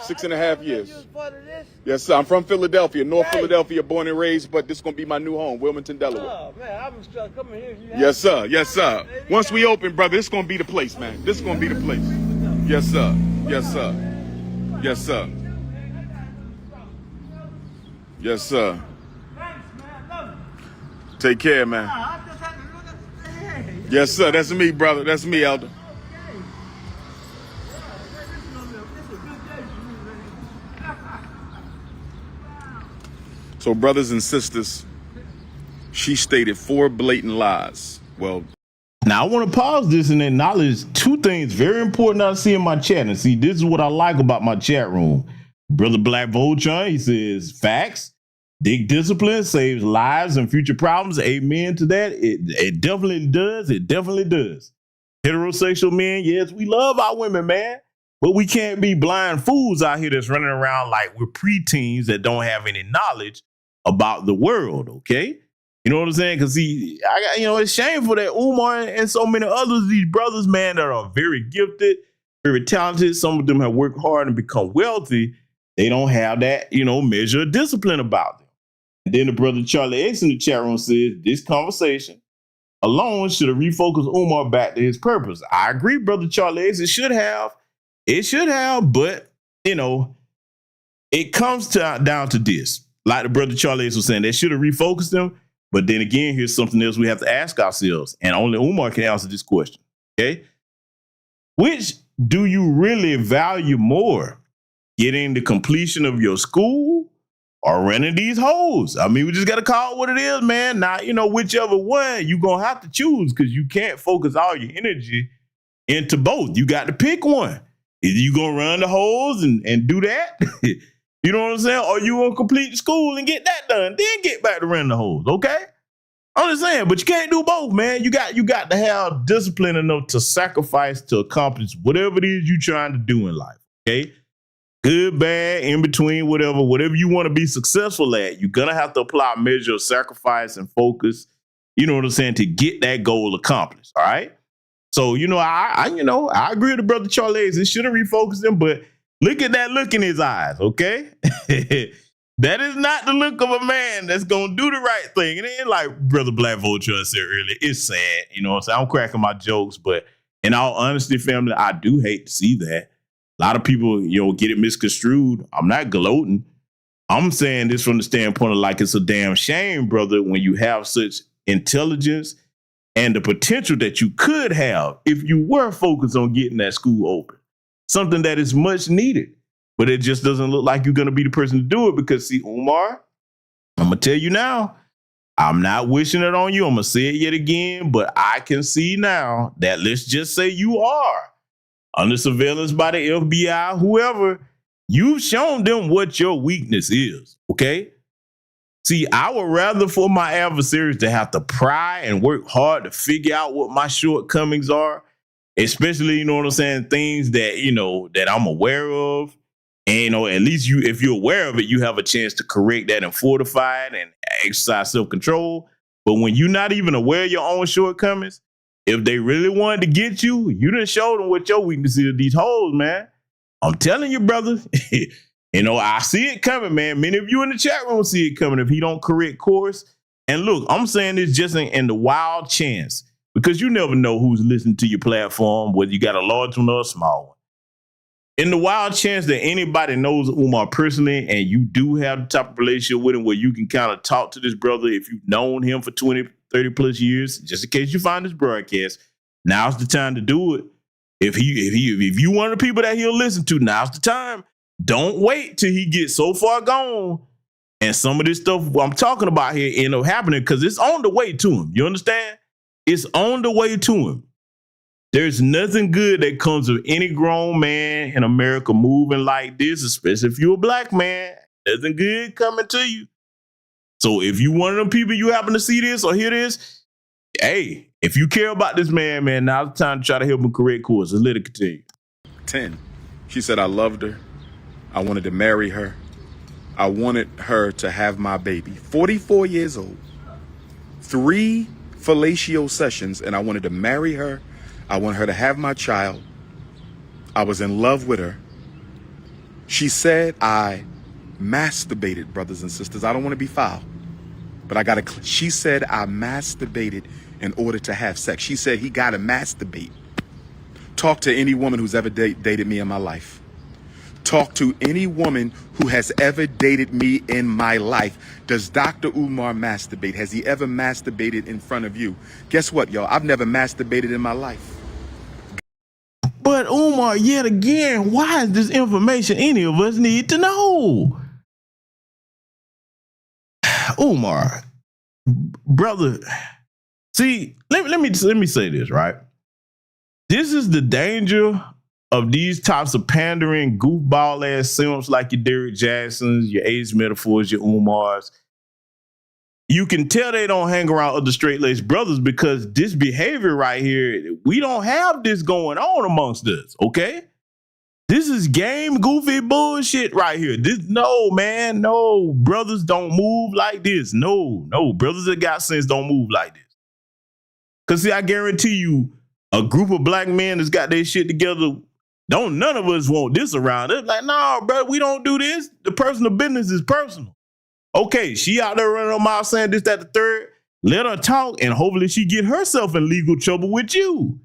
6.5 years. You was part of this? Yes, sir. I'm from Philadelphia, North Right. Philadelphia, born and raised, but this is going to be my new home, Wilmington, Delaware. Oh, man, I was coming here. Yes, sir. Yes, sir. Once we open, brother, this is going to be the place, man. This is going to be the place. Yes, sir. Yes, sir. Yes, sir. Yes, sir. Thanks, man. I love you. Take care, man. I just had to look at the hey. Yes, sir. That's me, brother. That's me, Elder. Okay. This is a good day for me, man. So, brothers and sisters, she stated 4 blatant lies. Well, Now, I want to pause this and acknowledge 2 things very important I see in my chat. And see, this is what I like about my chat room. Brother Black Vulture, he says, facts. Dig discipline saves lives and future problems. Amen to that. It definitely does. It definitely does. Heterosexual men, yes, we love our women, man. But we can't be blind fools out here that's running around like we're preteens that don't have any knowledge about the world, okay? You know what I'm saying? Because it's shameful that Umar and so many others, these brothers, man, that are very gifted, very talented. Some of them have worked hard and become wealthy. They don't have that, measure of discipline about them. And then the brother Charlie X in the chat room says, this conversation alone should have refocused Umar back to his purpose. I agree, brother Charlie X. It should have, but, it comes down to this. Like the brother Charlie X was saying, they should have refocused them. But then again, here's something else we have to ask ourselves, and only Umar can answer this question, okay? Which do you really value more? Getting the completion of your school or running these hoes? I mean, we just got to call it what it is, man. Now, whichever one, you're going to have to choose because you can't focus all your energy into both. You got to pick one. Either you going to run the hoes and do that, you know what I'm saying? Or you going to complete the school and get that done, then get back to running the hoes, okay? I'm just saying, but you can't do both, man. You got to have discipline enough to sacrifice to accomplish whatever it is you're trying to do in life, okay? Good, bad, in between, whatever you want to be successful at, you're going to have to apply a measure of sacrifice and focus, you know what I'm saying, to get that goal accomplished, all right? So, I agree with the brother Charlie X. It should have refocused him, but look at that look in his eyes, okay? That is not the look of a man that's going to do the right thing. And then, like Brother Black Vulture said earlier, it's sad, you know what I'm saying? I'm cracking my jokes, but in all honesty, family, I do hate to see that. A lot of people, get it misconstrued. I'm not gloating. I'm saying this from the standpoint of like it's a damn shame, brother, when you have such intelligence and the potential that you could have if you were focused on getting that school open. Something that is much needed, but it just doesn't look like you're going to be the person to do it because, see, Umar, I'm going to tell you now, I'm not wishing it on you. I'm going to say it yet again, but I can see now that let's just say you are under surveillance by the FBI, whoever, you've shown them what your weakness is, okay? See, I would rather for my adversaries to have to pry and work hard to figure out what my shortcomings are especially, you know what I'm saying, things that, you know, that I'm aware of. And, you know, at least you, if you're aware of it, you have a chance to correct that and fortify it and exercise self-control. But when you're not even aware of your own shortcomings, if they really wanted to get you, you done showed them what your weaknesses are, these hoes, man. I'm telling you, brother, you know, I see it coming, man. Many of you in the chat room see it coming if he don't correct course. And look, I'm saying this just in the wild chance, because you never know who's listening to your platform, whether you got a large one or a small one. In the wild chance that anybody knows Umar personally and you do have the type of relationship with him where you can kind of talk to this brother if you've known him for 20, 30 plus years, just in case you find this broadcast, now's the time to do it. If you one of the people that he'll listen to, now's the time. Don't wait till he gets so far gone and some of this stuff I'm talking about here end up happening, because it's on the way to him. You understand? It's on the way to him. There's nothing good that comes of any grown man in America moving like this, especially if you're a black man. Nothing good coming to you. So if you one of them people, you happen to see this or hear this, hey, if you care about this man, now's the time to try to help him correct course. Let's let it continue. 10. She said I loved her. I wanted to marry her. I wanted her to have my baby. 44 years old. 3 fellatio sessions, and I wanted to marry her. I want her to have my child. I was in love with her. She said I masturbated, brothers and sisters. I don't want to be foul, but she said I masturbated in order to have sex. She said he got to masturbate. Talk to any woman who's ever dated me in my life. Talk to any woman who has ever dated me in my life. Does Dr. Umar masturbate? Has he ever masturbated in front of you? Guess what, y'all? I've never masturbated in my life. But Umar, yet again, why is this information any of us need to know? Umar, brother, see, let me say this, right? This is the danger of these types of pandering, goofball ass simps like your Derrick Jacksons, your Ace Metaphors, your Umars. You can tell they don't hang around other straight-laced brothers because this behavior right here, we don't have this going on amongst us, okay? This is game goofy bullshit right here. No, man, no. Brothers don't move like this. No, brothers that got sense don't move like this. Because, see, I guarantee you, a group of black men that's got their shit together, none of us want this around. It's like, no, bro, we don't do this. The personal business is personal. Okay, she out there running her mouth saying this, that, the third. Let her talk, and hopefully she get herself in legal trouble with you.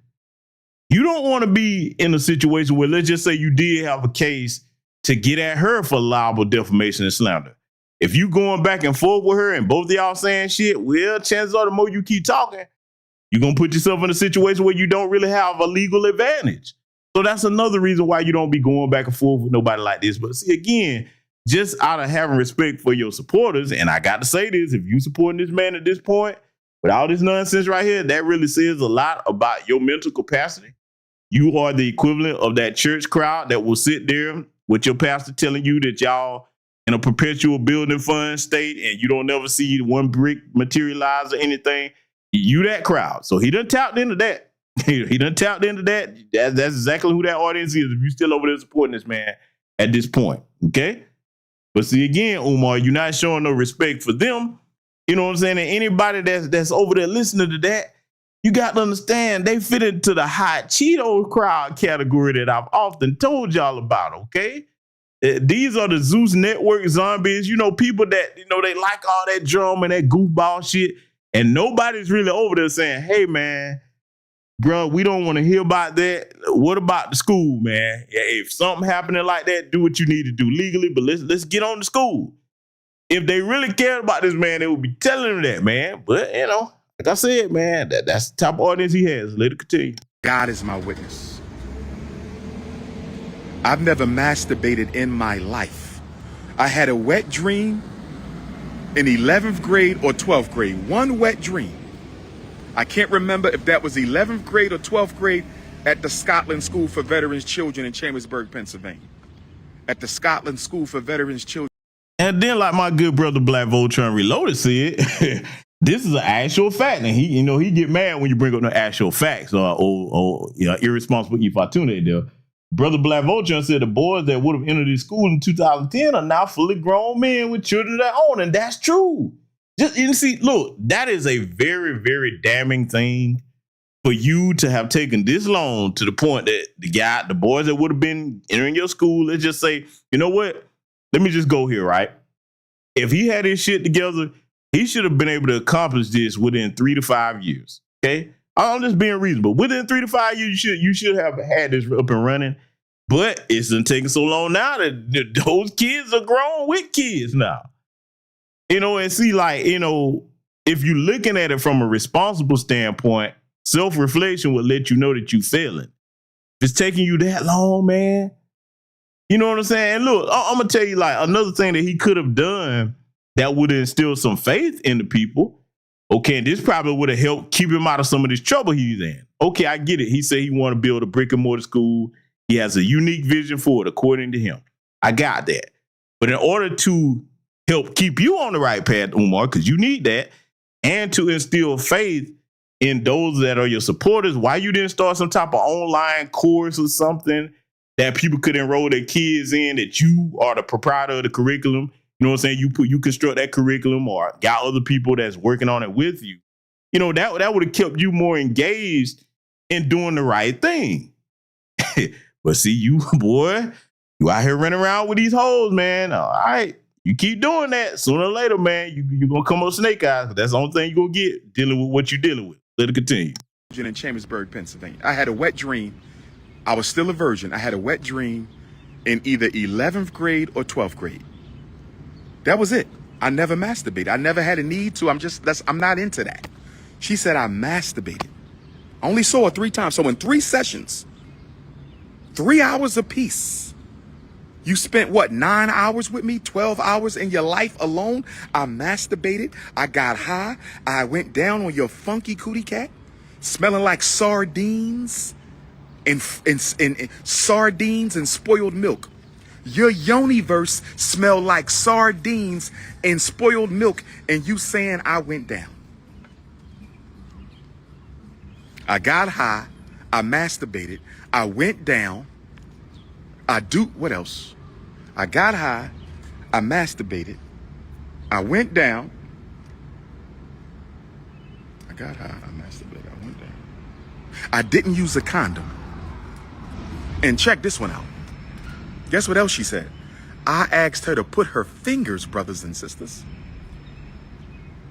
You don't want to be in a situation where, let's just say you did have a case to get at her for liable defamation and slander. If you going back and forth with her and both of y'all saying shit, well, chances are the more you keep talking, you're going to put yourself in a situation where you don't really have a legal advantage. So that's another reason why you don't be going back and forth with nobody like this. But see, again, just out of having respect for your supporters, and I got to say this, if you supporting this man at this point, with all this nonsense right here, that really says a lot about your mental capacity. You are the equivalent of that church crowd that will sit there with your pastor telling you that y'all in a perpetual building fund state and you don't never see one brick materialize or anything. You that crowd. So he done tapped into that. He done tapped into that. That's exactly who that audience is if you still over there supporting this man at this point. Okay? But see, again, Umar, you're not showing no respect for them. You know what I'm saying? And anybody that's over there listening to that, you got to understand they fit into the hot Cheeto crowd category that I've often told y'all about, okay? These are the Zeus Network zombies, you know, people that, you know, they like all that drum and that goofball shit. And nobody's really over there saying, hey, man, bro, we don't want to hear about that. What about the school, man? Yeah, if something happening like that, do what you need to do legally, but let's get on to school. If they really cared about this man, they would be telling him that, man. But, you know, like I said, man, that's the type of audience he has. Let it continue. God is my witness. I've never masturbated in my life. I had a wet dream in 11th grade or 12th grade. One wet dream. I can't remember if that was 11th grade or 12th grade at the Scotland School for Veterans Children in Chambersburg, Pennsylvania. At the Scotland School for Veterans Children. And then, like my good brother Black Voltron Reloaded said, This is an actual fact, and he get mad when you bring up the actual facts. Irresponsible Ifatunde there. Brother Black Vulture said the boys that would have entered the school in 2010 are now fully grown men with children of their own, and that's true. Just you see, look, that is a very, very damning thing for you to have taken this long to the point that the boys that would have been entering your school, let's just say, you know what? Let me just go here, right? If he had his shit together, he should have been able to accomplish this within 3 to 5 years. Okay, I'm just being reasonable. Within 3 to 5 years, you should have had this up and running. But it's been taking so long now that those kids are grown with kids now. And see, if you're looking at it from a responsible standpoint, self-reflection would let you know that you're failing. If it's taking you that long, man, you know what I'm saying? Look, I'm going to tell you, another thing that he could have done that would instill some faith in the people. Okay, and this probably would have helped keep him out of some of this trouble he's in. Okay, I get it. He said he want to build a brick and mortar school. He has a unique vision for it, according to him. I got that. But in order to help keep you on the right path, Umar, because you need that, and to instill faith in those that are your supporters, why you didn't start some type of online course or something that people could enroll their kids in, that you are the proprietor of the curriculum. You know what I'm saying? You construct that curriculum or got other people that's working on it with you. That would have kept you more engaged in doing the right thing. But see, you, boy, you out here running around with these hoes, man. All right. You keep doing that. Sooner or later, man, you're going to come up snake eyes. That's the only thing you're going to get dealing with what you're dealing with. Let it continue. In Chambersburg, Pennsylvania. I had a wet dream. I was still a virgin. I had a wet dream in either 11th grade or 12th grade. That was it. I never masturbated. I never had a need to. I'm not into that. She said I masturbated. I only saw her 3 times. So in 3 sessions, 3 hours apiece. You spent, 9 hours with me? 12 hours in your life alone? I masturbated. I got high. I went down on your funky cootie cat, smelling like sardines and sardines and spoiled milk. Your yoniverse smelled like sardines and spoiled milk, and you saying I went down. I got high. I masturbated. I went down. What else? I got high. I masturbated. I went down. I got high. I masturbated. I went down. I didn't use a condom. And check this one out. Guess what else she said? I asked her to put her fingers, brothers and sisters.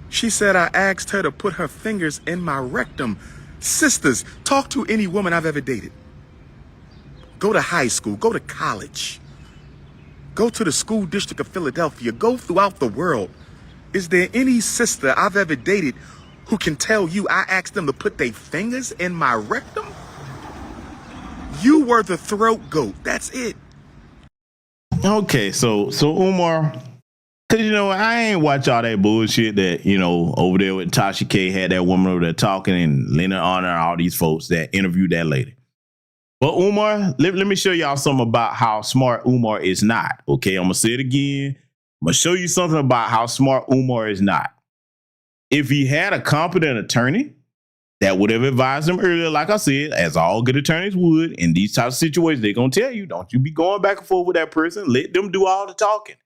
She said I asked her to put her fingers in my rectum. Sisters, talk to any woman I've ever dated. Go to high school, go to college, go to the school district of Philadelphia, go throughout the world. Is there any sister I've ever dated who can tell you I asked them to put their fingers in my rectum? You were the throat goat. That's it. Okay, so Umar, because I ain't watch all that bullshit that over there with Tasha K had that woman over there talking, and Leonard Honor and all these folks that interviewed that lady. But Umar, let me show y'all something about how smart Umar is not. Okay, I'm gonna say it again. I'm gonna show you something about how smart Umar is not. If he had a competent attorney that would have advised him earlier, like I said, as all good attorneys would, in these types of situations, they're gonna tell you, don't you be going back and forth with that person. Let them do all the talking.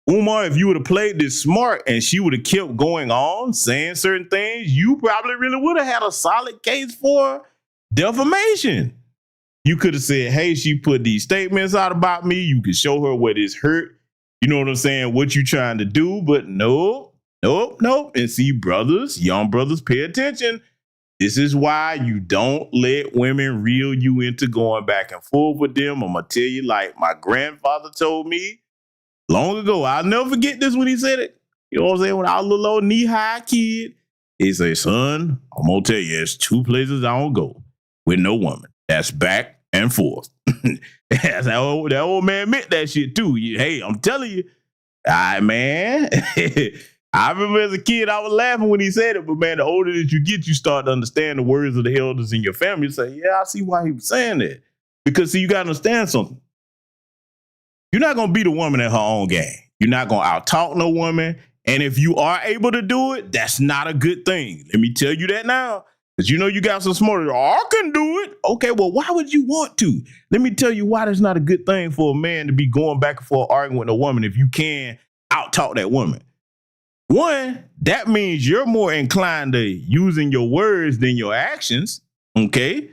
Umar, if you would have played this smart and she would have kept going on saying certain things, you probably really would have had a solid case for defamation. You could have said, hey, she put these statements out about me. You could show her what is hurt. You know what I'm saying? What you trying to do? But nope. And see, brothers, young brothers, pay attention. This is why you don't let women reel you into going back and forth with them. I'm going to tell you, like my grandfather told me long ago, I'll never forget this when he said it. You know what I'm saying? When I was a little old knee-high kid, he said, son, I'm going to tell you, there's 2 places I don't go with no woman. That's back and forth. That old man meant that shit too. Hey, I'm telling you, man. I remember as a kid, I was laughing when he said it, but man, the older that you get, you start to understand the words of the elders in your family. You say, yeah, I see why he was saying that. Because see, you got to understand something. You're not going to beat a woman at her own game. You're not going to out-talk no woman. And if you are able to do it, that's not a good thing. Let me tell you that now. Because you know you got some smarter, I can do it. Okay, well, why would you want to? Let me tell you why that's not a good thing for a man to be going back and forth arguing with a woman if you can out-talk that woman. One, that means you're more inclined to using your words than your actions, okay?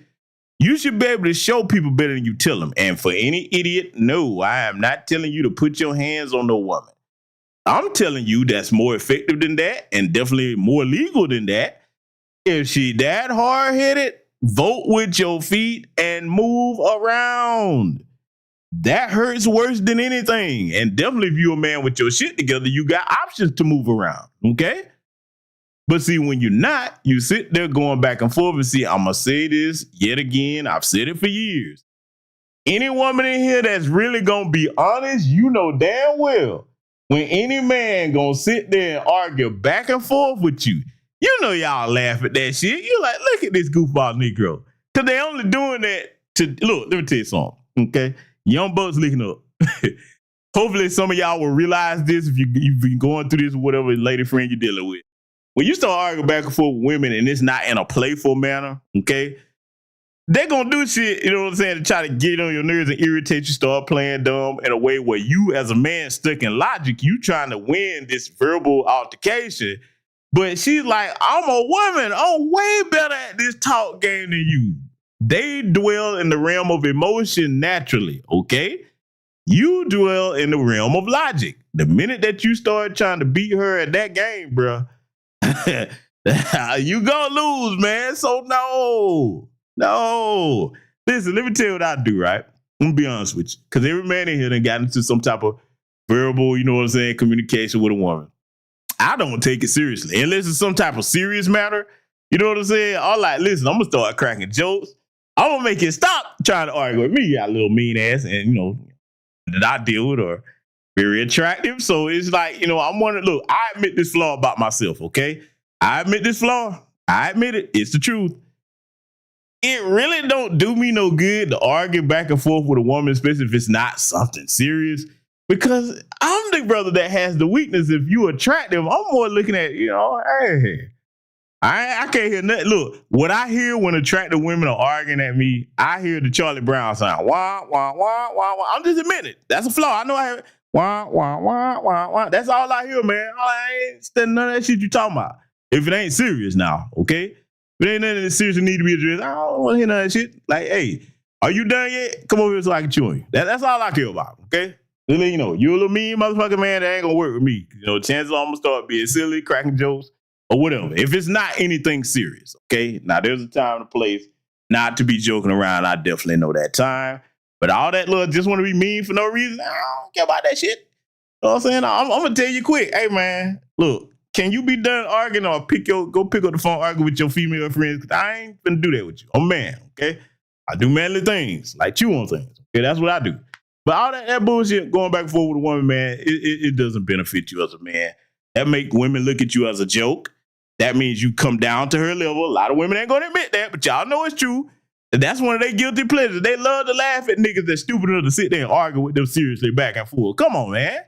You should be able to show people better than you tell them. And for any idiot, no, I am not telling you to put your hands on no woman. I'm telling you that's more effective than that and definitely more legal than that. If she that hard-headed, vote with your feet and move around. That hurts worse than anything. And definitely if you're a man with your shit together, you got options to move around, okay? But see, when you're not, you sit there going back and forth and see, I'm going to say this yet again. I've said it for years. Any woman in here that's really going to be honest, you know damn well, when any man going to sit there and argue back and forth with you, you know y'all laugh at that shit. You're like, look at this goofball Negro. Because they only doing that to, look, let me tell you something, okay? Young bucks looking up. Hopefully some of y'all will realize this if you've been going through this with whatever lady friend you're dealing with. When you start arguing back and forth with women and it's not in a playful manner, okay, they're going to do shit, you know what I'm saying, to try to get on your nerves and irritate you, start playing dumb in a way where you as a man stuck in logic, you trying to win this verbal altercation. But she's like, I'm a woman. I'm way better at this talk game than you. They dwell in the realm of emotion naturally, okay? You dwell in the realm of logic. The minute that you start trying to beat her at that game, bro, you gonna lose, man. So no. Listen, let me tell you what I do, right? I'm gonna be honest with you. Because every man in here done got into some type of verbal, you know what I'm saying, communication with a woman. I don't take it seriously. Unless it's some type of serious matter, you know what I'm saying? I'm like, listen, I'm gonna start cracking jokes. I'm gonna make it stop trying to argue with me. You got a little mean ass, and you know, that I deal with are very attractive. So it's like, you know, I'm wondering, look, I admit this flaw about myself, okay? I admit this flaw. I admit it. It's the truth. It really don't do me no good to argue back and forth with a woman, especially if it's not something serious. Because I'm the brother that has the weakness. If you attractive, I'm more looking at, you know, hey, I can't hear nothing. Look, what I hear when attractive women are arguing at me, I hear the Charlie Brown sound. Wah, wah, wah, wah, wah. I'm just admitting it. That's a flaw. I know I hear wah, wah, wah, wah, wah. That's all I hear, man. I ain't studying none of that shit you talking about. If it ain't serious now, okay? If it ain't nothing that serious that need to be addressed, I don't want to hear none of that shit. Like, hey, are you done yet? Come over here so I can chew on you. That's all I care about, okay? You know, you a little mean motherfucker, man, that ain't gonna work with me. You know, chances are I'm gonna start being silly, cracking jokes, or whatever. If it's not anything serious, okay? Now, there's a time and a place not to be joking around. I definitely know that time. But all that little just want to be mean for no reason, I don't care about that shit. You know what I'm saying? I'm gonna tell you quick. Hey, man, look, can you be done arguing or go pick up the phone, argue with your female friends? Because I ain't gonna do that with you. I'm a man, okay? I do manly things, like chew on things. Okay, that's what I do. But all that bullshit going back and forth with a woman, man, it doesn't benefit you as a man. That make women look at you as a joke. That means you come down to her level. A lot of women ain't gonna admit that, but y'all know it's true. And that's one of their guilty pleasures. They love to laugh at niggas that's stupid enough to sit there and argue with them seriously back and forth. Come on, man.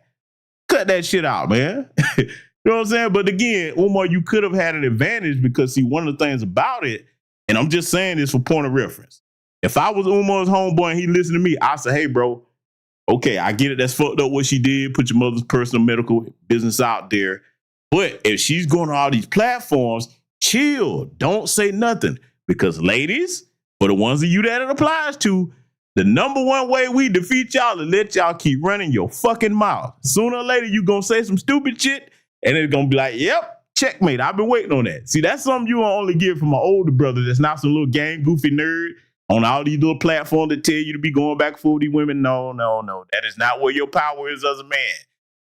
Cut that shit out, man. You know what I'm saying? But again, Umar, you could have had an advantage because, see, one of the things about it, and I'm just saying this for point of reference. If I was Umar's homeboy and he listened to me, I'd say, hey, bro, okay, I get it. That's fucked up what she did. Put your mother's personal medical business out there. But if she's going on all these platforms, chill. Don't say nothing. Because ladies, for the ones of you that it applies to, the number one way we defeat y'all is let y'all keep running your fucking mouth. Sooner or later, you going to say some stupid shit, and it's going to be like, yep, checkmate. I've been waiting on that. See, that's something you only get from my older brother that's not some little gang goofy nerd on all these little platforms that tell you to be going back for these women. No. That is not where your power is as a man.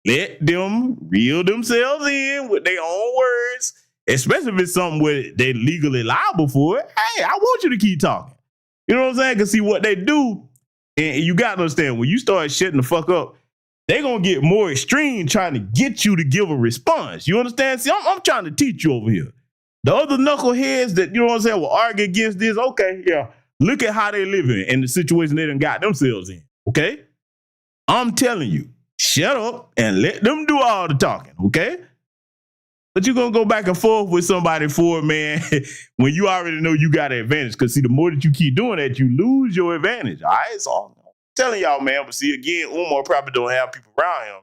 Let them reel themselves in with their own words, especially if it's something where they're legally liable for it. Hey, I want you to keep talking. You know what I'm saying? Because see what they do, and you got to understand, when you start shutting the fuck up, they're going to get more extreme trying to get you to give a response. You understand? See, I'm trying to teach you over here. The other knuckleheads that, you know what I'm saying, will argue against this, okay, yeah. Look at how they living and the situation they done got themselves in, okay? I'm telling you, shut up and let them do all the talking, okay? But you're going to go back and forth with somebody for it, man, when you already know you got an advantage. Because, see, the more that you keep doing that, you lose your advantage. All right? So I'm telling y'all, man. But see, again, Umar probably don't have people around him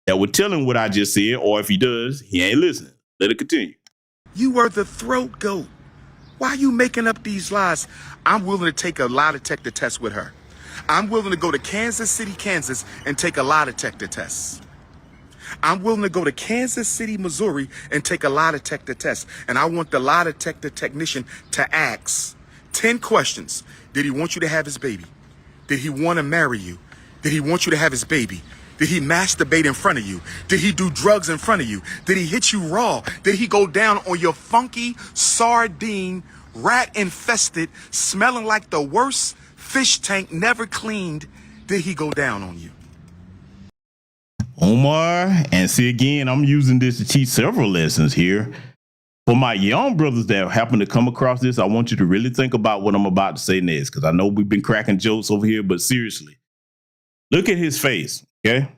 that would tell him what I just said. Or if he does, he ain't listening. Let it continue. You were the throat goat. Why are you making up these lies? I'm willing to take a lie detector test with her. I'm willing to go to Kansas City, Kansas, and take a lie detector test. I'm willing to go to Kansas City, Missouri, and take a lie detector test. And I want the lie detector technician to ask 10 questions. Did he want you to have his baby? Did he want to marry you? Did he want you to have his baby? Did he masturbate in front of you? Did he do drugs in front of you? Did he hit you raw? Did he go down on your funky, sardine, rat-infested, smelling like the worst fish tank never cleaned? Did he go down on you? Umar, and see, again, I'm using this to teach several lessons here. For my young brothers that happen to come across this, I want you to really think about what I'm about to say next, because I know we've been cracking jokes over here, but seriously, look at his face, okay?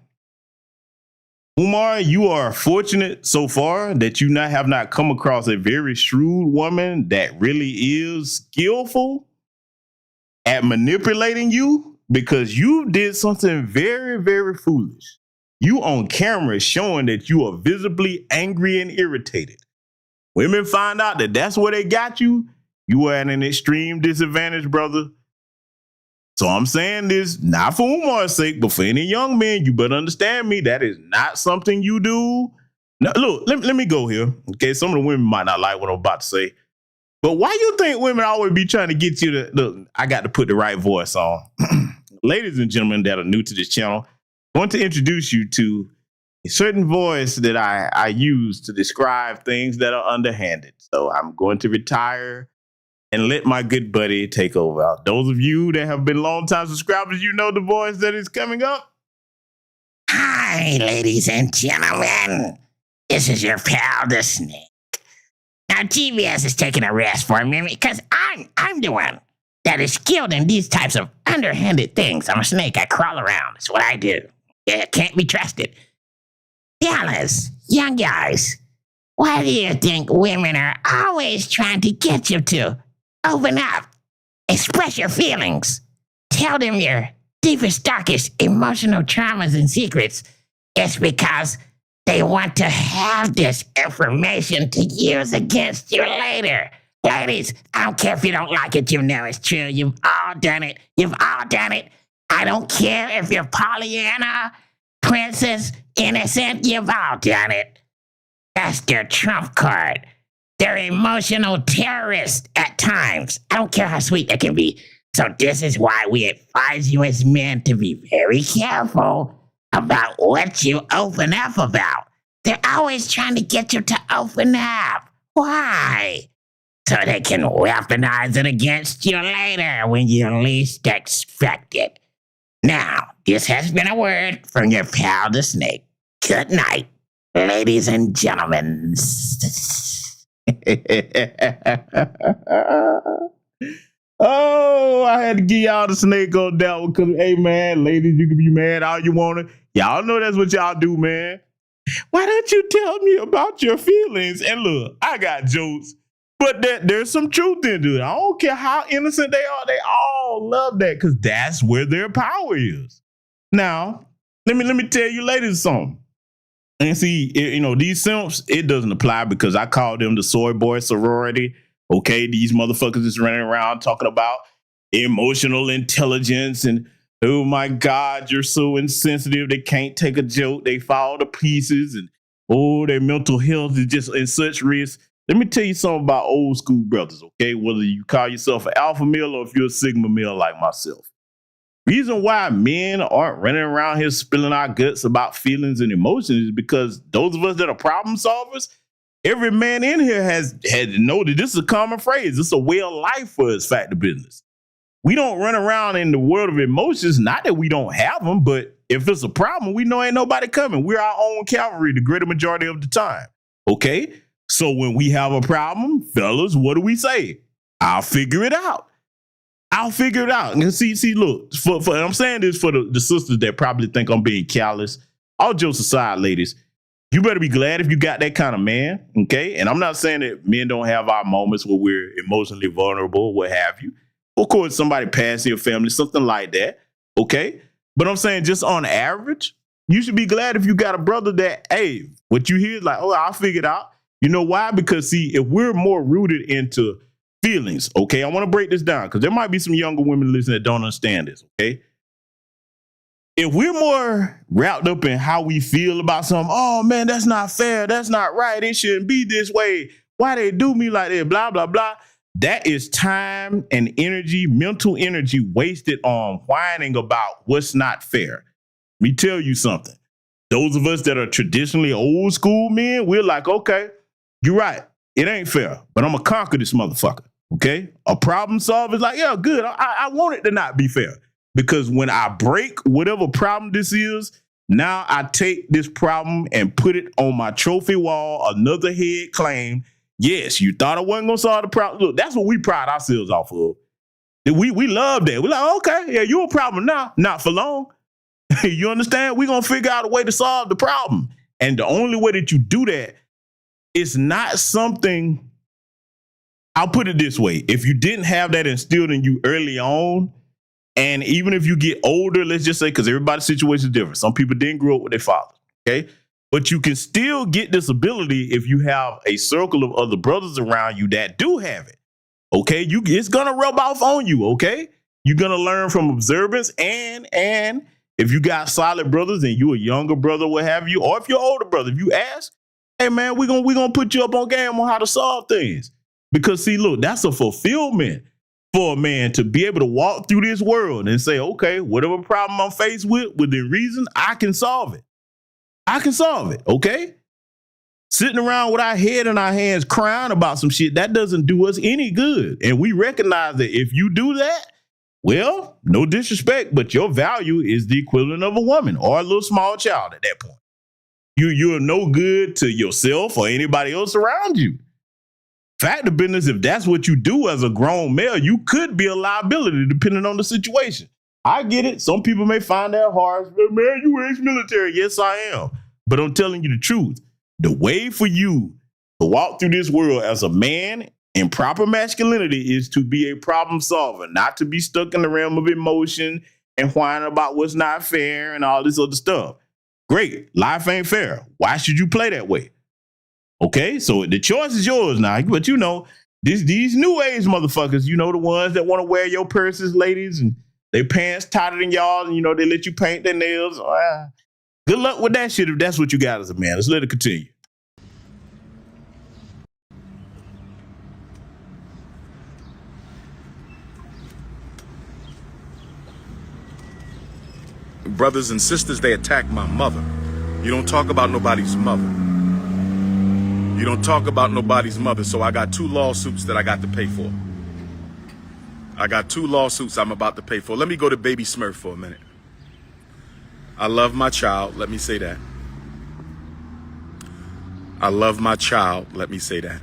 Umar, you are fortunate so far that you have not come across a very shrewd woman that really is skillful at manipulating you, because you did something very, very foolish. You on camera showing that you are visibly angry and irritated. Women find out that that's where they got you. You are at an extreme disadvantage, brother. So I'm saying this not for Umar's sake, but for any young men, you better understand me. That is not something you do. Now, look, let me go here. Okay, some of the women might not like what I'm about to say, but why you think women always be trying to get you to look? I got to put the right voice on. Ladies and gentlemen that are new to this channel, I want to introduce you to a certain voice that I use to describe things that are underhanded. So I'm going to retire and let my good buddy take over. Those of you that have been long-time subscribers, you know the voice that is coming up. Hi, ladies and gentlemen. This is your pal, the Snake. Now, TBS is taking a rest for a minute because I'm the one that is skilled in these types of underhanded things. I'm a snake. I crawl around. That's what I do. Yeah, can't be trusted. Fellas, young guys, why do you think women are always trying to get you to open up, express your feelings, tell them your deepest, darkest emotional traumas and secrets? It's because they want to have this information to use against you later. Ladies, I don't care if you don't like it, you know it's true. You've all done it. You've all done it. I don't care if you're Pollyanna, Princess, Innocent, you've all done it. That's their trump card. They're emotional terrorists at times. I don't care how sweet they can be. So this is why we advise you as men to be very careful about what you open up about. They're always trying to get you to open up. Why? So they can weaponize it against you later when you least expect it. Now, this has been a word from your pal, the Snake. Good night, ladies and gentlemen. Oh, I had to give y'all the Snake on that one because, hey, man, ladies, you can be mad all you want to. Y'all know that's what y'all do, man. Why don't you tell me about your feelings? And look, I got jokes, but there's some truth into it. I don't care how innocent they are. They all love that because that's where their power is. Now, let me tell you ladies something. And see, these simps, it doesn't apply because I call them the soy boy sorority. Okay, these motherfuckers is running around talking about emotional intelligence and, oh my God, you're so insensitive. They can't take a joke. They fall to pieces and, oh, their mental health is just in such risk. Let me tell you something about old school brothers, okay? Whether you call yourself an alpha male or if you're a sigma male like myself. Reason why men aren't running around here spilling our guts about feelings and emotions is because those of us that are problem solvers, every man in here has had to know that this is a common phrase. It's a way of life for us, fact of business. We don't run around in the world of emotions, not that we don't have them, but if it's a problem, we know ain't nobody coming. We're our own cavalry the greater majority of the time, okay? So when we have a problem, fellas, what do we say? I'll figure it out. I'll figure it out. And see, look, for I'm saying this for the sisters that probably think I'm being callous. All jokes aside, ladies, You better be glad if you got that kind of man, okay? And I'm not saying that men don't have our moments where we're emotionally vulnerable, what have you. Of course, somebody passed your family, something like that, okay? But I'm saying just on average, you should be glad if you got a brother that, hey, what you hear is like, oh, I'll figure it out. You know why? Because, see, if we're more rooted into feelings, okay? I want to break this down because there might be some younger women listening that don't understand this, okay? If we're more wrapped up in how we feel about something, oh, man, that's not fair. That's not right. It shouldn't be this way. Why they do me like that? Blah, blah, blah. That is time and energy, mental energy wasted on whining about what's not fair. Let me tell you something. Those of us that are traditionally old school men, we're like, okay, you're right. It ain't fair, but I'm going to conquer this motherfucker, okay? A problem solver is like, yeah, good. I want it to not be fair. Because when I break whatever problem this is, now I take this problem and put it on my trophy wall, another head claim. Yes, you thought I wasn't going to solve the problem. Look, that's what we pride ourselves off of. We love that. We're like, okay, yeah, you're a problem now. Not for long. You understand? We're going to figure out a way to solve the problem. And the only way that you do that is not something, I'll put it this way. If you didn't have that instilled in you early on, and even if you get older, let's just say, because everybody's situation is different. Some people didn't grow up with their father, okay? But you can still get this ability if you have a circle of other brothers around you that do have it, okay? It's going to rub off on you, okay? You're going to learn from observance, and if you got solid brothers and you a younger brother, what have you, or if you're older brother, if you ask, hey, man, we're gonna put you up on game on how to solve things. Because, see, look, that's a fulfillment for a man to be able to walk through this world and say, okay, whatever problem I'm faced with, within reason, I can solve it. I can solve it, okay? Sitting around with our head in our hands crying about some shit, that doesn't do us any good. And we recognize that if you do that, well, no disrespect, but your value is the equivalent of a woman or a little small child at that point. You're no good to yourself or anybody else around you. Fact of business, if that's what you do as a grown male, you could be a liability depending on the situation. I get it. Some people may find that hard. Man, you ex-military. Yes, I am. But I'm telling you the truth. The way for you to walk through this world as a man in proper masculinity is to be a problem solver, not to be stuck in the realm of emotion and whining about what's not fair and all this other stuff. Great. Life ain't fair. Why should you play that way? Okay, so the choice is yours now. But you know, these new age motherfuckers, you know, the ones that want to wear your purses, ladies, and their pants tighter than y'all, and you know, they let you paint their nails. Good luck with that shit if that's what you got as a man. Let's let it continue. Brothers and sisters, they attack my mother. You don't talk about nobody's mother. You don't talk about nobody's mother, so I got 2 lawsuits that I got to pay for. I got 2 lawsuits I'm about to pay for. Let me go to Baby Smurf for a minute. I love my child, let me say that. I love my child, let me say that.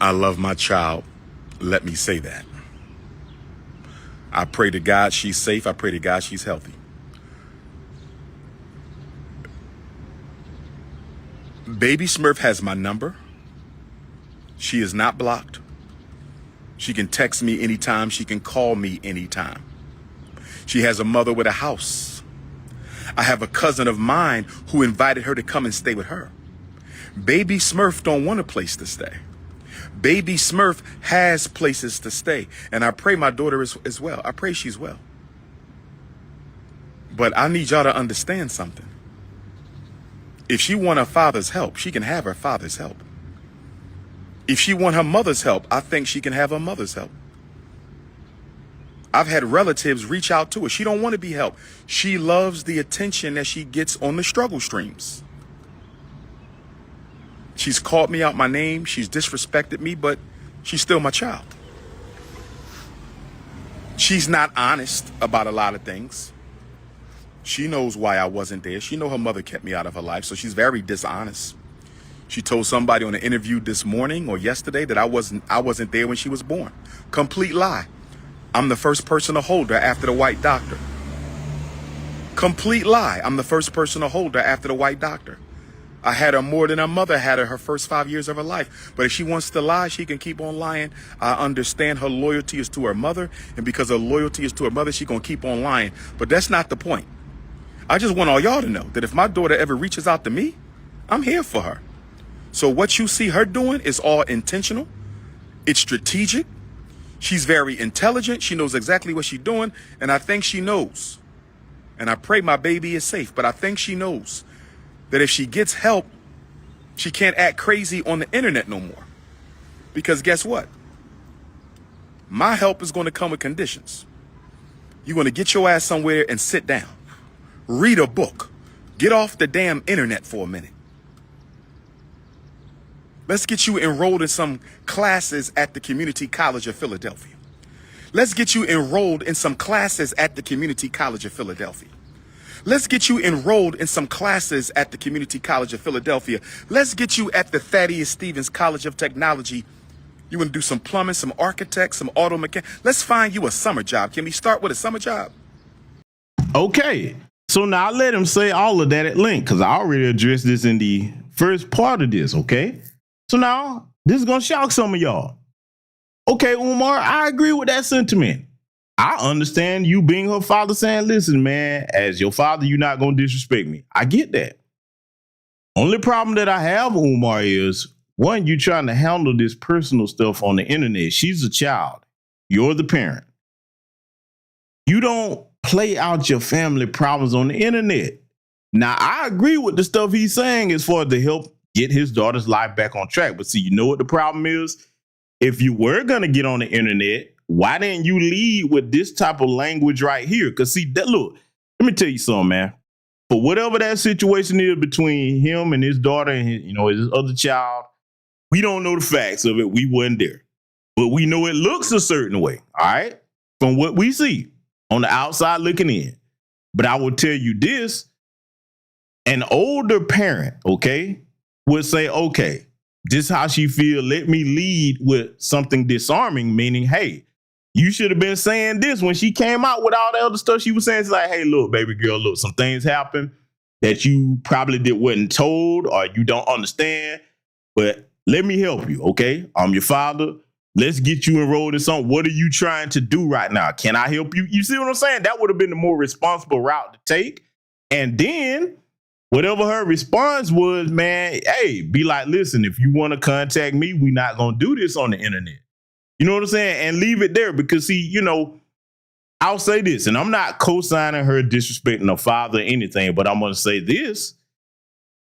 I love my child, let me say that. I pray to God she's safe. I pray to God she's healthy. Baby Smurf has my number. She is not blocked. She can text me anytime. She can call me anytime. She has a mother with a house. I have a cousin of mine who invited her to come and stay with her. Baby Smurf don't want a place to stay. Baby Smurf has places to stay. And I pray my daughter is well. I pray she's well. But I need y'all to understand something. If she want her father's help, she can have her father's help. If she want her mother's help, I think she can have her mother's help. I've had relatives reach out to her. She don't want to be helped. She loves the attention that she gets on the struggle streams. She's called me out my name. She's disrespected me, but she's still my child. She's not honest about a lot of things. She knows why I wasn't there. She know her mother kept me out of her life, so she's very dishonest. She told somebody on an interview this morning or yesterday that I wasn't there when she was born. Complete lie. I'm the first person to hold her after the white doctor. Complete lie. I'm the first person to hold her after the white doctor. I had her more than her mother had her first 5 years of her life. But if she wants to lie, she can keep on lying. I understand her loyalty is to her mother. And because her loyalty is to her mother, she's going to keep on lying. But that's not the point. I just want all y'all to know that if my daughter ever reaches out to me, I'm here for her. So what you see her doing is all intentional. It's strategic. She's very intelligent. She knows exactly what she's doing. And I think she knows. And I pray my baby is safe. But I think she knows that if she gets help, she can't act crazy on the internet no more. Because guess what? My help is going to come with conditions. You're going to get your ass somewhere and sit down. Read a book. Get off the damn internet for a minute. Let's get you enrolled in some classes at the Community College of Philadelphia. Let's get you enrolled in some classes at the Community College of Philadelphia. Let's get you enrolled in some classes at the Community College of Philadelphia. Let's get you at the Thaddeus Stevens College of Technology. You want to do some plumbing, some architect, some auto mechanic. Let's find you a summer job. Can we start with a summer job? Okay. So now I let him say all of that at length because I already addressed this in the first part of this, okay? So now this is going to shock some of y'all. Okay, Umar, I agree with that sentiment. I understand you being her father saying, listen, man, as your father, you're not going to disrespect me. I get that. Only problem that I have, Umar, is one, you trying to handle this personal stuff on the internet. She's a child. You're the parent. You don't play out your family problems on the internet. Now, I agree with the stuff he's saying as far as to help get his daughter's life back on track. But see, you know what the problem is? If you were going to get on the internet, why didn't you lead with this type of language right here? Because see, that, look, let me tell you something, man. For whatever that situation is between him and his daughter and his, his other child, we don't know the facts of it. We wasn't there. But we know it looks a certain way, all right? From what we see on the outside looking in. But I will tell you this, an older parent, okay, would say, okay, this is how she feel. Let me lead with something disarming, meaning, hey, you should have been saying this when she came out with all the other stuff she was saying. It's like, hey, look, baby girl, look, some things happen that you probably wasn't told or you don't understand, but let me help you, okay? I'm your father. Let's get you enrolled in something. What are you trying to do right now? Can I help you? You see what I'm saying? That would have been the more responsible route to take. And then whatever her response was, man, hey, be like, listen, if you want to contact me, we're not going to do this on the internet. You know what I'm saying? And leave it there because, see, I'll say this, and I'm not co-signing her disrespecting her father or anything, but I'm going to say this.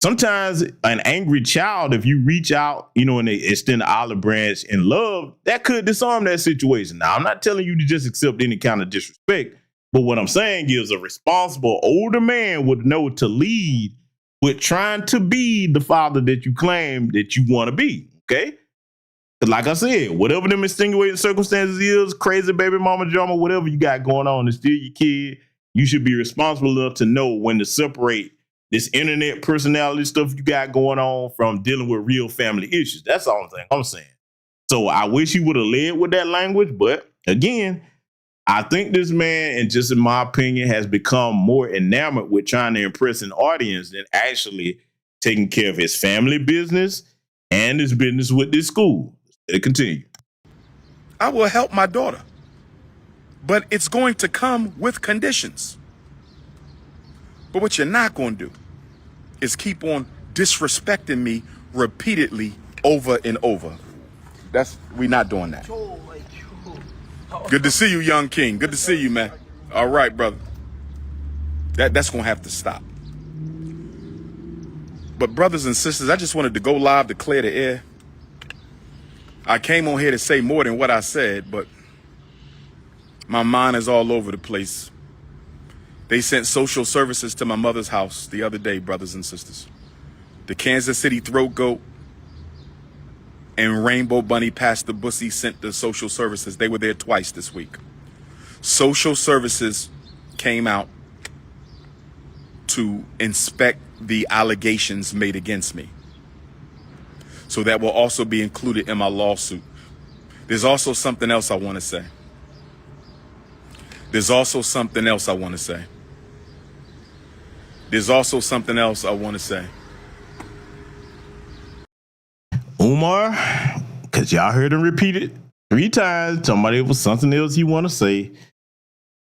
Sometimes an angry child, if you reach out, and they extend the olive branch in love, that could disarm that situation. Now, I'm not telling you to just accept any kind of disrespect, but what I'm saying is a responsible older man would know to lead with trying to be the father that you claim that you want to be, okay? Like I said, whatever them extenuating circumstances is, crazy baby mama drama, whatever you got going on, it's still your kid. You should be responsible enough to know when to separate this internet personality stuff you got going on from dealing with real family issues. That's all I'm saying. So I wish he would have led with that language. But again, I think this man, and just in my opinion, has become more enamored with trying to impress an audience than actually taking care of his family business and his business with this school. It continue. I will help my daughter, but it's going to come with conditions. But what you're not going to do is keep on disrespecting me repeatedly over and over. We're not doing that. Good to see you, young king. Good to see you, man. All right, brother. That's going to have to stop. But brothers and sisters, I just wanted to go live to clear the air. I came on here to say more than what I said, but my mind is all over the place. They sent social services to my mother's house the other day, brothers and sisters. The Kansas City Throat Goat and Rainbow Bunny Pastor Bussy sent the social services. They were there twice this week. Social services came out to inspect the allegations made against me. So that will also be included in my lawsuit. There's also something else I want to say. There's also something else I want to say. Umar, because y'all heard him repeat it 3 times, somebody it was something else he want to say.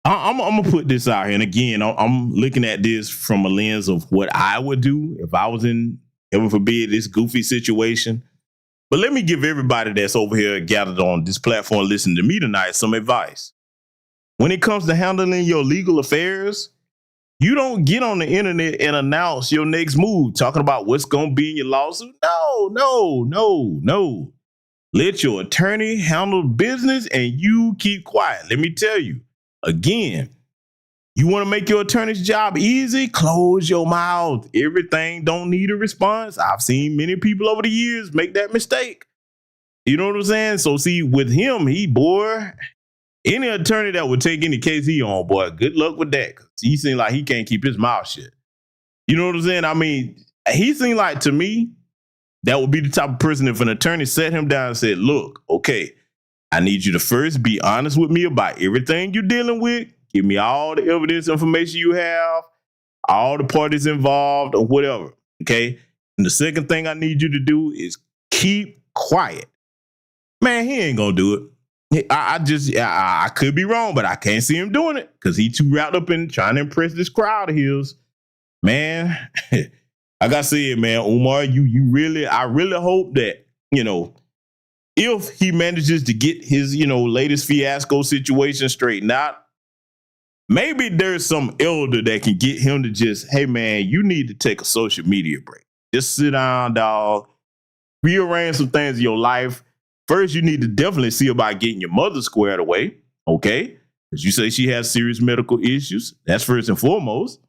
I'm going to put this out here. And again, I'm looking at this from a lens of what I would do if I was in, heaven forbid, this goofy situation. But let me give everybody that's over here gathered on this platform listening to me tonight some advice. When it comes to handling your legal affairs, you don't get on the internet and announce your next move talking about what's going to be in your lawsuit. No. Let your attorney handle business and you keep quiet. Let me tell you, again, you want to make your attorney's job easy? Close your mouth. Everything don't need a response. I've seen many people over the years make that mistake. You know what I'm saying? So see, with him, any attorney that would take any case he on, boy, good luck with that. He seemed like he can't keep his mouth shut. You know what I'm saying? I mean, he seemed like, to me, that would be the type of person if an attorney sat him down and said, look, okay, I need you to first be honest with me about everything you're dealing with. Give me all the evidence, information you have, all the parties involved or whatever, okay? And the second thing I need you to do is keep quiet. Man, he ain't gonna do it. I could be wrong, but I can't see him doing it because he too wrapped up in trying to impress this crowd of his. Man, like I said, man, Umar, I really hope that, if he manages to get his, latest fiasco situation straightened out, maybe there's some elder that can get him to just, hey, man, you need to take a social media break. Just sit down, dog. Rearrange some things in your life. First, you need to definitely see about getting your mother squared away, okay? Because you say she has serious medical issues. That's first and foremost.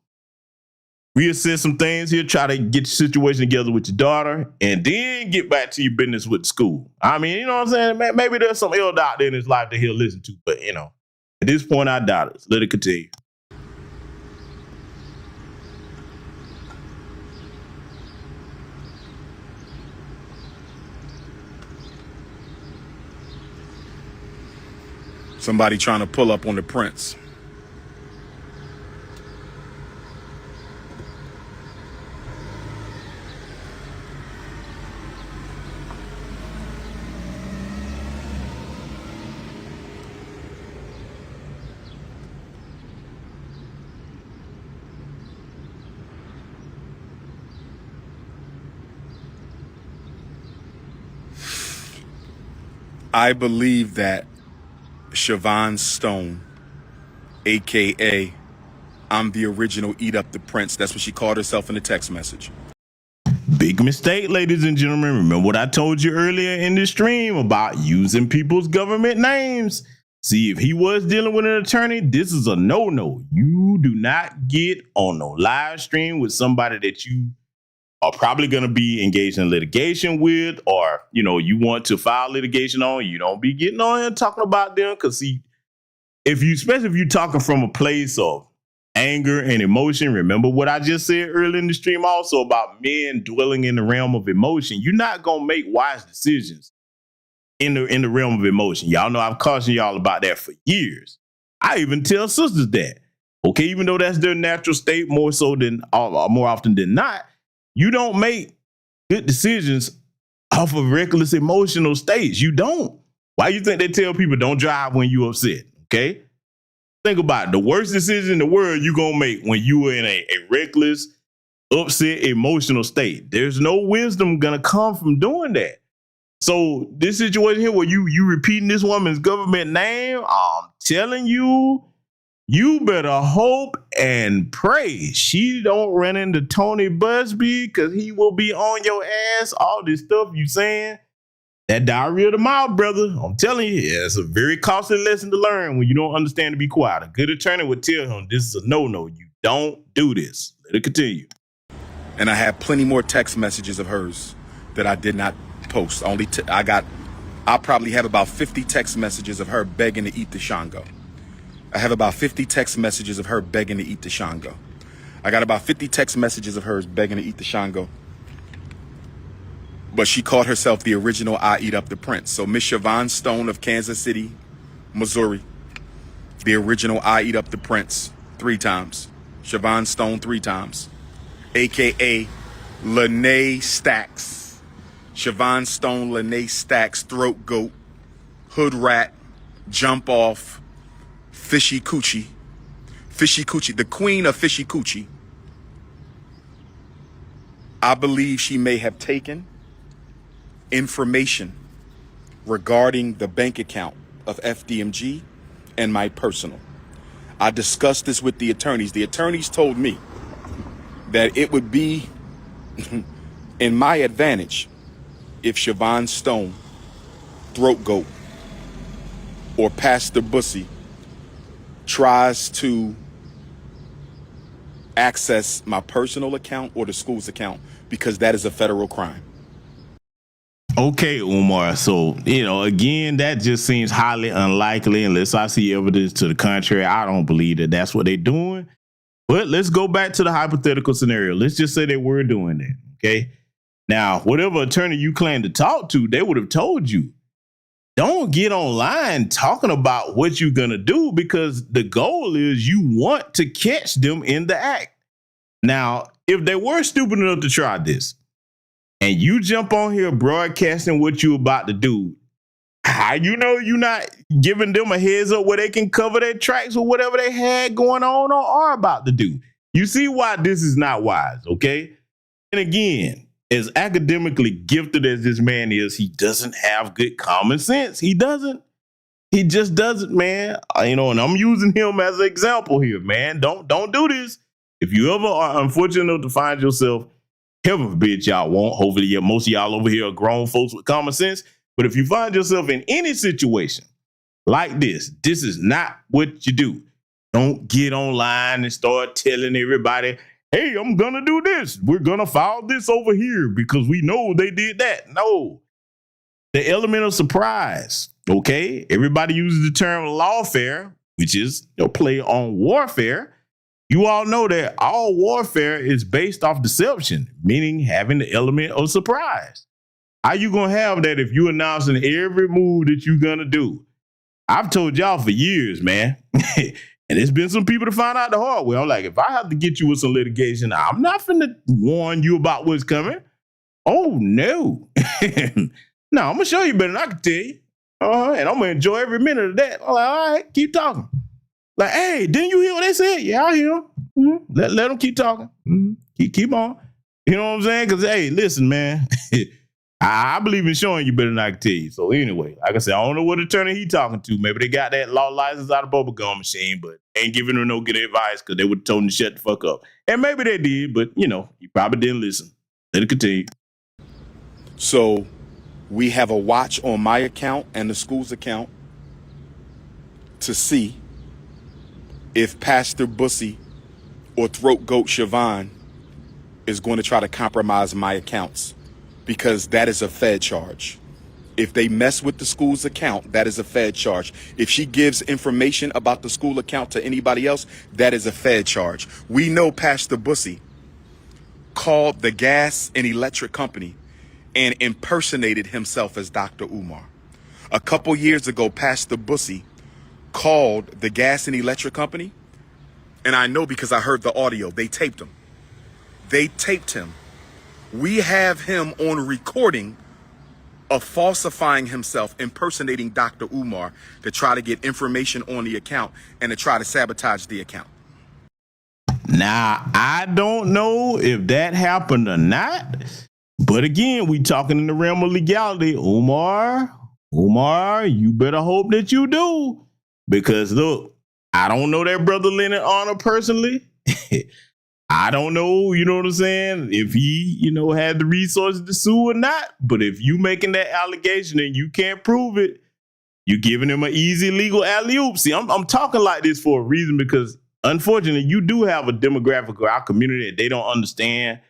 Reassess some things here. Try to get your situation together with your daughter. And then get back to your business with school. I mean, you know what I'm saying? Maybe there's some elder out there in his life that he'll listen to. But, at this point, I doubt it. Let it continue. Somebody trying to pull up on the prince. I believe that Siobhan Stone, a.k.a. I'm the original Eat Up the Prince. That's what she called herself in the text message. Big mistake, ladies and gentlemen. Remember what I told you earlier in this stream about using people's government names. See, if he was dealing with an attorney, this is a no-no. You do not get on no live stream with somebody that you are probably going to be engaged in litigation with, or, you want to file litigation on. You don't be getting on here talking about them, because see, especially if you're talking from a place of anger and emotion, remember what I just said earlier in the stream also about men dwelling in the realm of emotion. You're not going to make wise decisions in the realm of emotion. Y'all know I've cautioned y'all about that for years. I even tell sisters that, okay, even though that's their natural state more often than not, you don't make good decisions off of reckless emotional states. You don't. Why you think they tell people don't drive when you upset? Okay? Think about it. The worst decision in the world you're going to make when you are in a reckless, upset, emotional state. There's no wisdom going to come from doing that. So this situation here where you repeating this woman's government name, I'm telling you, you better hope and pray she don't run into Tony Busby, because he will be on your ass. All this stuff you saying, that diarrhea of the mouth, brother. I'm telling you, it's a very costly lesson to learn when you don't understand to be quiet. A good attorney would tell him this is a no-no. You don't do this. Let it continue. And I have plenty more text messages of hers that I did not post. I probably have about 50 text messages of her begging to eat the Shango. I have about 50 text messages of her begging to eat the Shango. I got about 50 text messages of hers begging to eat the Shango. But she called herself the original I Eat Up the Prince. So Miss Siobhan Stone of Kansas City, Missouri, the original I Eat Up the Prince, 3 times. Siobhan Stone 3 times. aka Lene Stacks, Siobhan Stone, Lene Stacks, Throat Goat, Hood Rat, Jump Off, Fishy Coochie, the queen of Fishy Coochie. I believe she may have taken information regarding the bank account of FDMG and my personal. I discussed this with the attorneys. The attorneys told me that it would be in my advantage if Siobhan Stone, Throat Goat, or Pastor Bussy tries to access my personal account or the school's account, because that is a federal crime. Okay, Umar. So, again, that just seems highly unlikely unless I see evidence to the contrary. I don't believe that that's what they're doing. But let's go back to the hypothetical scenario. Let's just say they were doing that. Okay. Now, whatever attorney you claim to talk to, they would have told you, don't get online talking about what you're going to do, because the goal is you want to catch them in the act. Now, if they were stupid enough to try this, and you jump on here broadcasting what you're about to do, how you know you're not giving them a heads up where they can cover their tracks or whatever they had going on or are about to do? You see why this is not wise, okay? And again, as academically gifted as this man is, he doesn't have good common sense. He doesn't. He just doesn't, man. And I'm using him as an example here, man. Don't do this. If you ever are unfortunate enough to find yourself, heaven forbid y'all won't. Hopefully, most of y'all over here are grown folks with common sense. But if you find yourself in any situation like this is not what you do. Don't get online and start telling everybody, hey, I'm going to do this. We're going to file this over here because we know they did that. No. The element of surprise, okay? Everybody uses the term lawfare, which is a play on warfare. You all know that all warfare is based off deception, meaning having the element of surprise. How you going to have that if you announcing every move that you're going to do? I've told y'all for years, man. And there's been some people to find out the hard way. I'm like, if I have to get you with some litigation, I'm not finna warn you about what's coming. Oh, no. No, I'm going to show you better than I can tell you. And I'm going to enjoy every minute of that. I'm like, all right, keep talking. Like, hey, didn't you hear what they said? Yeah, I hear them. Mm-hmm. Let them keep talking. Mm-hmm. Keep on. You know what I'm saying? Because, hey, listen, man. I believe in showing you better than I can tell you. So anyway, like I said, I don't know what attorney he talking to. Maybe they got that law license out of bubblegum machine, but ain't giving him no good advice because they would have told him to shut the fuck up. And maybe they did, but, he probably didn't listen. Let it continue. So we have a watch on my account and the school's account to see if Pastor Bussy or Throat Goat Siobhan is going to try to compromise my accounts, because that is a Fed charge. If they mess with the school's account, that is a Fed charge. If she gives information about the school account to anybody else, that is a Fed charge. We know Pastor Bussy called the gas and electric company and impersonated himself as Dr. Umar. A couple years ago, Pastor Bussy called the gas and electric company, and I know because I heard the audio. They taped him. We have him on recording of falsifying himself, impersonating Dr. Umar to try to get information on the account and to try to sabotage the account. Now, I don't know if that happened or not, but again, we talking in the realm of legality. Umar, you better hope that you do, because look, I don't know that brother Leonard Arnold personally. I don't know, you know what I'm saying, if he, had the resources to sue or not. But if you making that allegation and you can't prove it, you're giving him an easy legal alley-oop. See, I'm talking like this for a reason, because unfortunately, you do have a demographic of our community that they don't understand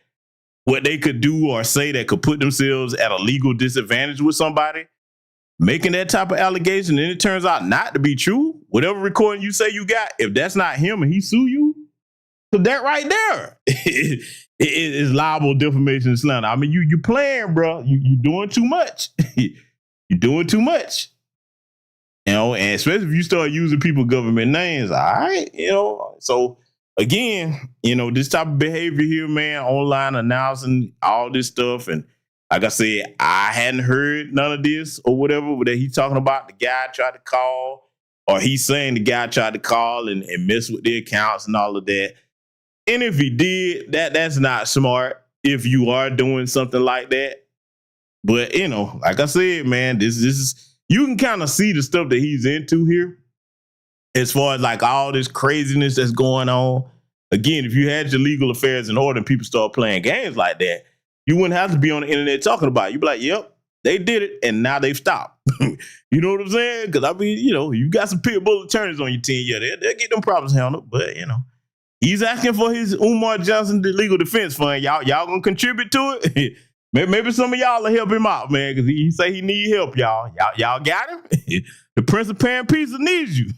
what they could do or say that could put themselves at a legal disadvantage with somebody. Making that type of allegation and it turns out not to be true, whatever recording you say you got, if that's not him and he sue you, so that right there is liable defamation and slander. I mean, you playing, bro. You doing too much. You're doing too much. And especially if you start using people's government names, all right, so again, this type of behavior here, man, online announcing all this stuff. And like I said, I hadn't heard none of this or whatever that he's talking about. The guy tried to call, or he's saying the guy tried to call and mess with the accounts and all of that. And if he did, that's not smart if you are doing something like that. But, like I said, man, this is, you can kind of see the stuff that he's into here as far as like all this craziness that's going on. Again, if you had your legal affairs in order and people start playing games like that, you wouldn't have to be on the internet talking about it. You'd be like, yep, they did it, and now they've stopped. You know what I'm saying? Because, I mean, you got some pit bull attorneys on your team. Yeah, they'll get them problems handled, but, he's asking for his Umar Johnson legal defense fund. Y'all gonna contribute to it? Maybe some of y'all will help him out, man, because he say he need help, y'all. Y'all got him? The Prince of Pan Pizza needs you.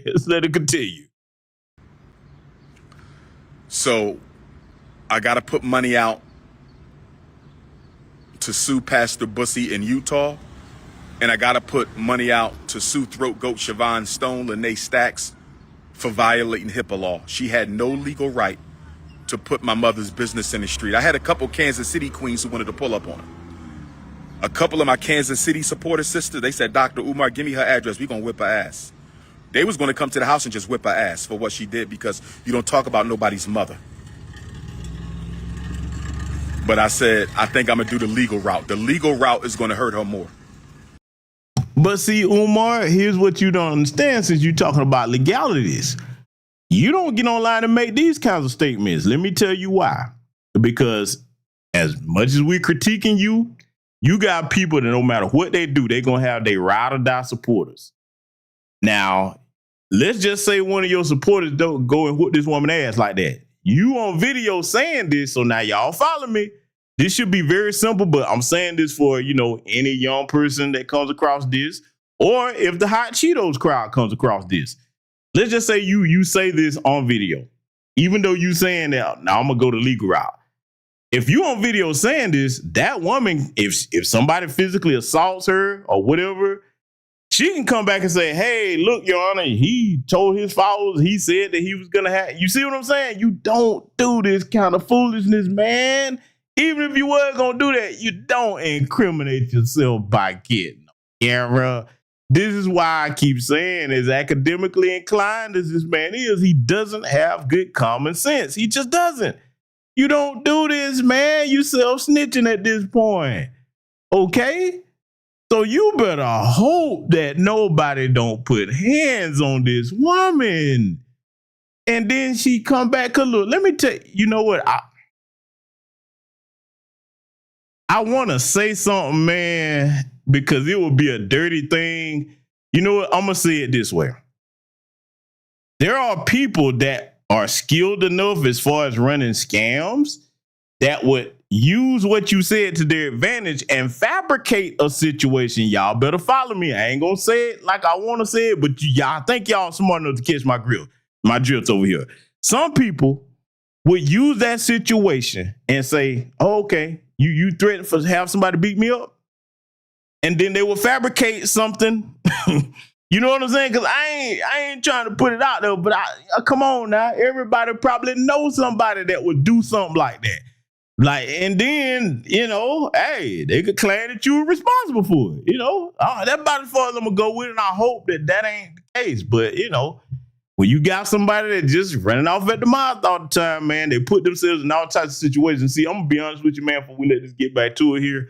Let's let it continue. So I got to put money out to sue Pastor Bussy in Utah. And I got to put money out to sue Throat Goat Siobhan Stone, Lene Stacks, for violating HIPAA law. She had no legal right to put my mother's business in the street. I had a couple Kansas City queens who wanted to pull up on her. A couple of my Kansas City supporter sisters, they said, Dr. Umar, give me her address. We're going to whip her ass. They was going to come to the house and just whip her ass for what she did, because you don't talk about nobody's mother. But I said, I think I'm going to do the legal route. The legal route is going to hurt her more. But see, Umar, here's what you don't understand since you're talking about legalities. You don't get online and make these kinds of statements. Let me tell you why. Because as much as we're critiquing you, you got people that no matter what they do, they're going to have their ride or die supporters. Now, let's just say one of your supporters don't go and whoop this woman ass like that. You on video saying this, so now y'all follow me. This should be very simple, but I'm saying this for, any young person that comes across this, or if the Hot Cheetos crowd comes across this. Let's just say you say this on video, even though you saying that, now I'm going to go the legal route. If you on video saying this, that woman, if somebody physically assaults her or whatever, she can come back and say, hey, look, Your Honor, he told his followers, he said that he was going to have, you see what I'm saying? You don't do this kind of foolishness, man. Even if you were going to do that, you don't incriminate yourself by getting on camera. This is why I keep saying, as academically inclined as this man is, he doesn't have good common sense. He just doesn't. You don't do this, man. You self-snitching at this point. Okay? So you better hope that nobody don't put hands on this woman. And then she come back. Cause look, let me tell you, you know what? I want to say something, man, because it would be a dirty thing. You know what? I'm going to say it this way. There are people that are skilled enough as far as running scams that would use what you said to their advantage and fabricate a situation. Y'all better follow me. I ain't going to say it like I want to say it, but y'all think y'all smart enough to catch my drift over here. Some people would use that situation and say, oh, okay, you threatened for have somebody beat me up. And then they will fabricate something. You know what I'm saying? Because I ain't trying to put it out there, but come on now. Everybody probably knows somebody that would do something like that. Like, and then, hey, they could claim that you were responsible for it. That's about as far as I'm going to go with it. And I hope that ain't the case. But, when you got somebody that just running off at the mouth all the time, man, they put themselves in all types of situations. See, I'm going to be honest with you, man, before we let this get back to it here.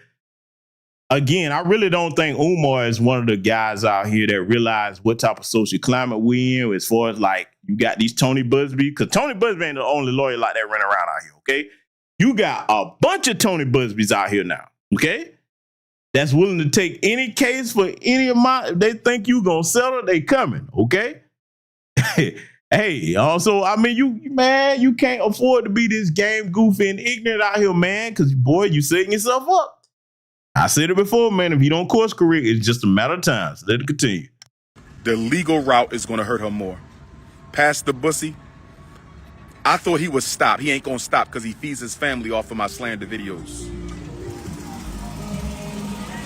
Again, I really don't think Umar is one of the guys out here that realize what type of social climate we in, as far as like you got these Tony Busby, because Tony Busby ain't the only lawyer like that running around out here, okay? You got a bunch of Tony Busbys out here now, okay? That's willing to take any case for any amount. If they think you gonna settle, they coming, okay? Hey, also, I mean, you can't afford to be this game goofy and ignorant out here, man, because, boy, you setting yourself up. I said it before, man, if you don't course correct, it's just a matter of time. So let it continue. The legal route is going to hurt her more. Pastor Bussy, I thought he would stop. He ain't going to stop because he feeds his family off of my slander videos.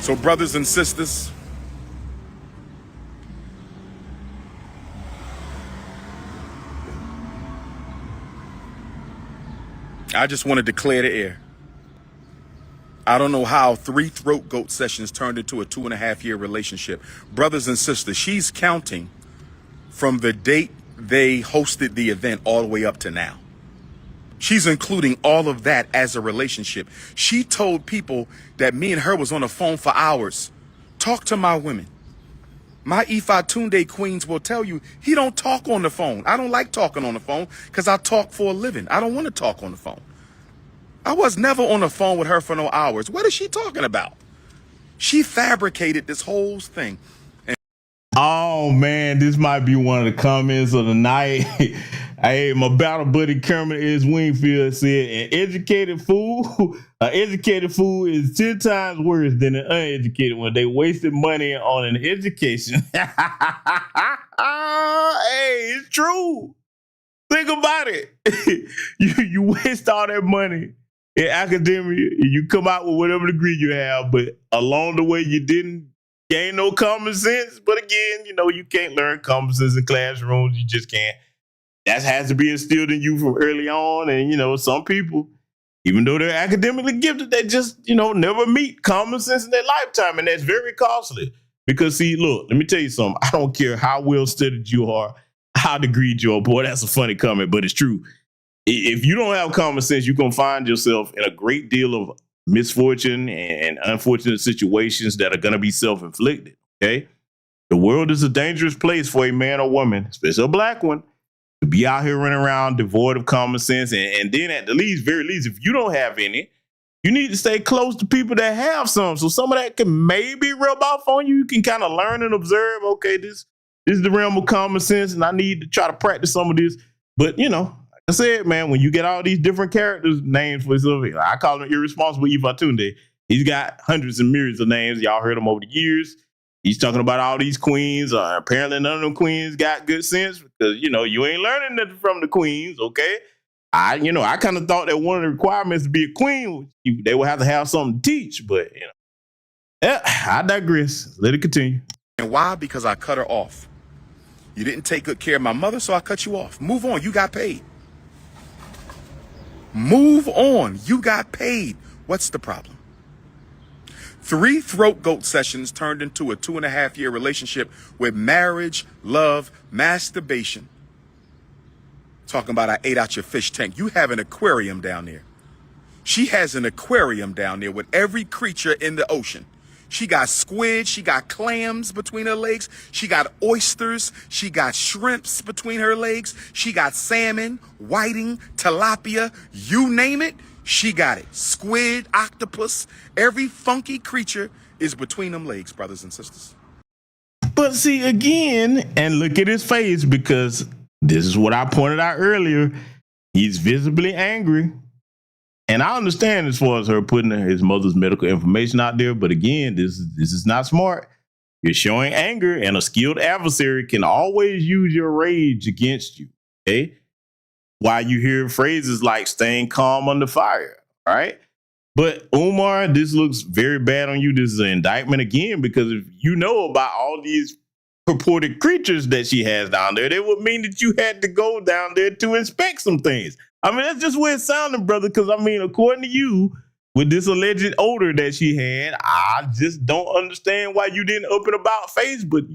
So, brothers and sisters, I just wanted to clear the air. I don't know how 3 throat goat sessions turned into a 2.5-year relationship. Brothers and sisters, she's counting from the date they hosted the event all the way up to now. She's including all of that as a relationship. She told people that me and her was on the phone for hours. Talk to my women. My Ifatunde queens will tell you he don't talk on the phone. I don't like talking on the phone because I talk for a living. I don't want to talk on the phone. I was never on the phone with her for no hours. What is she talking about? She fabricated this whole thing. Oh man, this might be one of the comments of the night. Hey, my battle buddy Kermit S. Wingfield said, an educated fool is 10 times worse than an uneducated one. They wasted money on an education. Hey, it's true. Think about it. you waste all that money in academia, and you come out with whatever degree you have, but along the way you didn't gain no common sense. But again, you can't learn common sense in classrooms. You just can't. That has to be instilled in you from early on. And, some people, even though they're academically gifted, they just, never meet common sense in their lifetime. And that's very costly. Because, see, look, let me tell you something. I don't care how well studied you are, how degreed you are. Boy, that's a funny comment, but it's true. If you don't have common sense, you're going to find yourself in a great deal of misfortune and unfortunate situations that are going to be self-inflicted, okay? The world is a dangerous place for a man or woman, especially a black one, to be out here running around devoid of common sense. And then at the very least, if you don't have any, you need to stay close to people that have some. So some of that can maybe rub off on you. You can kind of learn and observe, okay, this is the realm of common sense, and I need to try to practice some of this. But, like I said, man, when you get all these different characters names for yourself, I call him Irresponsible Ifatunde. He's got hundreds and myriads of names. Y'all heard him over the years. He's talking about all these queens. Apparently none of them queens got good sense because, you ain't learning nothing from the queens, okay? I kind of thought that one of the requirements to be a queen, they would have to have something to teach, but, yeah, I digress. Let it continue. And why? Because I cut her off. You didn't take good care of my mother, so I cut you off. Move on. You got paid. Move on. You got paid. What's the problem? 3 throat goat sessions turned into a 2.5-year relationship with marriage, love, masturbation. Talking about I ate out your fish tank. You have an aquarium down there. She has an aquarium down there with every creature in the ocean. She got squid, she got clams between her legs, she got oysters, she got shrimps between her legs, she got salmon, whiting, tilapia, you name it, she got it. Squid, octopus, every funky creature is between them legs, brothers and sisters. But see, again, and look at his face, because this is what I pointed out earlier. He's visibly angry. And I understand as far as her putting his mother's medical information out there, but again, this is not smart. You're showing anger, and a skilled adversary can always use your rage against you, okay? While you hear phrases like staying calm under fire, all right? But Umar, this looks very bad on you. This is an indictment again, because if you know about all these purported creatures that she has down there, that would mean that you had to go down there to inspect some things. I mean, that's just where it's sounding, brother, because, according to you, with this alleged odor that she had, I just don't understand why you didn't up and about face, but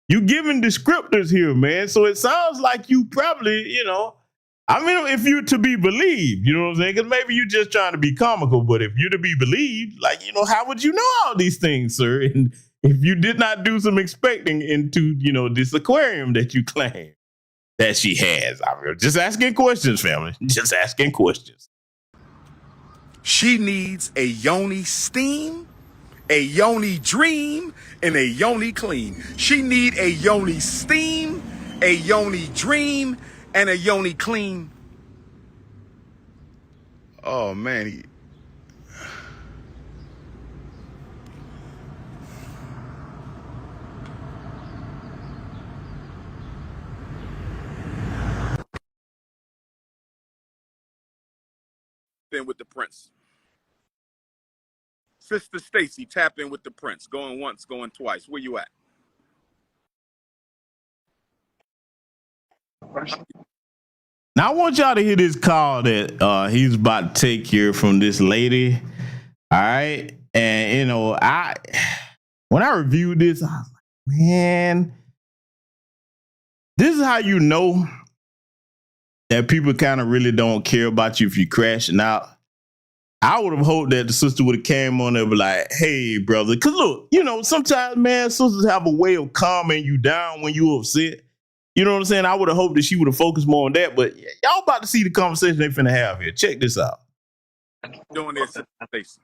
you giving descriptors here, man. So it sounds like you probably, if you're to be believed, you know what I'm saying? Because maybe you're just trying to be comical, but if you're to be believed, how would you know all these things, sir? And if you did not do some inspecting into, this aquarium that you claim that she has. I'm just asking questions, family. Just asking questions. She needs a yoni steam, a yoni dream, and a yoni clean. She need a yoni steam, a yoni dream, and a yoni clean. Oh, man. In with the prince. Sister Stacy, tap in with the prince. Going once, going twice. Where you at? Now I want y'all to hear this call that he's about to take here from this lady. All right. And you know, when I reviewed this, I was like, man, this is how you know that people kind of really don't care about you if you're crashing out. I would have hoped that the sister would have came on there and be like, hey, brother. Because look, you know, sometimes, man, sisters have a way of calming you down when you're upset. You know what I'm saying? I would have hoped that she would have focused more on that. But y'all about to see the conversation they finna have here. Check this out. Doing this, Stacey.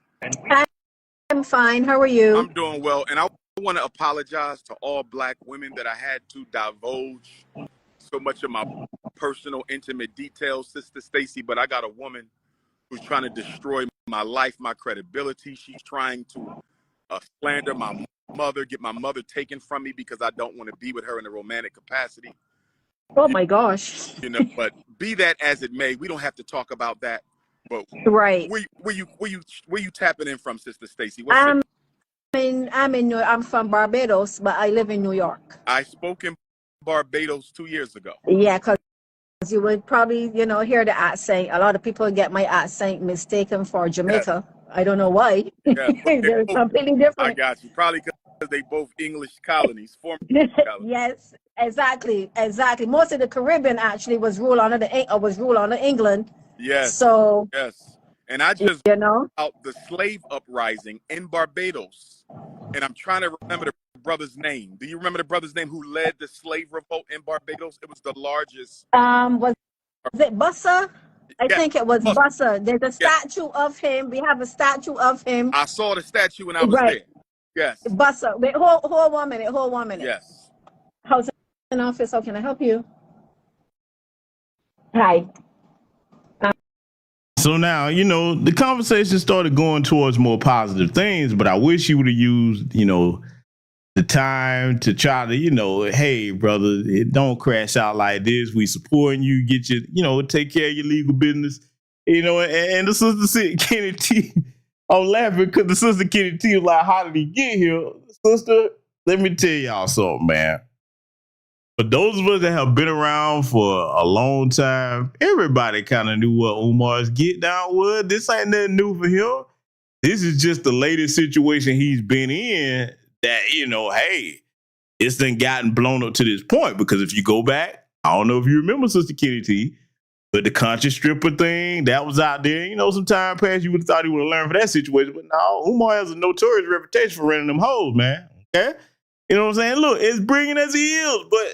I'm fine. How are you? I'm doing well, and I want to apologize to all black women that I had to divulge so much of my personal, intimate details, Sister Stacey. But I got a woman who's trying to destroy my life, my credibility. She's trying to slander my mother, get my mother taken from me because I don't want to be with her in a romantic capacity. Oh my gosh. You know, but be that as it may, we don't have to talk about that. But Right. where you tapping in from, Sister Stacey? I'm from Barbados, but I live in New York. I spoke in Barbados 2 years ago. Yeah, because you would probably, hear the accent. A lot of people get my accent mistaken for Jamaica. Yes. I don't know why. Yes, They're completely different. I got you. Probably because they both English colonies, former colonies. Yes, exactly. Most of the Caribbean actually was ruled under England. Yes. So yes, and I just out the slave uprising in Barbados, and I'm trying to remember the brother's name. Do you remember the brother's name who led the slave revolt in Barbados? It was the largest. Was it Bussa? I think it was Bussa. There's a statue of him. We have a statue of him. I saw the statue when I was there. Yes. Bussa. Wait, hold 1 minute. Hold 1 minute. Yes. How's in office? How can I help you? Hi. So now, the conversation started going towards more positive things, but I wish you would have used, the time to try to, hey, brother, don't crash out like this. We supporting you. Get your, take care of your legal business. And the sister Kenny T, I'm laughing because the sister Kenny T was like, how did he get here? Sister, let me tell y'all something, man. For those of us that have been around for a long time, everybody kind of knew what Umar's get down was. This ain't nothing new for him. This is just the latest situation he's been in that, hey, it's done gotten blown up to this point. Because if you go back, I don't know if you remember Sister Kenny T, but the conscious stripper thing, that was out there. Some time past, you would have thought he would have learned for that situation. But no, Umar has a notorious reputation for running them hoes, man. Okay? You know what I'm saying? Look, as brilliant as he is, but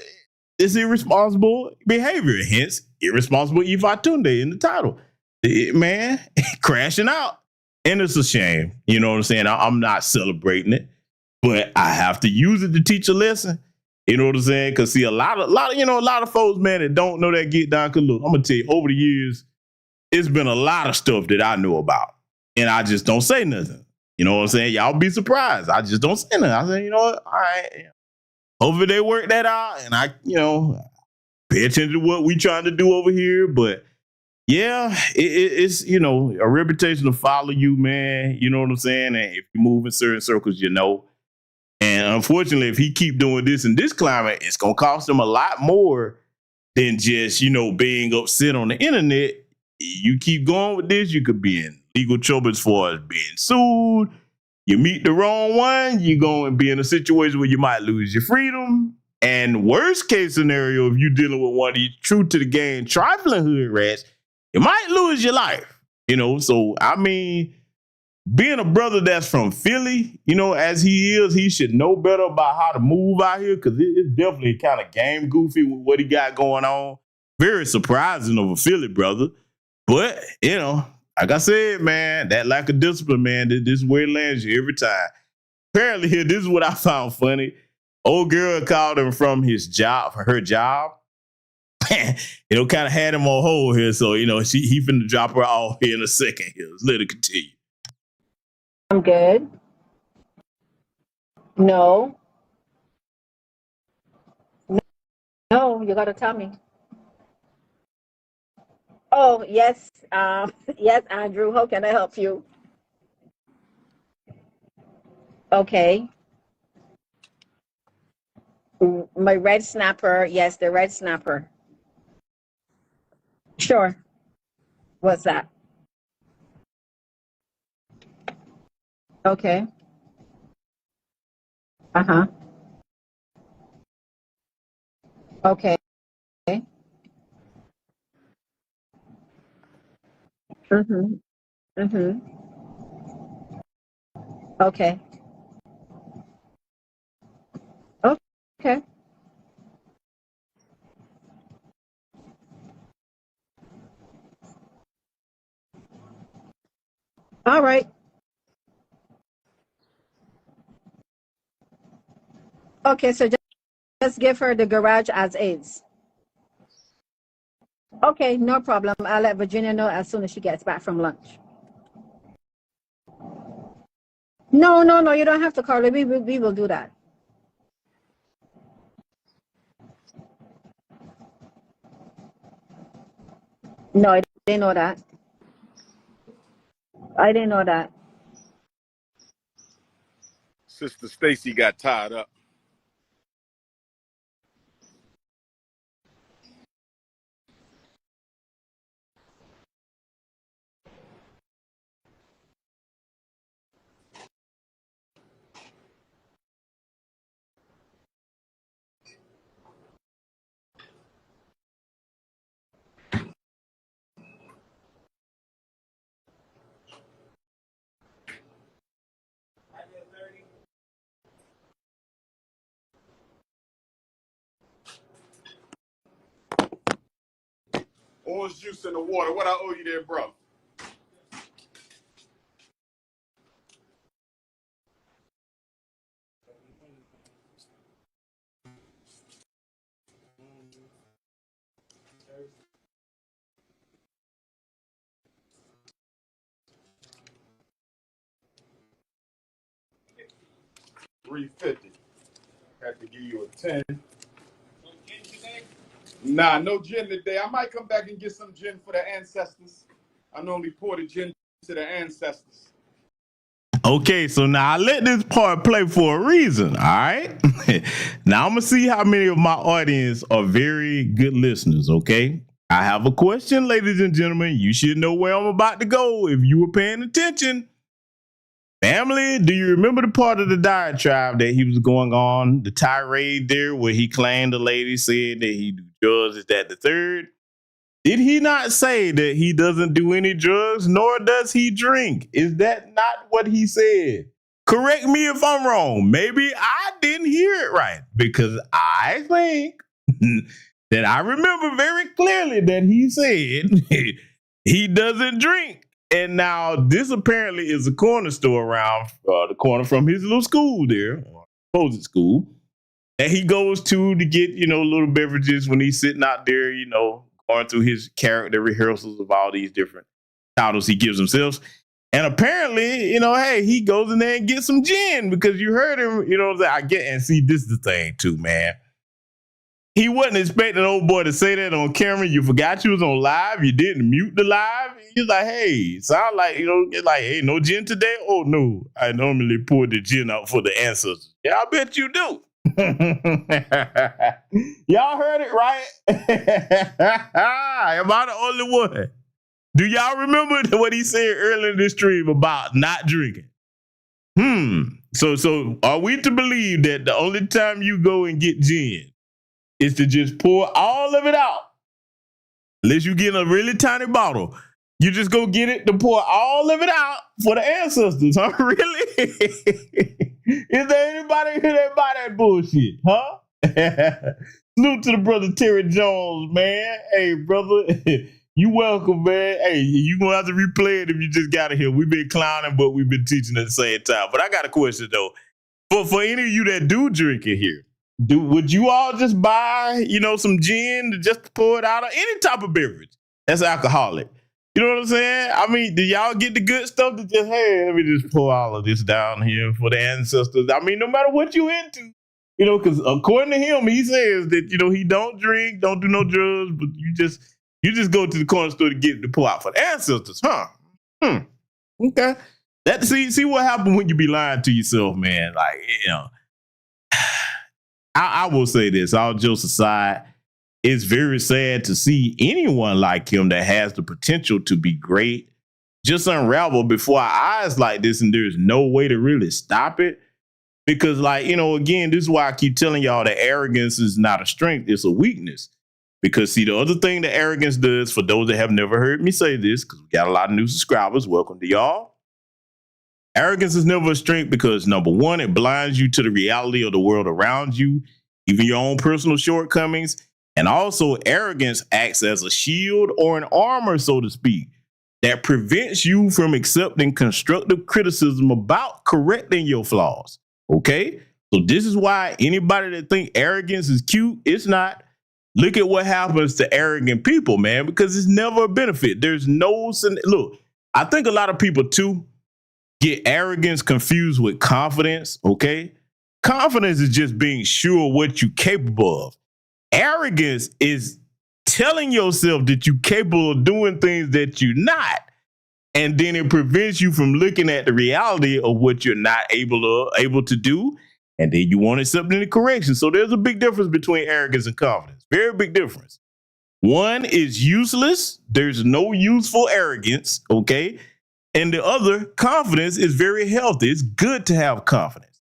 it's irresponsible behavior. Hence, irresponsible Ifatunde in the title. Man, crashing out. And it's a shame. You know what I'm saying? I'm not celebrating it, but I have to use it to teach a lesson. You know what I'm saying? Because see, a lot of folks, man, that don't know that get down. Cause look, I'm gonna tell you, over the years, it's been a lot of stuff that I know about, and I just don't say nothing. You know what I'm saying? Y'all be surprised. I just don't say nothing. I say, you know what? All right. Hopefully they work that out, and I, pay attention to what we trying to do over here. But yeah, it's a reputation to follow you, man. You know what I'm saying? And if you move in certain circles, And unfortunately, if he keep doing this in this climate, it's gonna cost him a lot more than just being upset on the internet. You keep going with this, you could be in legal trouble as far as being sued. You meet the wrong one, you're going to be in a situation where you might lose your freedom. And worst case scenario, if you're dealing with one of these true to the game trifling hood rats, you might lose your life. So I mean, being a brother that's from Philly, as he is, he should know better about how to move out here because it's definitely kind of game goofy with what he got going on. Very surprising of a Philly brother. But, like I said, man, that lack of discipline, man, this is where it lands you every time. Apparently, here, this is what I found funny. Old girl called him from her job. Kind of had him on hold here. So, he finna drop her off here in a second here. Let's let it continue. I'm good. No, you got to tell me. Oh, yes. Yes, Andrew, how can I help you? Okay. My red snapper. Yes, the red snapper. Sure. What's that? Okay. Uh-huh. Okay. Mm-hmm. Mm-hmm. Okay. Okay. All right. Okay, so just give her the garage as is. Okay, no problem. I'll let Virginia know as soon as she gets back from lunch. No, no, no, you don't have to call her. We will do that. No, I didn't know that. I didn't know that. Sister Stacy got tied up. Orange juice in the water. What I owe you there, bro? $3.50. Had to give you a 10. Nah, no gin today. I might come back and get some gin for the ancestors. I normally pour the gin to the ancestors. Okay, so now I let this part play for a reason, all right? Now I'm going to see how many of my audience are very good listeners, okay? I have a question, ladies and gentlemen. You should know where I'm about to go if you were paying attention. Family, do you remember the part of the diatribe that he was going on, the tirade there where he claimed the lady said that he do drugs, is that the third? Did he not say that he doesn't do any drugs, nor does he drink? Is that not what he said? Correct me if I'm wrong. Maybe I didn't hear it right, because I think that I remember very clearly that he said he doesn't drink. And now this apparently is a corner store around the corner from his little school there, or supposed school, that he goes to get, little beverages when he's sitting out there, going through his character rehearsals of all these different titles he gives himself. And apparently, hey, he goes in there and gets some gin because you heard him, I get, and see, this is the thing too, man. He wasn't expecting old boy to say that on camera. You forgot you was on live. You didn't mute the live. He's like, hey, sound like, it's like, hey, no gin today? Oh, no. I normally pour the gin out for the ancestors. Yeah, I bet you do. Y'all heard it right? Am I the only one? Do y'all remember what he said earlier in the stream about not drinking? So are we to believe that the only time you go and get gin is to just pour all of it out? Unless you get a really tiny bottle, you just go get it to pour all of it out for the ancestors, huh? Really? Is there anybody here that buy that bullshit, huh? Salute to the brother Terry Jones, man. Hey, brother, you welcome, man. Hey, you gonna have to replay it if you just got it here. We've been clowning, but we've been teaching at the same time. But I got a question though. For any of you that do drink it here, would you all just buy, some gin to just pour it out, or any type of beverage that's alcoholic? You know what I'm saying? I mean, do y'all get the good stuff to just, hey, let me just pour all of this down here for the ancestors? I mean, no matter what you into, because according to him, he says that, he don't drink, don't do no drugs, but you just go to the corner store to get it to pour out for the ancestors, huh? Okay. See what happens when you be lying to yourself, man. Like, I will say this, all jokes aside, it's very sad to see anyone like him that has the potential to be great just unravel before our eyes like this, and there's no way to really stop it. Because, like, you know, again, this is why I keep telling y'all that arrogance is not a strength, it's a weakness. Because, see, the other thing that arrogance does, for those that have never heard me say this, because we got a lot of new subscribers, welcome to y'all. Arrogance is never a strength because, number one, it blinds you to the reality of the world around you, even your own personal shortcomings. And also, arrogance acts as a shield or an armor, so to speak, that prevents you from accepting constructive criticism about correcting your flaws. Okay? So this is why anybody that think arrogance is cute, it's not. Look at what happens to arrogant people, man, because it's never a benefit. There's no, look, I think a lot of people too get arrogance confused with confidence, okay? Confidence is just being sure what you're capable of. Arrogance is telling yourself that you're capable of doing things that you're not. And then it prevents you from looking at the reality of what you're not able to do. And then you want to accept any correction. So there's a big difference between arrogance and confidence. Very big difference. One is useless. There's no useful arrogance, okay? And the other, confidence, is very healthy. It's good to have confidence.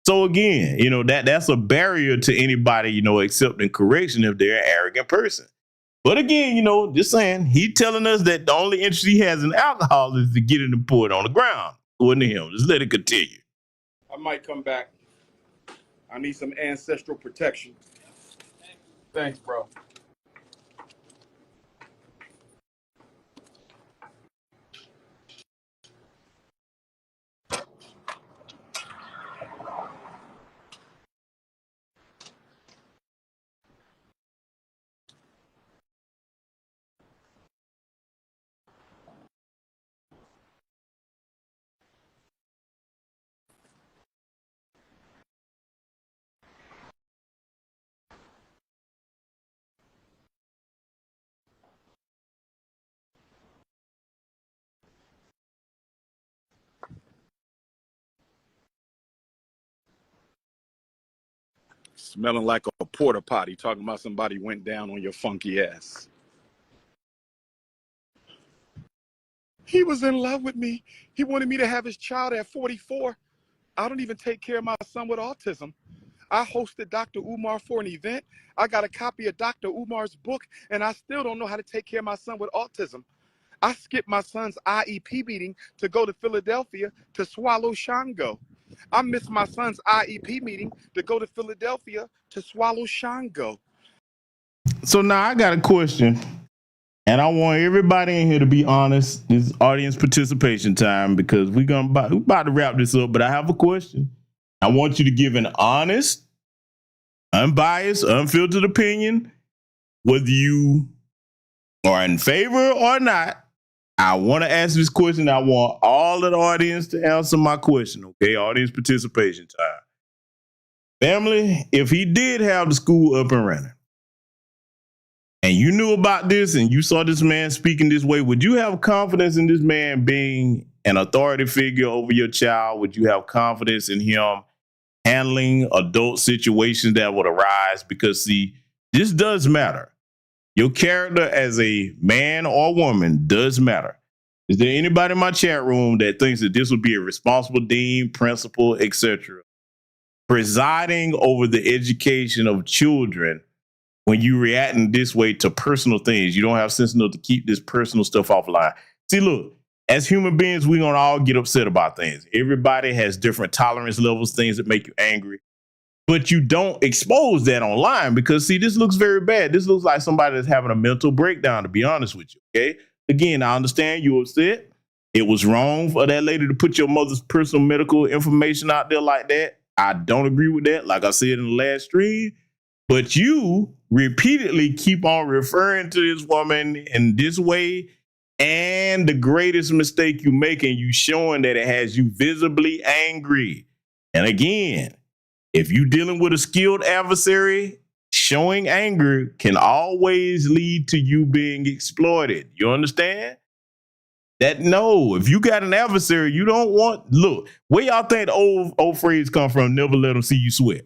So again, you know, that's a barrier to anybody, you know, accepting correction if they're an arrogant person. But again, you know, just saying, he telling us that the only interest he has in alcohol is to get it and pour it on the ground. Wasn't him. Just let it continue. I might come back. I need some ancestral protection. Thanks, bro. Smelling like a porta potty, talking about somebody went down on your funky ass. He was in love with me. He wanted me to have his child at 44. I don't even take care of my son with autism. I hosted Dr. Umar for an event. I got a copy of Dr. Umar's book, and I still don't know how to take care of my son with autism. I skipped my son's IEP meeting to go to Philadelphia to swallow Shango. I missed my son's IEP meeting to go to Philadelphia to swallow Shango. So now I got a question, and I want everybody in here to be honest. This is audience participation time because we're about to wrap this up, but I have a question. I want you to give an honest, unbiased, unfiltered opinion, whether you are in favor or not. I want to ask this question. I want all of the audience to answer my question, okay? Audience participation time. Family, if he did have the school up and running, and you knew about this and you saw this man speaking this way, would you have confidence in this man being an authority figure over your child? Would you have confidence in him handling adult situations that would arise? Because, see, this does matter. Your character as a man or woman does matter. Is there anybody in my chat room that thinks that this would be a responsible dean, principal, etc., presiding over the education of children when you reacting this way to personal things? You don't have sense enough to keep this personal stuff offline. See, look, as human beings, we're going to all get upset about things. Everybody has different tolerance levels, things that make you angry. But you don't expose that online because, see, this looks very bad. This looks like somebody that's having a mental breakdown, to be honest with you, okay? Again, I understand you upset. It was wrong for that lady to put your mother's personal medical information out there like that. I don't agree with that, like I said in the last stream. But you repeatedly keep on referring to this woman in this way, and the greatest mistake you make, and you showing that it has you visibly angry. And again, if you're dealing with a skilled adversary, showing anger can always lead to you being exploited. You understand? That no, if you got an adversary, you don't want, look, where y'all think the old phrase come from, never let them see you sweat?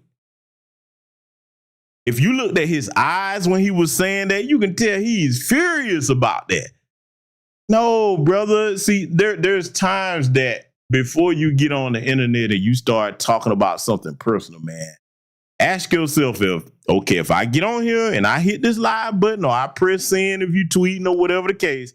If you looked at his eyes when he was saying that, you can tell he's furious about that. No, brother. See, there's times that before you get on the internet and you start talking about something personal, man, ask yourself if I get on here and I hit this live button or I press send if you tweeting or whatever the case,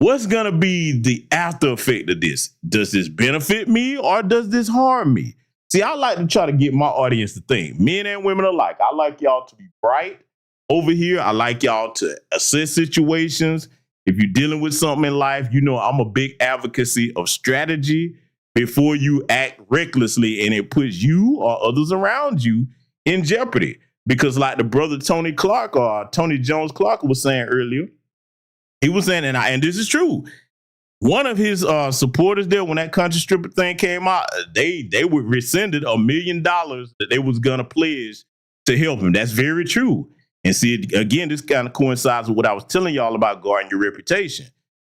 what's going to be the after effect of this? Does this benefit me or does this harm me? See, I like to try to get my audience to think, men and women alike. I like y'all to be bright over here. I like y'all to assess situations. If you're dealing with something in life, you know I'm a big advocacy of strategy before you act recklessly and it puts you or others around you in jeopardy. Because like the brother Tony Clark or Tony Jones Clark was saying earlier, he was saying, and this is true, one of his supporters there, when that country stripper thing came out, they were rescinded $1 million that they was gonna pledge to help him. That's very true. And see, again, this kind of coincides with what I was telling y'all about guarding your reputation.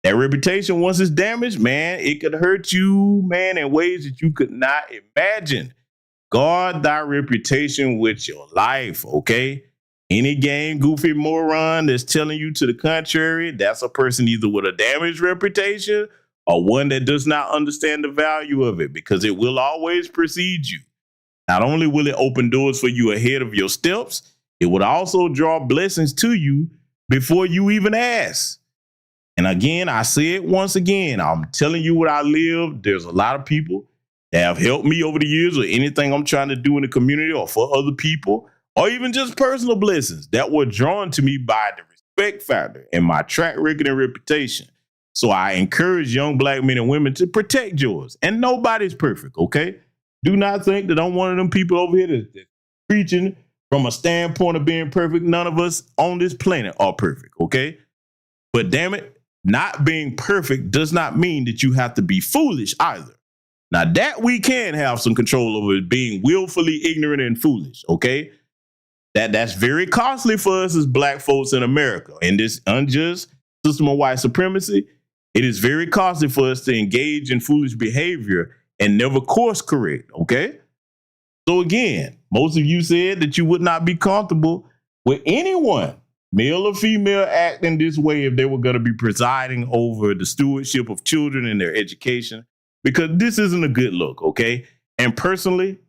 That reputation, once it's damaged, man, it could hurt you, man, in ways that you could not imagine. Guard thy reputation with your life, okay? Any game goofy moron that's telling you to the contrary, that's a person either with a damaged reputation or one that does not understand the value of it, because it will always precede you. Not only will it open doors for you ahead of your steps, it would also draw blessings to you before you even ask. And again, I say it once again, I'm telling you what I live. There's a lot of people that have helped me over the years or anything I'm trying to do in the community or for other people, or even just personal blessings that were drawn to me by the respect factor and my track record and reputation. So I encourage young black men and women to protect yours. And nobody's perfect, okay? Do not think that I'm one of them people over here that's preaching from a standpoint of being perfect. None of us on this planet are perfect, okay? But damn it, not being perfect does not mean that you have to be foolish either. Now that we can have some control over being willfully ignorant and foolish, okay? That's very costly for us as black folks in America. In this unjust system of white supremacy, it is very costly for us to engage in foolish behavior and never course correct, okay? So again, most of you said that you would not be comfortable with anyone, male or female, acting this way if they were going to be presiding over the stewardship of children and their education, because this isn't a good look, okay? And personally,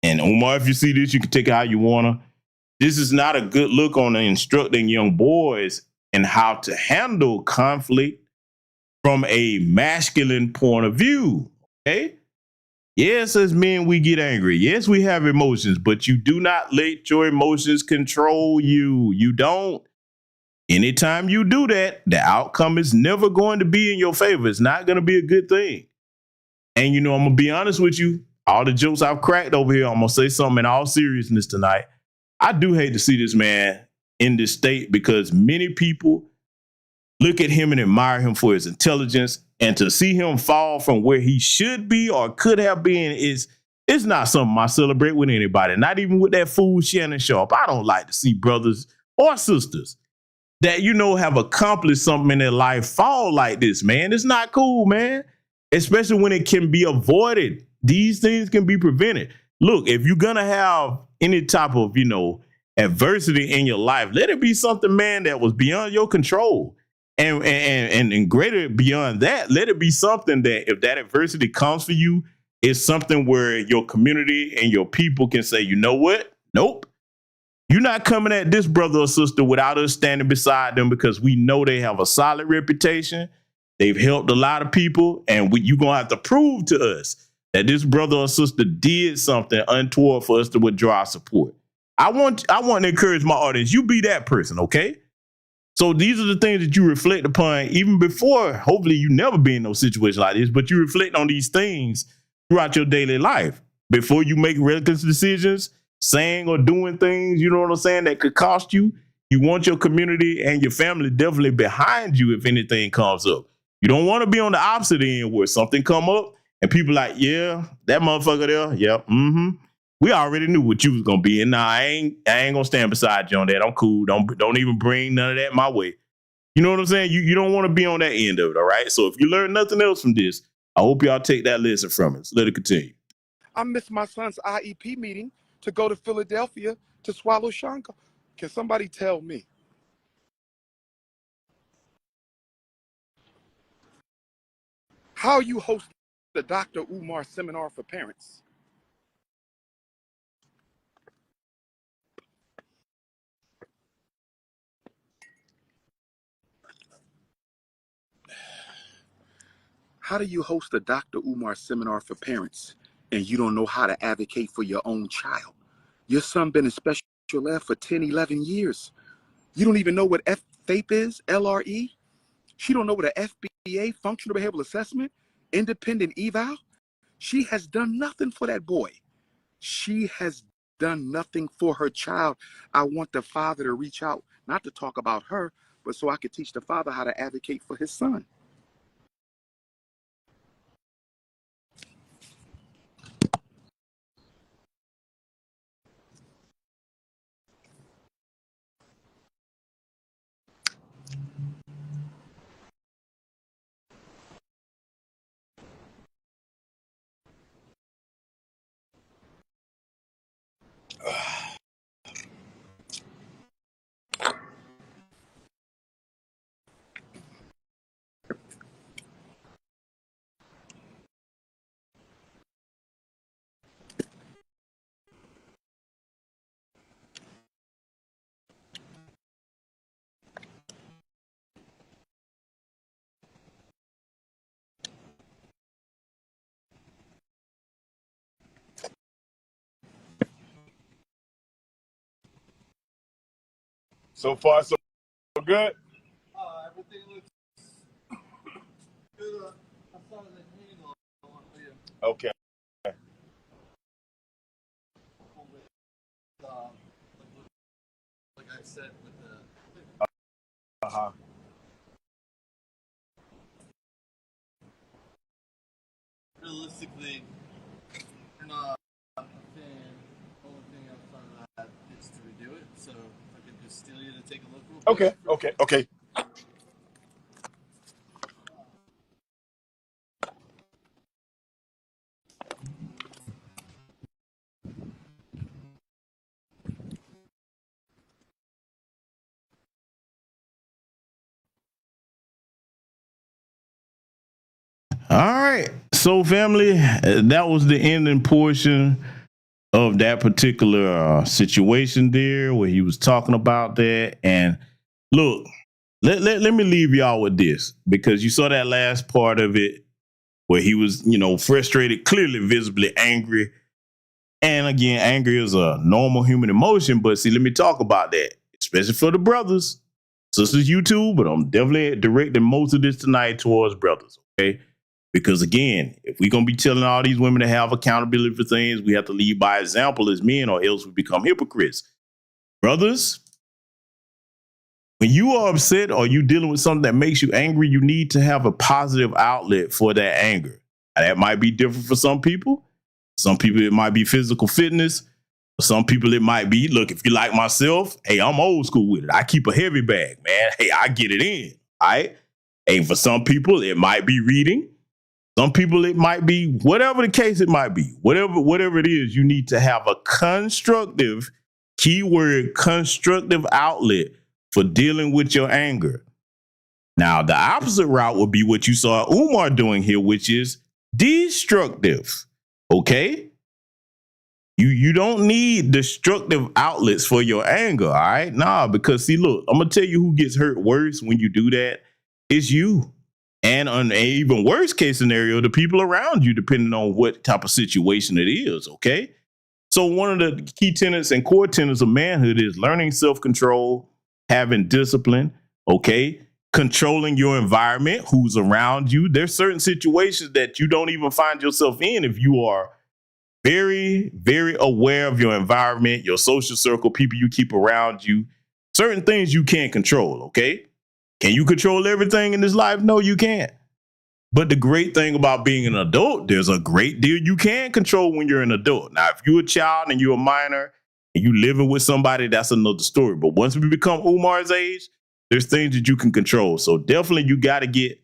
and Umar, if you see this, you can take it how you want to. This is not a good look on instructing young boys in how to handle conflict from a masculine point of view, okay? Yes, as men, we get angry. Yes, we have emotions, but you do not let your emotions control you. You don't. Anytime you do that, the outcome is never going to be in your favor. It's not going to be a good thing. And, you know, I'm going to be honest with you. All the jokes I've cracked over here, I'm going to say something in all seriousness tonight. I do hate to see this man in this state because many people look at him and admire him for his intelligence, and to see him fall from where he should be or could have been is not something I celebrate with anybody, not even with that fool Shannon Sharp. I don't like to see brothers or sisters that, you know, have accomplished something in their life fall like this, man. It's not cool, man, especially when it can be avoided. These things can be prevented. Look, if you're going to have any type of, you know, adversity in your life, let it be something, man, that was beyond your control. And greater beyond that, let it be something that if that adversity comes for you, it's something where your community and your people can say, you know what? Nope. You're not coming at this brother or sister without us standing beside them, because we know they have a solid reputation. They've helped a lot of people, and you're going to have to prove to us that this brother or sister did something untoward for us to withdraw our support. I want to encourage my audience. You be that person, okay? So these are the things that you reflect upon even before. Hopefully you never be in no situation like this, but you reflect on these things throughout your daily life before you make reckless decisions, saying or doing things, you know what I'm saying, that could cost you. You want your community and your family definitely behind you if anything comes up. You don't want to be on the opposite end where something come up and people like, yeah, that motherfucker there, yeah, we already knew what you was gonna be, and nah, I ain't gonna stand beside you on that. I'm cool. Don't even bring none of that my way. You know what I'm saying? You don't want to be on that end of it, all right? So if you learn nothing else from this, I hope y'all take that lesson from it. So let it continue. I missed my son's IEP meeting to go to Philadelphia to swallow Shankar? Can somebody tell me? How you host the Dr. Umar seminar for parents? How do you host a Dr. Umar seminar for parents and you don't know how to advocate for your own child? Your son been in special ed for 10, 11 years. You don't even know what FAPE is, LRE? She don't know what a FBA, functional behavioral assessment, independent eval. She has done nothing for that boy. She has done nothing for her child. I want the father to reach out, not to talk about her, but so I could teach the father how to advocate for his son. So far, so good. Everything looks good. I saw the handle on here. Okay. Like I said with the Uh-huh. realistically, you're not a fan. The only thing outside of that is to redo it. So if I could just steal you to take a look real quick. Okay. All right. So, family, that was the ending portion of that particular situation there where he was talking about that. And look, let me leave y'all with this, because you saw that last part of it where he was, frustrated, clearly visibly angry. And again, anger is a normal human emotion. But see, let me talk about that, especially for the brothers. Sisters, you too, but I'm definitely directing most of this tonight towards brothers, okay? Because again, if we're going to be telling all these women to have accountability for things, we have to lead by example as men, or else we become hypocrites. Brothers, when you are upset or you dealing with something that makes you angry, you need to have a positive outlet for that anger. Now, that might be different for some people. Some people, it might be physical fitness. For some people, it might be, look, if you like myself, hey, I'm old school with it. I keep a heavy bag, man. Hey, I get it in, all right? Hey, for some people, it might be reading. Some people, it might be whatever the case it might be. Whatever it is, you need to have a constructive, keyword, constructive outlet for dealing with your anger. Now, the opposite route would be what you saw Umar doing here, which is destructive. Okay? You don't need destructive outlets for your anger, all right? Nah, because see, look, I'm going to tell you who gets hurt worse when you do that. It's you. And on an even worse case scenario, the people around you, depending on what type of situation it is, okay? So one of the key tenets and core tenets of manhood is learning self-control, having discipline, okay? Controlling your environment, who's around you. There's certain situations that you don't even find yourself in if you are very, very aware of your environment, your social circle, people you keep around you. Certain things you can't control, okay? Can you control everything in this life? No, you can't. But the great thing about being an adult, there's a great deal you can control when you're an adult. Now, if you're a child and you're a minor and you living with somebody, that's another story. But once we become Umar's age, there's things that you can control. So definitely you got to get,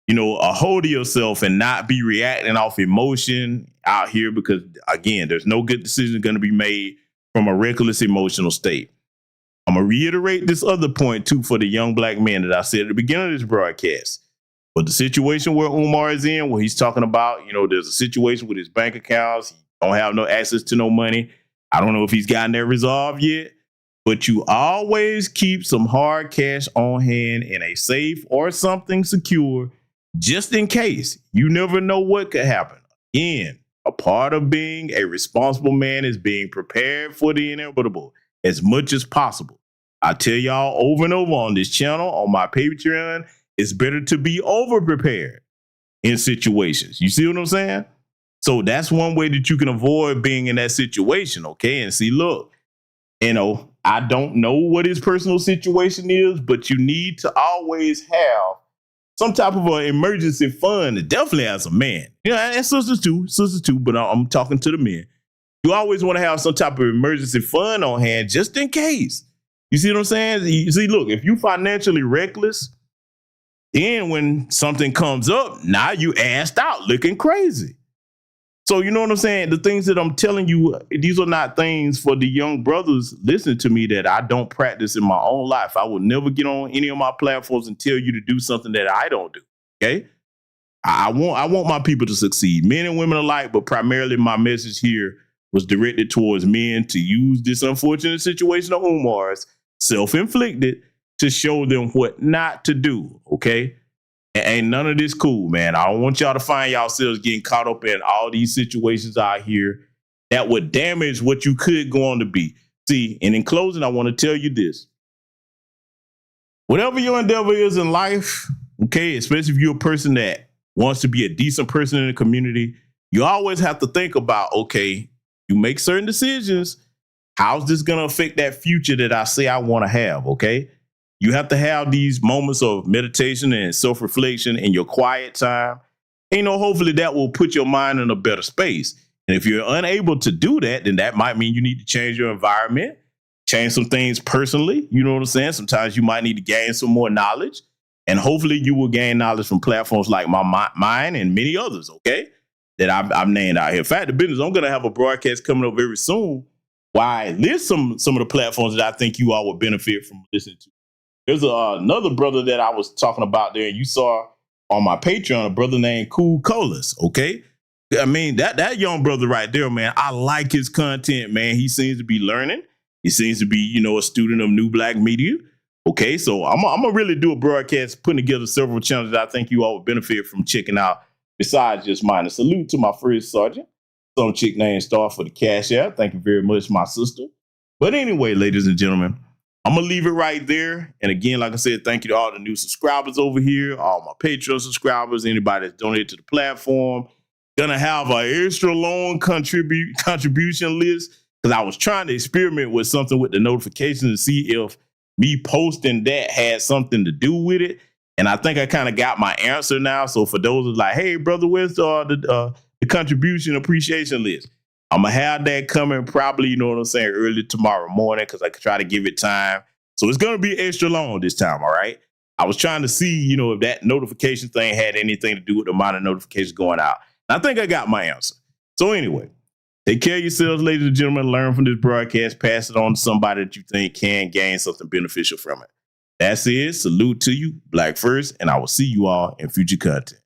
a hold of yourself and not be reacting off emotion out here, because again, there's no good decision going to be made from a reckless emotional state. I'm going to reiterate this other point, too, for the young black men that I said at the beginning of this broadcast. But the situation where Umar is in, where he's talking about, there's a situation with his bank accounts. He don't have no access to no money. I don't know if he's gotten that resolved yet. But you always keep some hard cash on hand in a safe or something secure, just in case. You never know what could happen. Again, a part of being a responsible man is being prepared for the inevitable as much as possible. I tell y'all over and over on this channel, on my Patreon, it's better to be over-prepared in situations. You see what I'm saying? So that's one way that you can avoid being in that situation, okay? And see, look, I don't know what his personal situation is, but you need to always have some type of an emergency fund, definitely as a man. And sisters too, but I'm talking to the men. You always want to have some type of emergency fund on hand just in case. You see what I'm saying? You see, look, if you financially reckless, then when something comes up, now you assed out looking crazy. So you know what I'm saying? The things that I'm telling you, these are not things for the young brothers listening to me that I don't practice in my own life. I will never get on any of my platforms and tell you to do something that I don't do. Okay? I want my people to succeed, men and women alike, but primarily my message here was directed towards men to use this unfortunate situation of Umar's, self-inflicted, to show them what not to do, okay? And ain't none of this cool, man. I don't want y'all to find yourselves getting caught up in all these situations out here that would damage what you could go on to be. See, and in closing, I want to tell you this. Whatever your endeavor is in life, okay, especially if you're a person that wants to be a decent person in the community, you always have to think about, okay, you make certain decisions. How's this going to affect that future that I say I want to have, okay? You have to have these moments of meditation and self-reflection in your quiet time. And, hopefully that will put your mind in a better space. And if you're unable to do that, then that might mean you need to change your environment, change some things personally. You know what I'm saying? Sometimes you might need to gain some more knowledge. And hopefully you will gain knowledge from platforms like mine and many others, okay, that I've named out here. In fact, the business, I'm going to have a broadcast coming up very soon. Why list some of the platforms that I think you all would benefit from listening to. There's another brother that I was talking about there, and you saw on my Patreon, a brother named Cool Colas, okay? I mean, that young brother right there, man, I like his content, man. He seems to be learning. He seems to be, a student of new black media. Okay, so I'm going to really do a broadcast, putting together several channels that I think you all would benefit from checking out besides just mine. A salute to my first sergeant, some chick named Star for the cash app. Thank you very much, my sister. But anyway, ladies and gentlemen, I'm going to leave it right there. And again, like I said, thank you to all the new subscribers over here, all my Patreon subscribers, anybody that's donated to the platform. Gonna have an extra long contribution list because I was trying to experiment with something with the notifications and see if me posting that had something to do with it. And I think I kind of got my answer now. So for those who's like, hey, brother, where's the contribution appreciation list? I'm going to have that coming probably, you know what I'm saying, early tomorrow morning because I could try to give it time. So it's going to be extra long this time, all right? I was trying to see, if that notification thing had anything to do with the amount of notifications going out. And I think I got my answer. So anyway, take care of yourselves, ladies and gentlemen. Learn from this broadcast. Pass it on to somebody that you think can gain something beneficial from it. That's it. Salute to you, Black First, and I will see you all in future content.